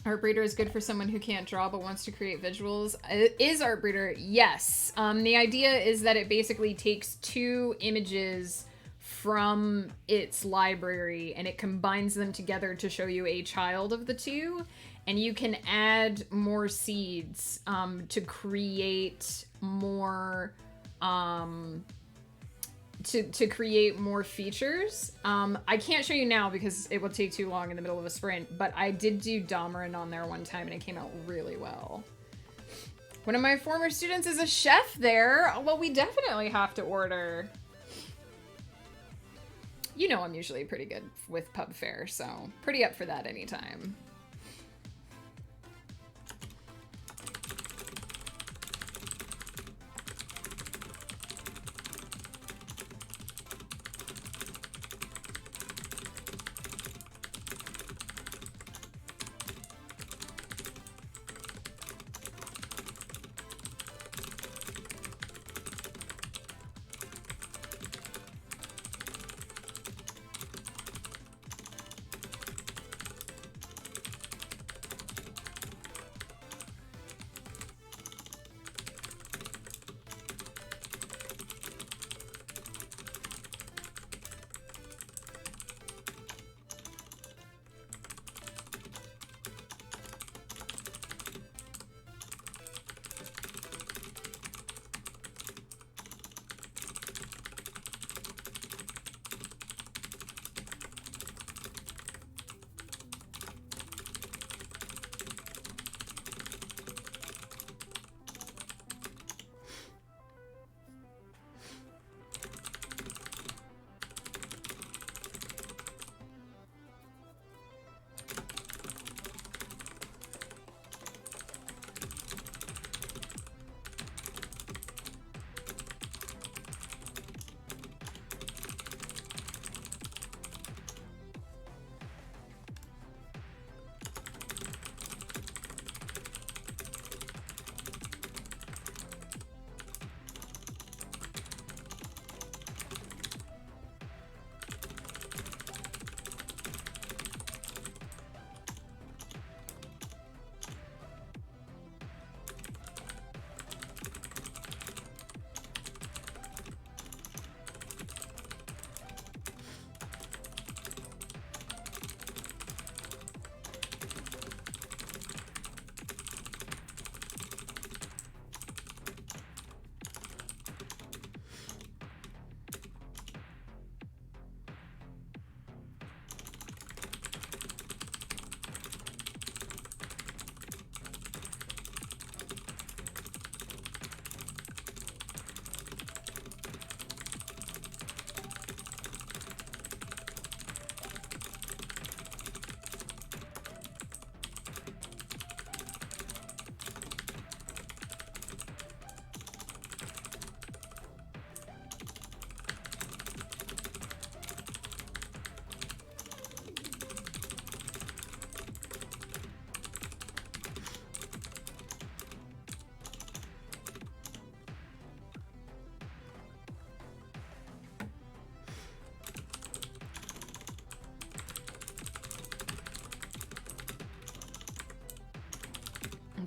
Artbreeder is good for someone who can't draw but wants to create visuals. Is Artbreeder? Yes. The idea is that it basically takes 2 images from its library and it combines them together to show you a child of the 2. And you can add more seeds to create more to create more features. I can't show you now because it will take too long in the middle of a sprint, but I did do Domerin on there one time and it came out really well. One of my former students is a chef there. Well, we definitely have to order. You know I'm usually pretty good with pub fare, so pretty up for that anytime.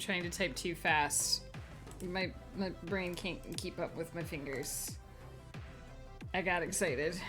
trying to type too fast. My brain can't keep up with my fingers. I got excited.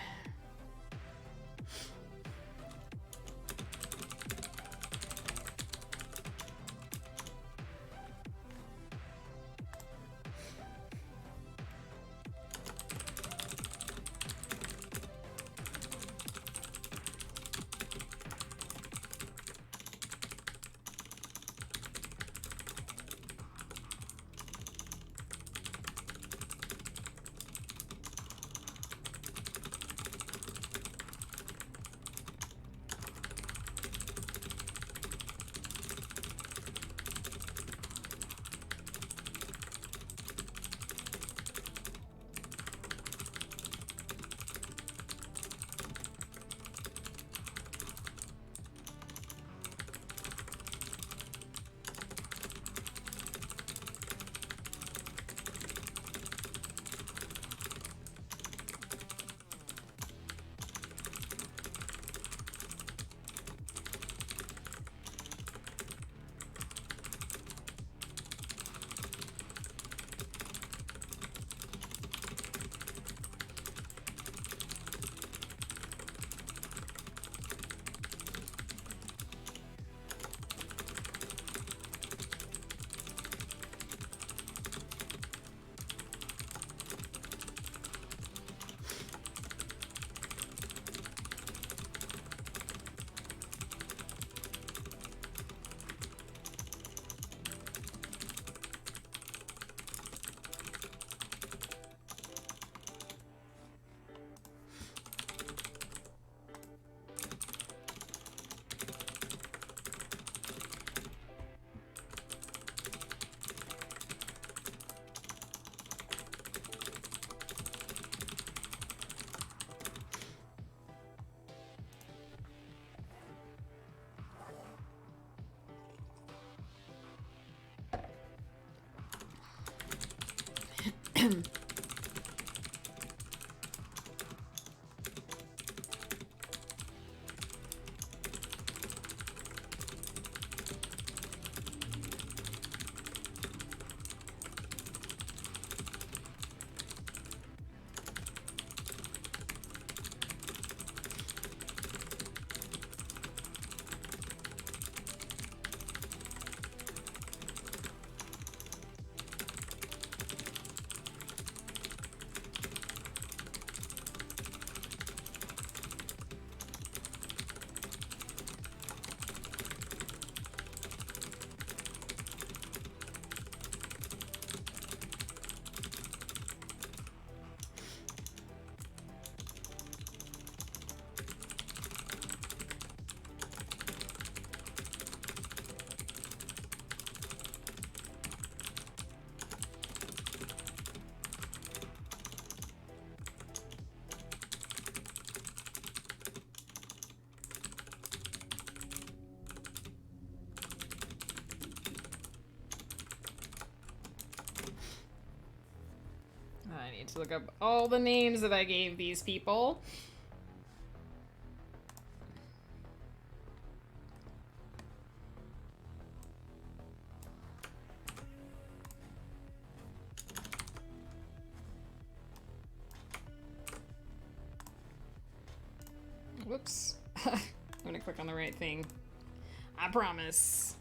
I need to look up all the names that I gave these people. Whoops. I'm gonna click on the right thing. I promise.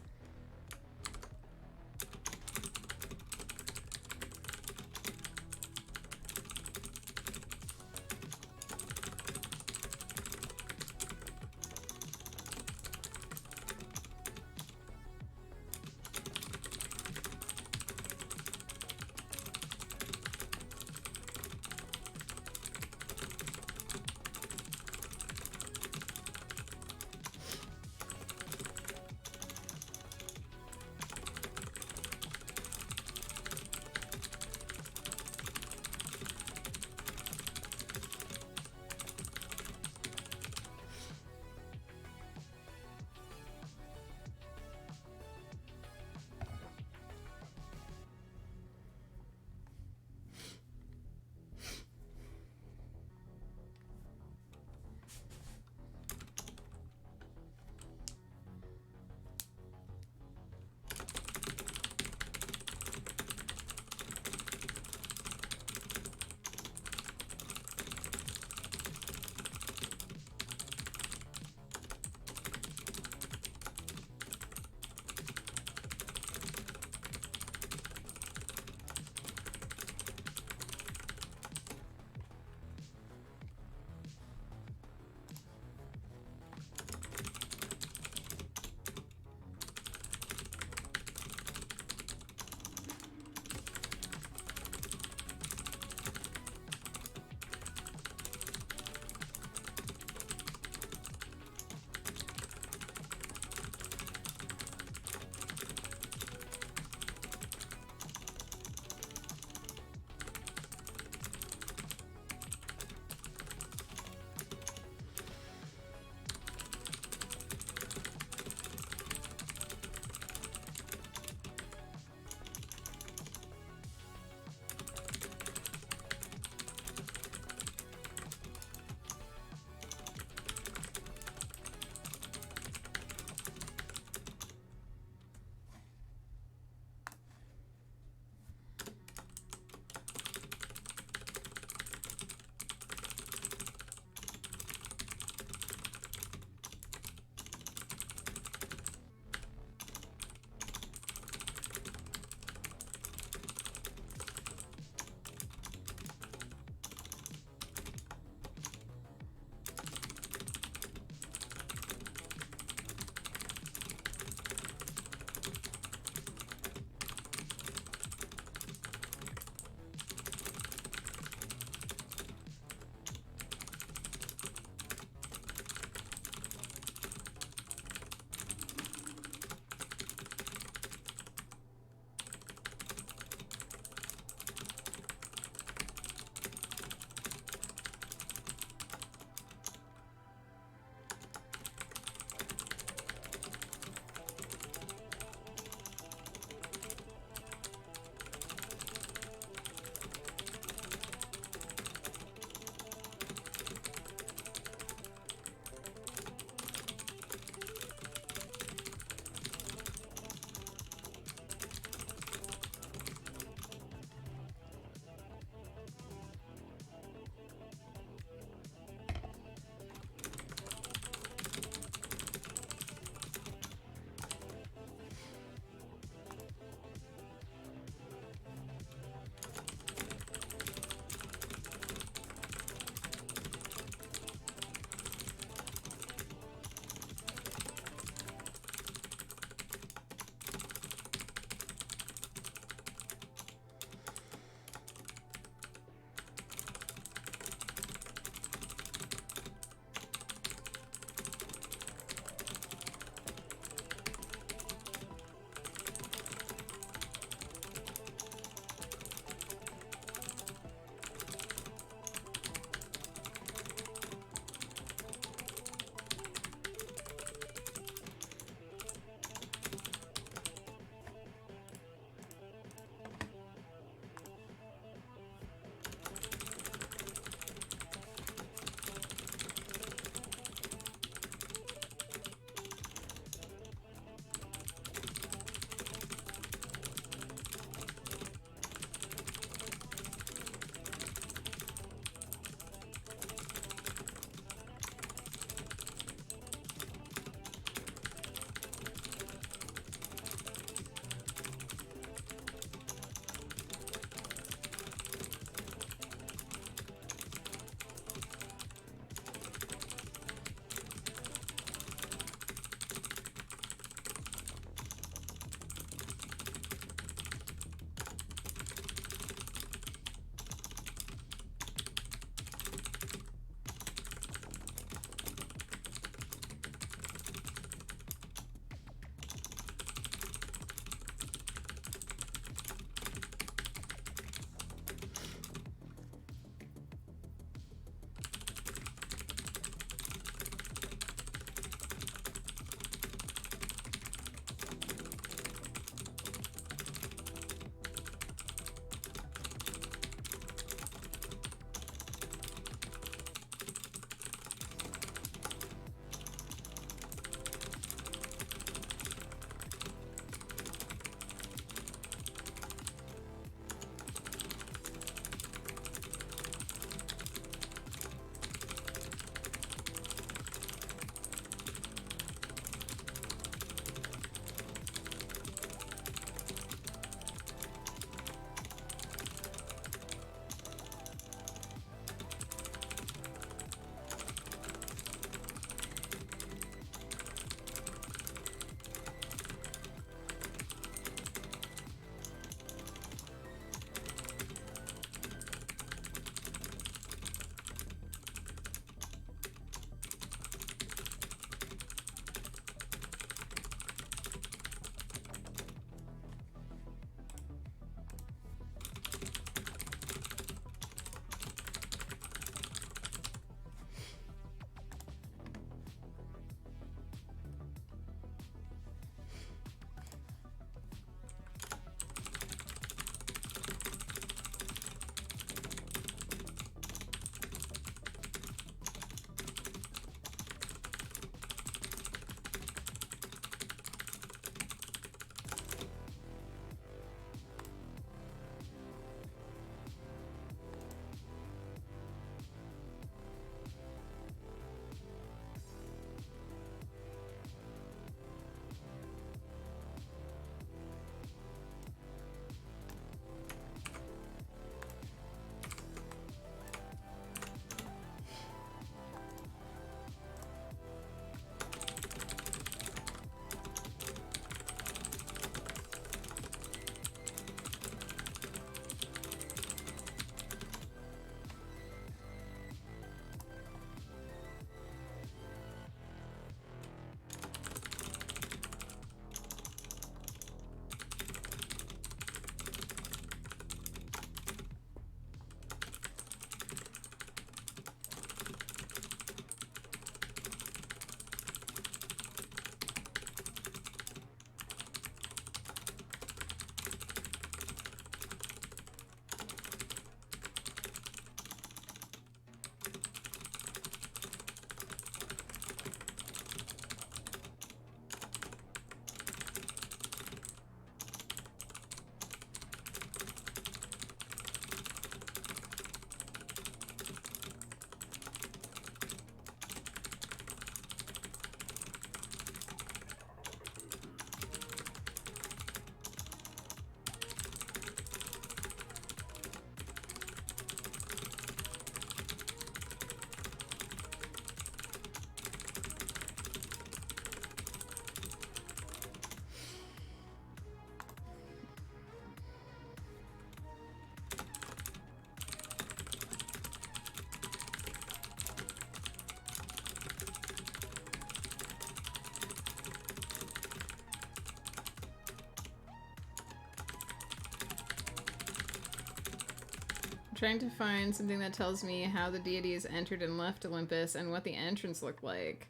trying to find something that tells me how the deities entered and left Olympus and what the entrance looked like.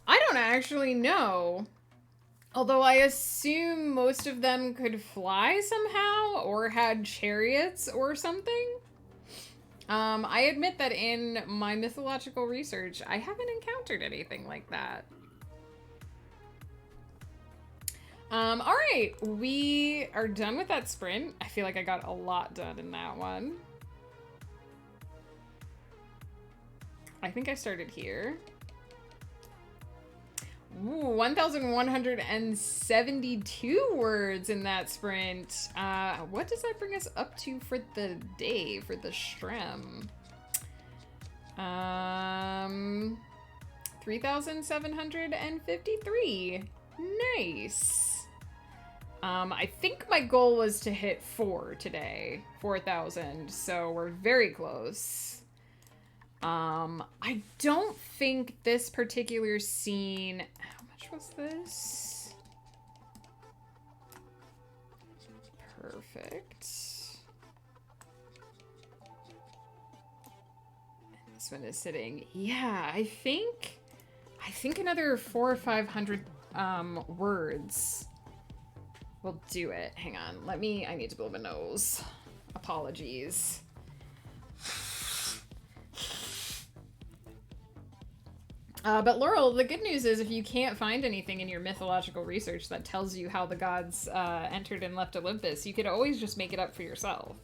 I don't actually know. Although I assume most of them could fly somehow or had chariots or something. I admit that in my mythological research, I haven't encountered anything like that. All right, we are done with that sprint. I feel like I got a lot done in that one. I think I started here. Ooh, 1,172 words in that sprint. What does that bring us up to for the day, for the Shrem? 3,753. Nice. I think my goal was to hit 4 today. 4,000, so we're very close. I don't think this particular scene... How much was this? Perfect. And this one is sitting... Yeah, I think another 400 or 500 words will do it. Hang on. I need to blow my nose. Apologies. But Laurel, the good news is if you can't find anything in your mythological research that tells you how the gods entered and left Olympus, you could always just make it up for yourself.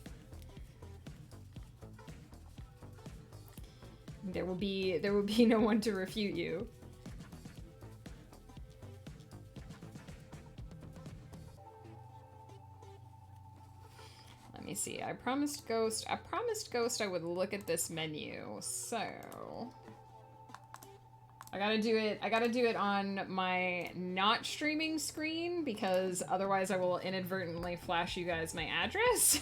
There will be no one to refute you. Let me see. I promised Ghost I would look at this menu. So I gotta do it on my not streaming screen because otherwise I will inadvertently flash you guys my address.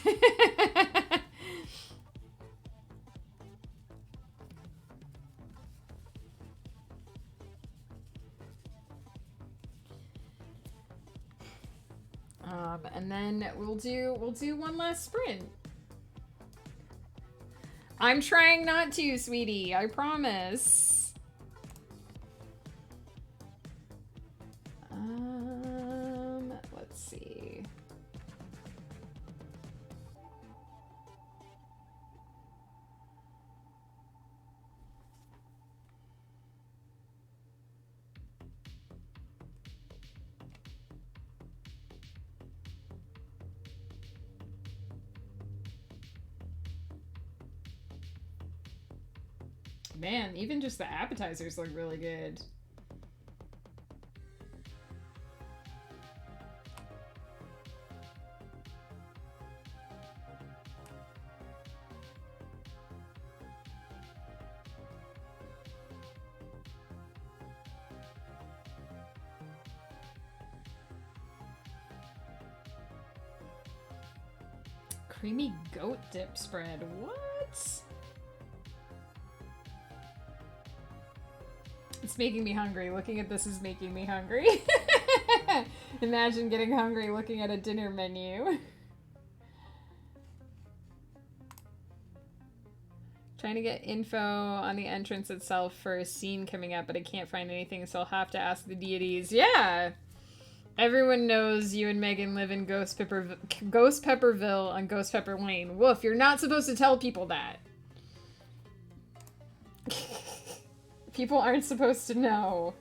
And then we'll do one last sprint. I'm trying not to, sweetie. I promise. Let's see. Man, even just the appetizers look really good. Creamy goat dip spread. What? It's making me hungry. Looking at this is making me hungry. Imagine getting hungry looking at a dinner menu. Trying to get info on the entrance itself for a scene coming up, but I can't find anything, so I'll have to ask the deities. Yeah! Everyone knows you and Megan live in Ghost Pepperville on Ghost Pepper Lane. Woof, you're not supposed to tell people that. People aren't supposed to know.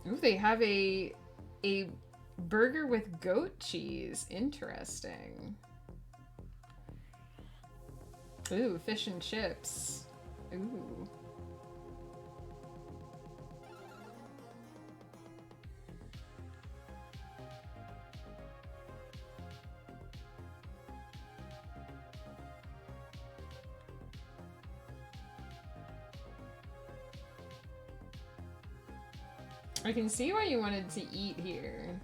Ooh, they have a burger with goat cheese. Interesting. Ooh, fish and chips. Ooh. I can see why you wanted to eat here.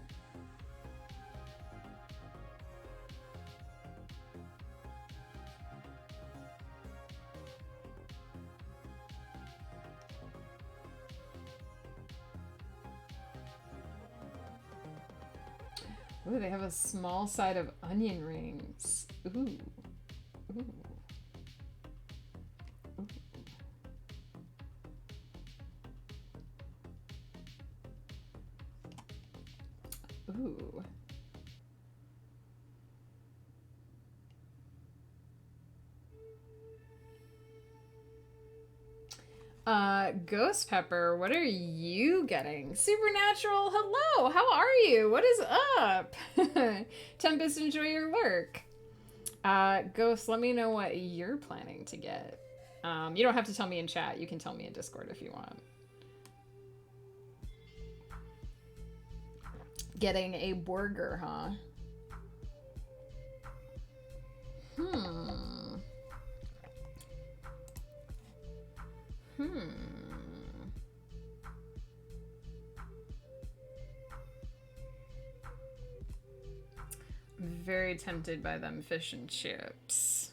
Ooh, they have a small side of onion rings. Ooh. Ooh. Ooh. Ghost Pepper, what are you getting? Supernatural, hello, how are you? What is up? Tempest, enjoy your lurk. Ghost, let me know what you're planning to get. You don't have to tell me in chat. You can tell me in Discord if you want. Getting a burger, huh? Very tempted by them fish and chips.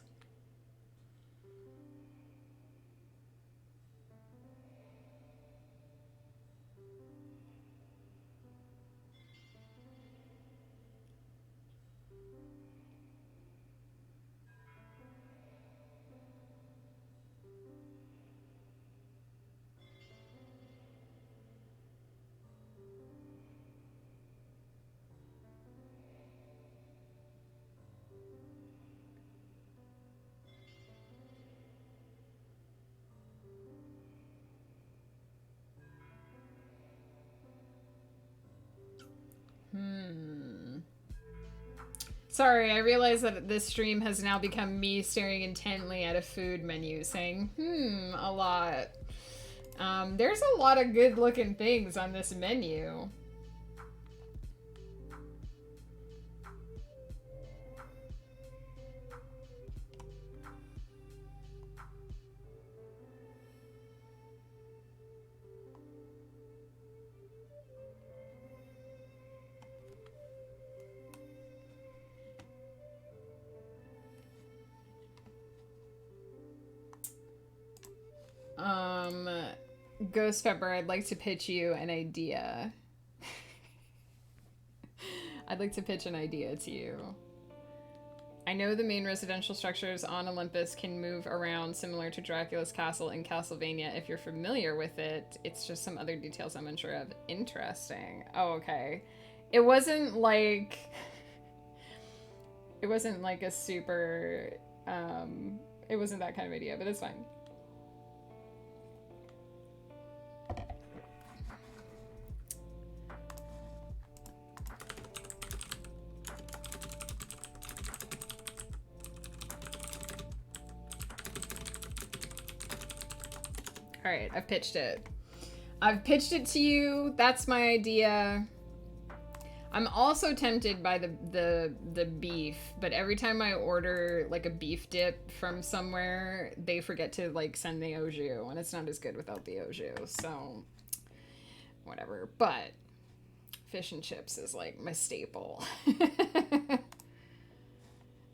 Sorry, I realize that this stream has now become me staring intently at a food menu saying, a lot. There's a lot of good looking things on this menu. Ghost Pepper, I'd like to pitch you an idea. I'd like to pitch an idea to you. I know the main residential structures on Olympus can move around similar to Dracula's castle in Castlevania if you're familiar with it. It's just some other details I'm unsure of. Interesting. Oh, okay. It wasn't like... It wasn't like a super... It wasn't that kind of idea, but it's fine. All right, I've pitched it. I've pitched it to you. That's my idea. I'm also tempted by the beef, but every time I order like a beef dip from somewhere, they forget to like send the au jus, and it's not as good without the au jus. So whatever. But fish and chips is like my staple.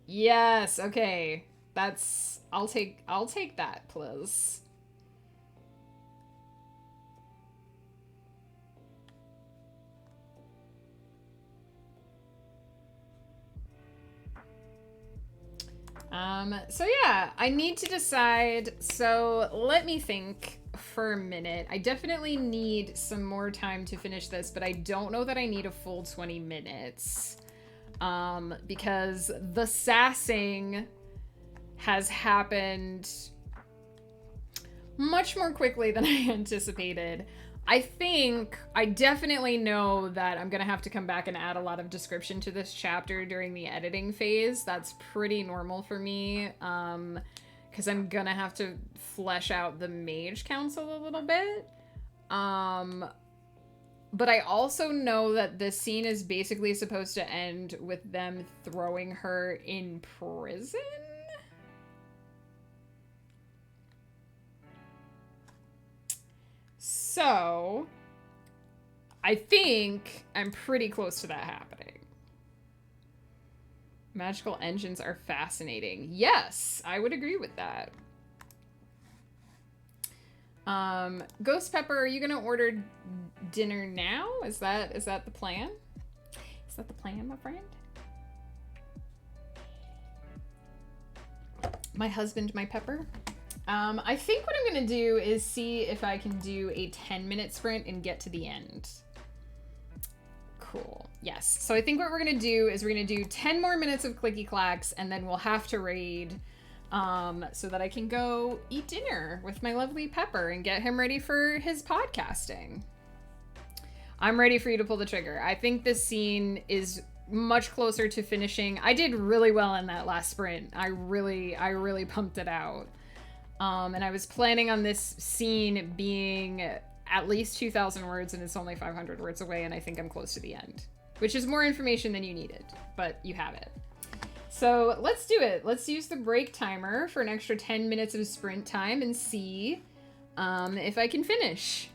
Yes, okay. That's I'll take that, please. So yeah, I need to decide. So let me think for a minute. I definitely need some more time to finish this, but I don't know that I need a full 20 minutes. Because the sassing has happened much more quickly than I anticipated. I definitely know that I'm gonna have to come back and add a lot of description to this chapter during the editing phase. That's pretty normal for me, because I'm gonna have to flesh out the Mage Council a little bit. But I also know that this scene is basically supposed to end with them throwing her in prison? So, I think I'm pretty close to that happening. Magical engines are fascinating. Yes, I would agree with that. Ghost Pepper, are you gonna order dinner now? Is that the plan? Is that the plan, my friend? My husband, my pepper. I think what I'm gonna do is see if I can do a 10-minute sprint and get to the end. Cool. Yes. So I think what we're gonna do is we're gonna do 10 more minutes of clicky clacks, and then we'll have to raid, so that I can go eat dinner with my lovely Pepper and get him ready for his podcasting. I'm ready for you to pull the trigger. I think this scene is much closer to finishing. I did really well in that last sprint. I really pumped it out. And I was planning on this scene being at least 2,000 words, and it's only 500 words away, and I think I'm close to the end, which is more information than you needed, but you have it. So let's do it. Let's use the break timer for an extra 10 minutes of sprint time and see if I can finish.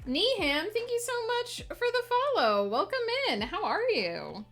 Neham, thank you so much for the follow. Welcome in. How are you?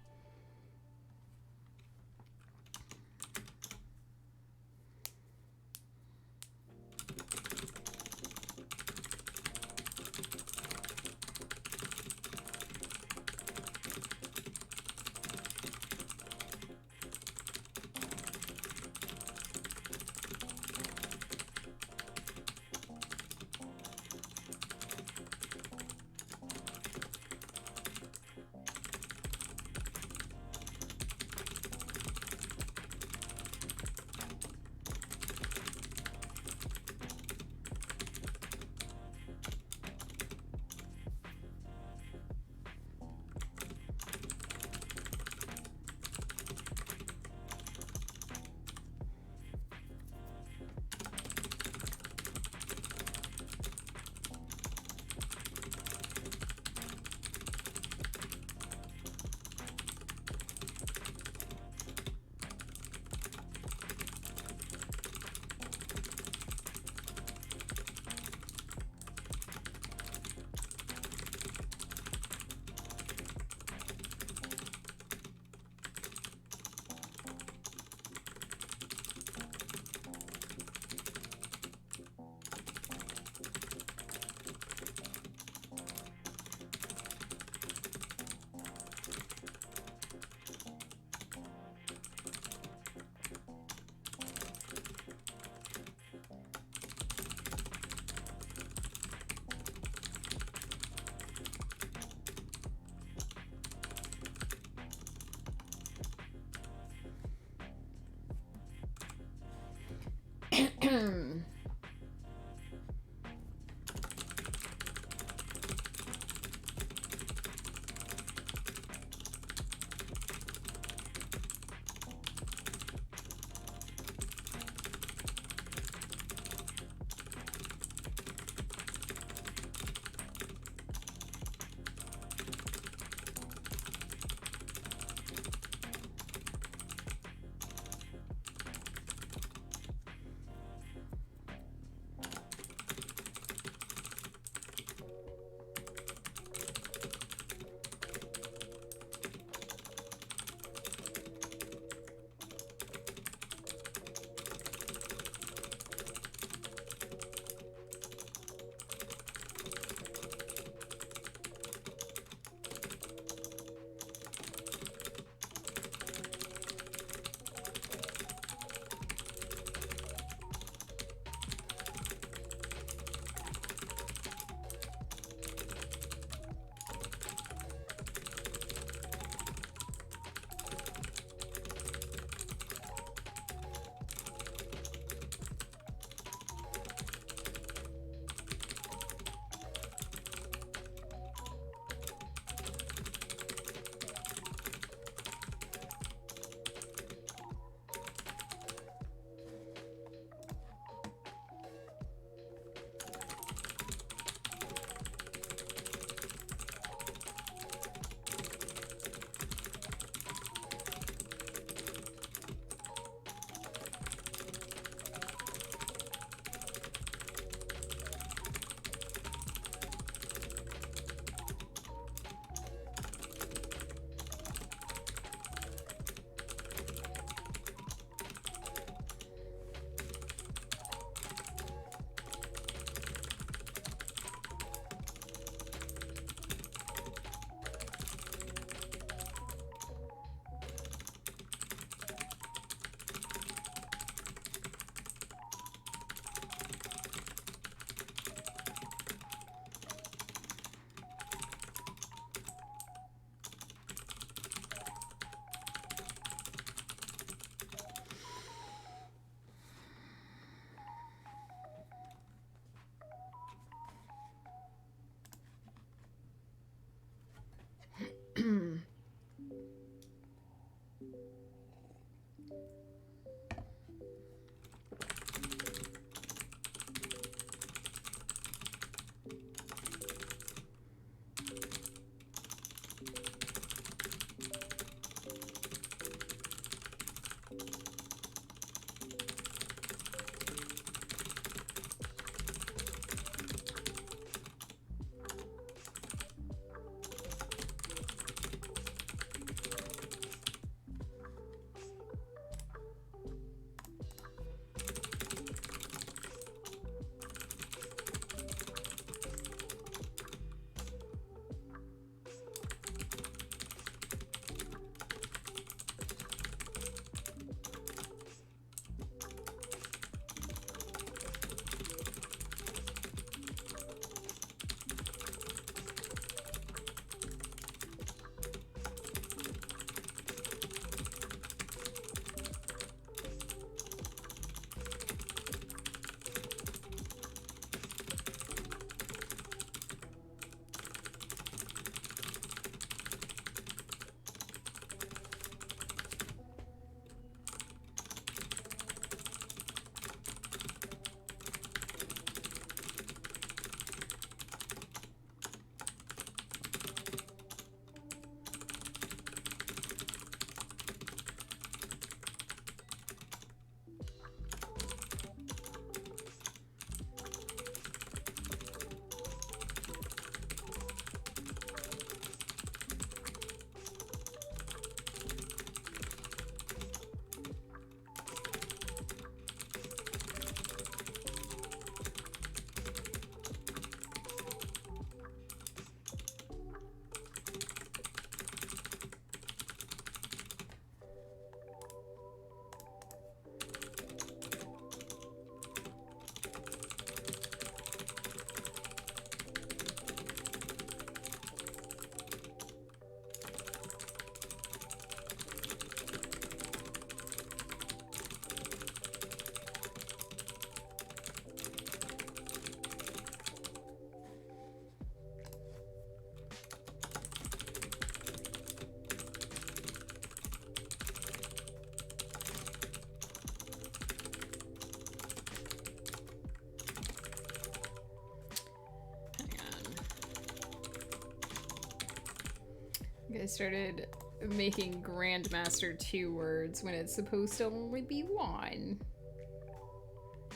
I started making Grandmaster 2 words when it's supposed to only be 1.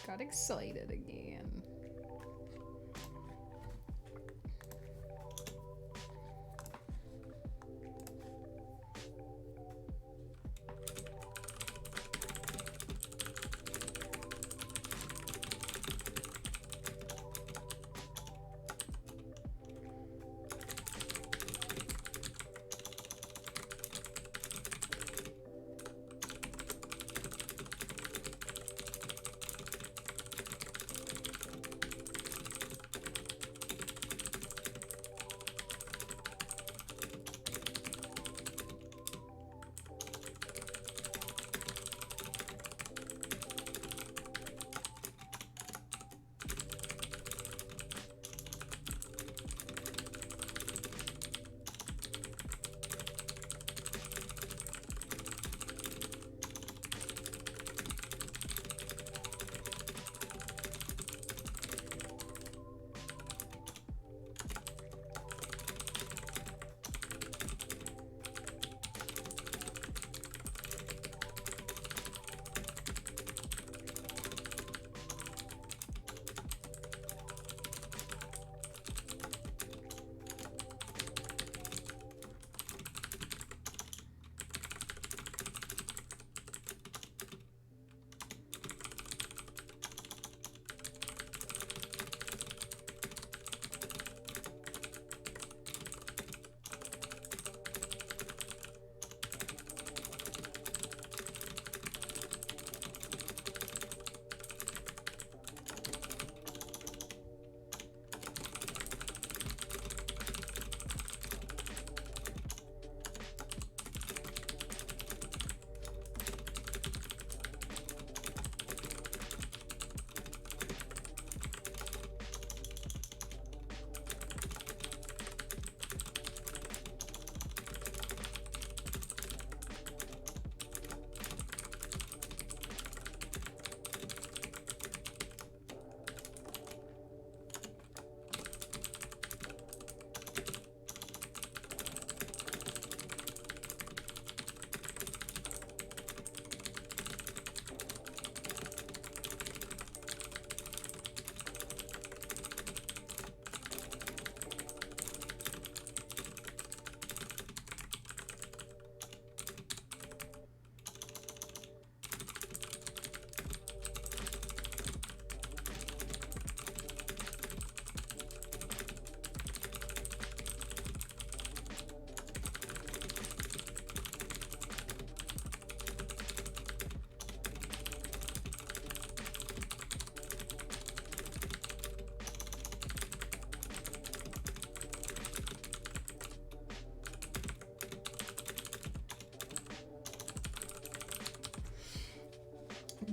Got excited again.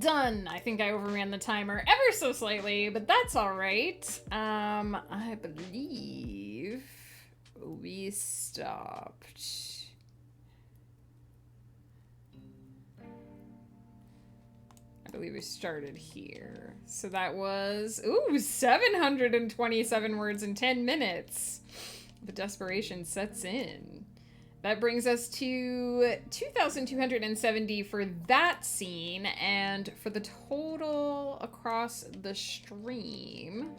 done. I think I overran the timer ever so slightly, but that's all right. I believe we stopped. I believe we started here. So that was, 727 words in 10 minutes. The desperation sets in. That brings us to 2,270 for that scene, and for the total across the stream,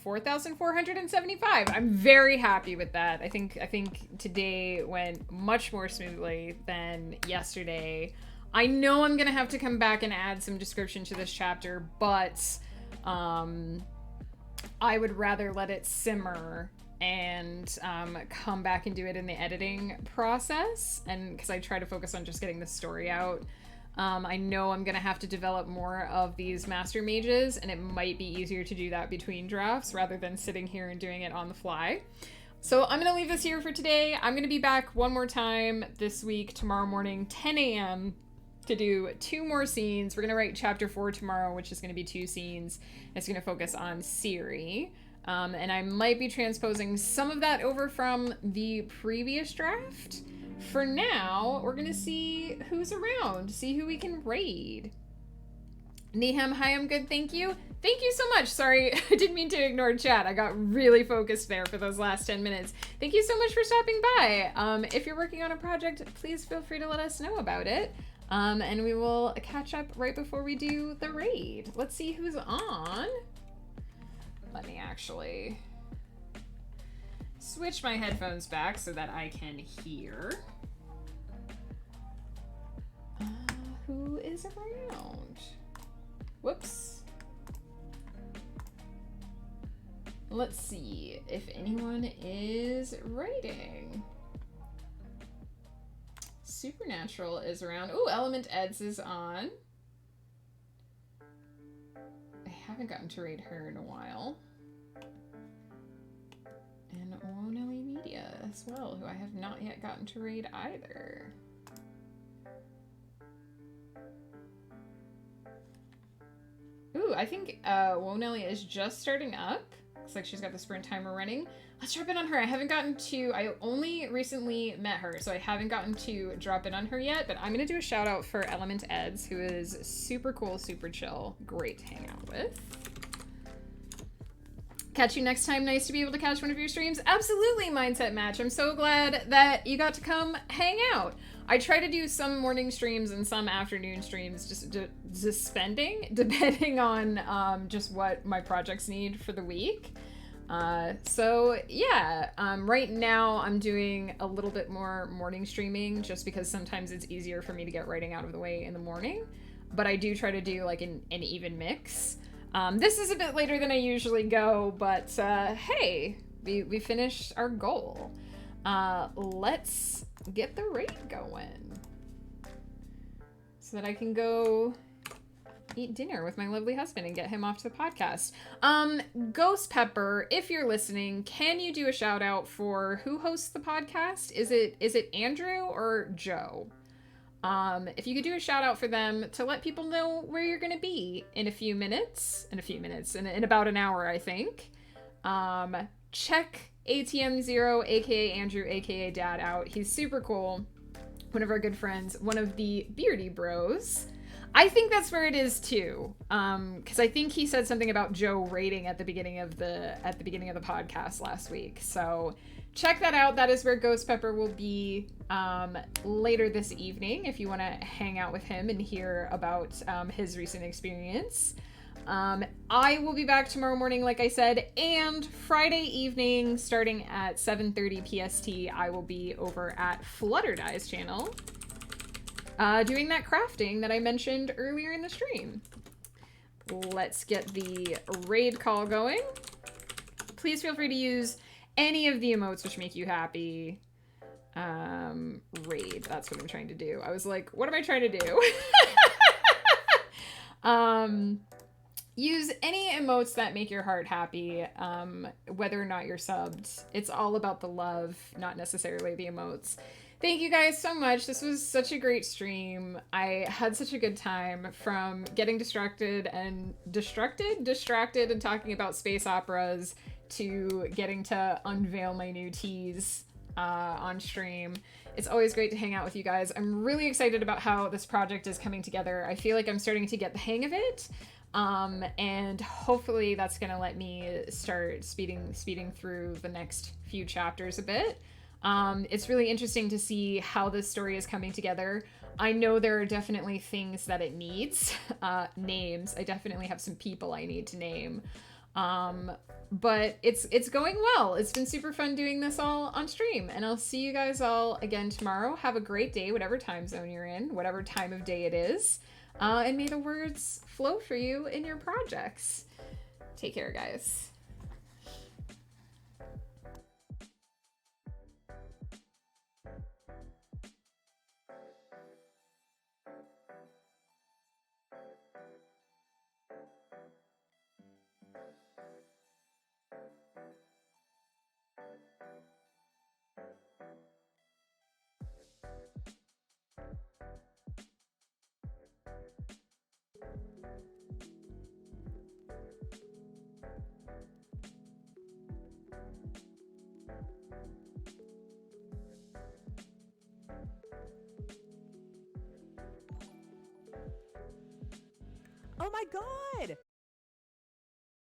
4,475. I'm very happy with that. I think today went much more smoothly than yesterday. I know I'm gonna have to come back and add some description to this chapter, but I would rather let it simmer and come back and do it in the editing process, and because I try to focus on just getting the story out. I know I'm gonna have to develop more of these master mages, and it might be easier to do that between drafts rather than sitting here and doing it on the fly. So I'm gonna leave this here for today. I'm gonna be back one more time this week, tomorrow morning, 10 a.m. to do 2 more scenes. We're gonna write chapter 4 tomorrow, which is gonna be 2 scenes. It's gonna focus on Ciri. And I might be transposing some of that over from the previous draft. For now, we're gonna see who's around, see who we can raid. Nehem, hi, I'm good, thank you. Thank you so much. Sorry, I didn't mean to ignore chat. I got really focused there for those last 10 minutes. Thank you so much for stopping by. If you're working on a project, please feel free to let us know about it. And we will catch up right before we do the raid. Let's see who's on. Let me actually switch my headphones back so that I can hear. Who is around? Whoops. Let's see if anyone is writing. Supernatural is around. Oh, Element Eds is on. I haven't gotten to raid her in a while. And Wonelli Media as well, who I have not yet gotten to raid either. Ooh, I think Wonelli is just starting up. Looks like she's got the sprint timer running. Let's drop in on her. I only recently met her, so I haven't gotten to drop in on her yet, but I'm gonna do a shout out for Element Eds, who is super cool, super chill, great to hang out with. Catch you next time. Nice to be able to catch one of your streams. Absolutely, Mindset Match. I'm so glad that you got to come hang out. I try to do some morning streams and some afternoon streams, just spending, depending on just what my projects need for the week. So yeah, right now I'm doing a little bit more morning streaming just because sometimes it's easier for me to get writing out of the way in the morning, but I do try to do like an even mix. This is a bit later than I usually go, but hey, we finished our goal. Let's get the raid going so that I can go eat dinner with my lovely husband and get him off to the podcast. Ghost Pepper, if you're listening, can you do a shout out for who hosts the podcast? Is it Andrew or Joe? If you could do a shout out for them to let people know where you're going to be in in about an hour, I think. Check ATM0, aka Andrew, aka Dad out. He's super cool. One of our good friends, one of the Beardy Bros. I think that's where it is too. Because I think he said something about Joe rating at the beginning of the podcast last week. So check that out. That is where Ghost Pepper will be later this evening if you want to hang out with him and hear about his recent experience. I will be back tomorrow morning, like I said, and Friday evening, starting at 7:30 PST, I will be over at Flutterdye's channel, doing that crafting that I mentioned earlier in the stream. Let's get the raid call going. Please feel free to use any of the emotes which make you happy. Raid, that's what I'm trying to do. I was like, what am I trying to do? use any emotes that make your heart happy, whether or not you're subbed. It's all about the love, not necessarily the emotes. Thank you guys so much. This was such a great stream. I had such a good time from getting distracted and talking about space operas to getting to unveil my new teas on stream. It's always great to hang out with you guys. I'm really excited about how this project is coming together. I feel like I'm starting to get the hang of it. And hopefully that's gonna let me start speeding through the next few chapters a bit. It's really interesting to see how this story is coming together. I know there are definitely things that it needs. Names. I definitely have some people I need to name. But it's going well. It's been super fun doing this all on stream, and I'll see you guys all again tomorrow. Have a great day, whatever time zone you're in, whatever time of day it is. And may the words flow for you in your projects. Take care, guys. Oh my god!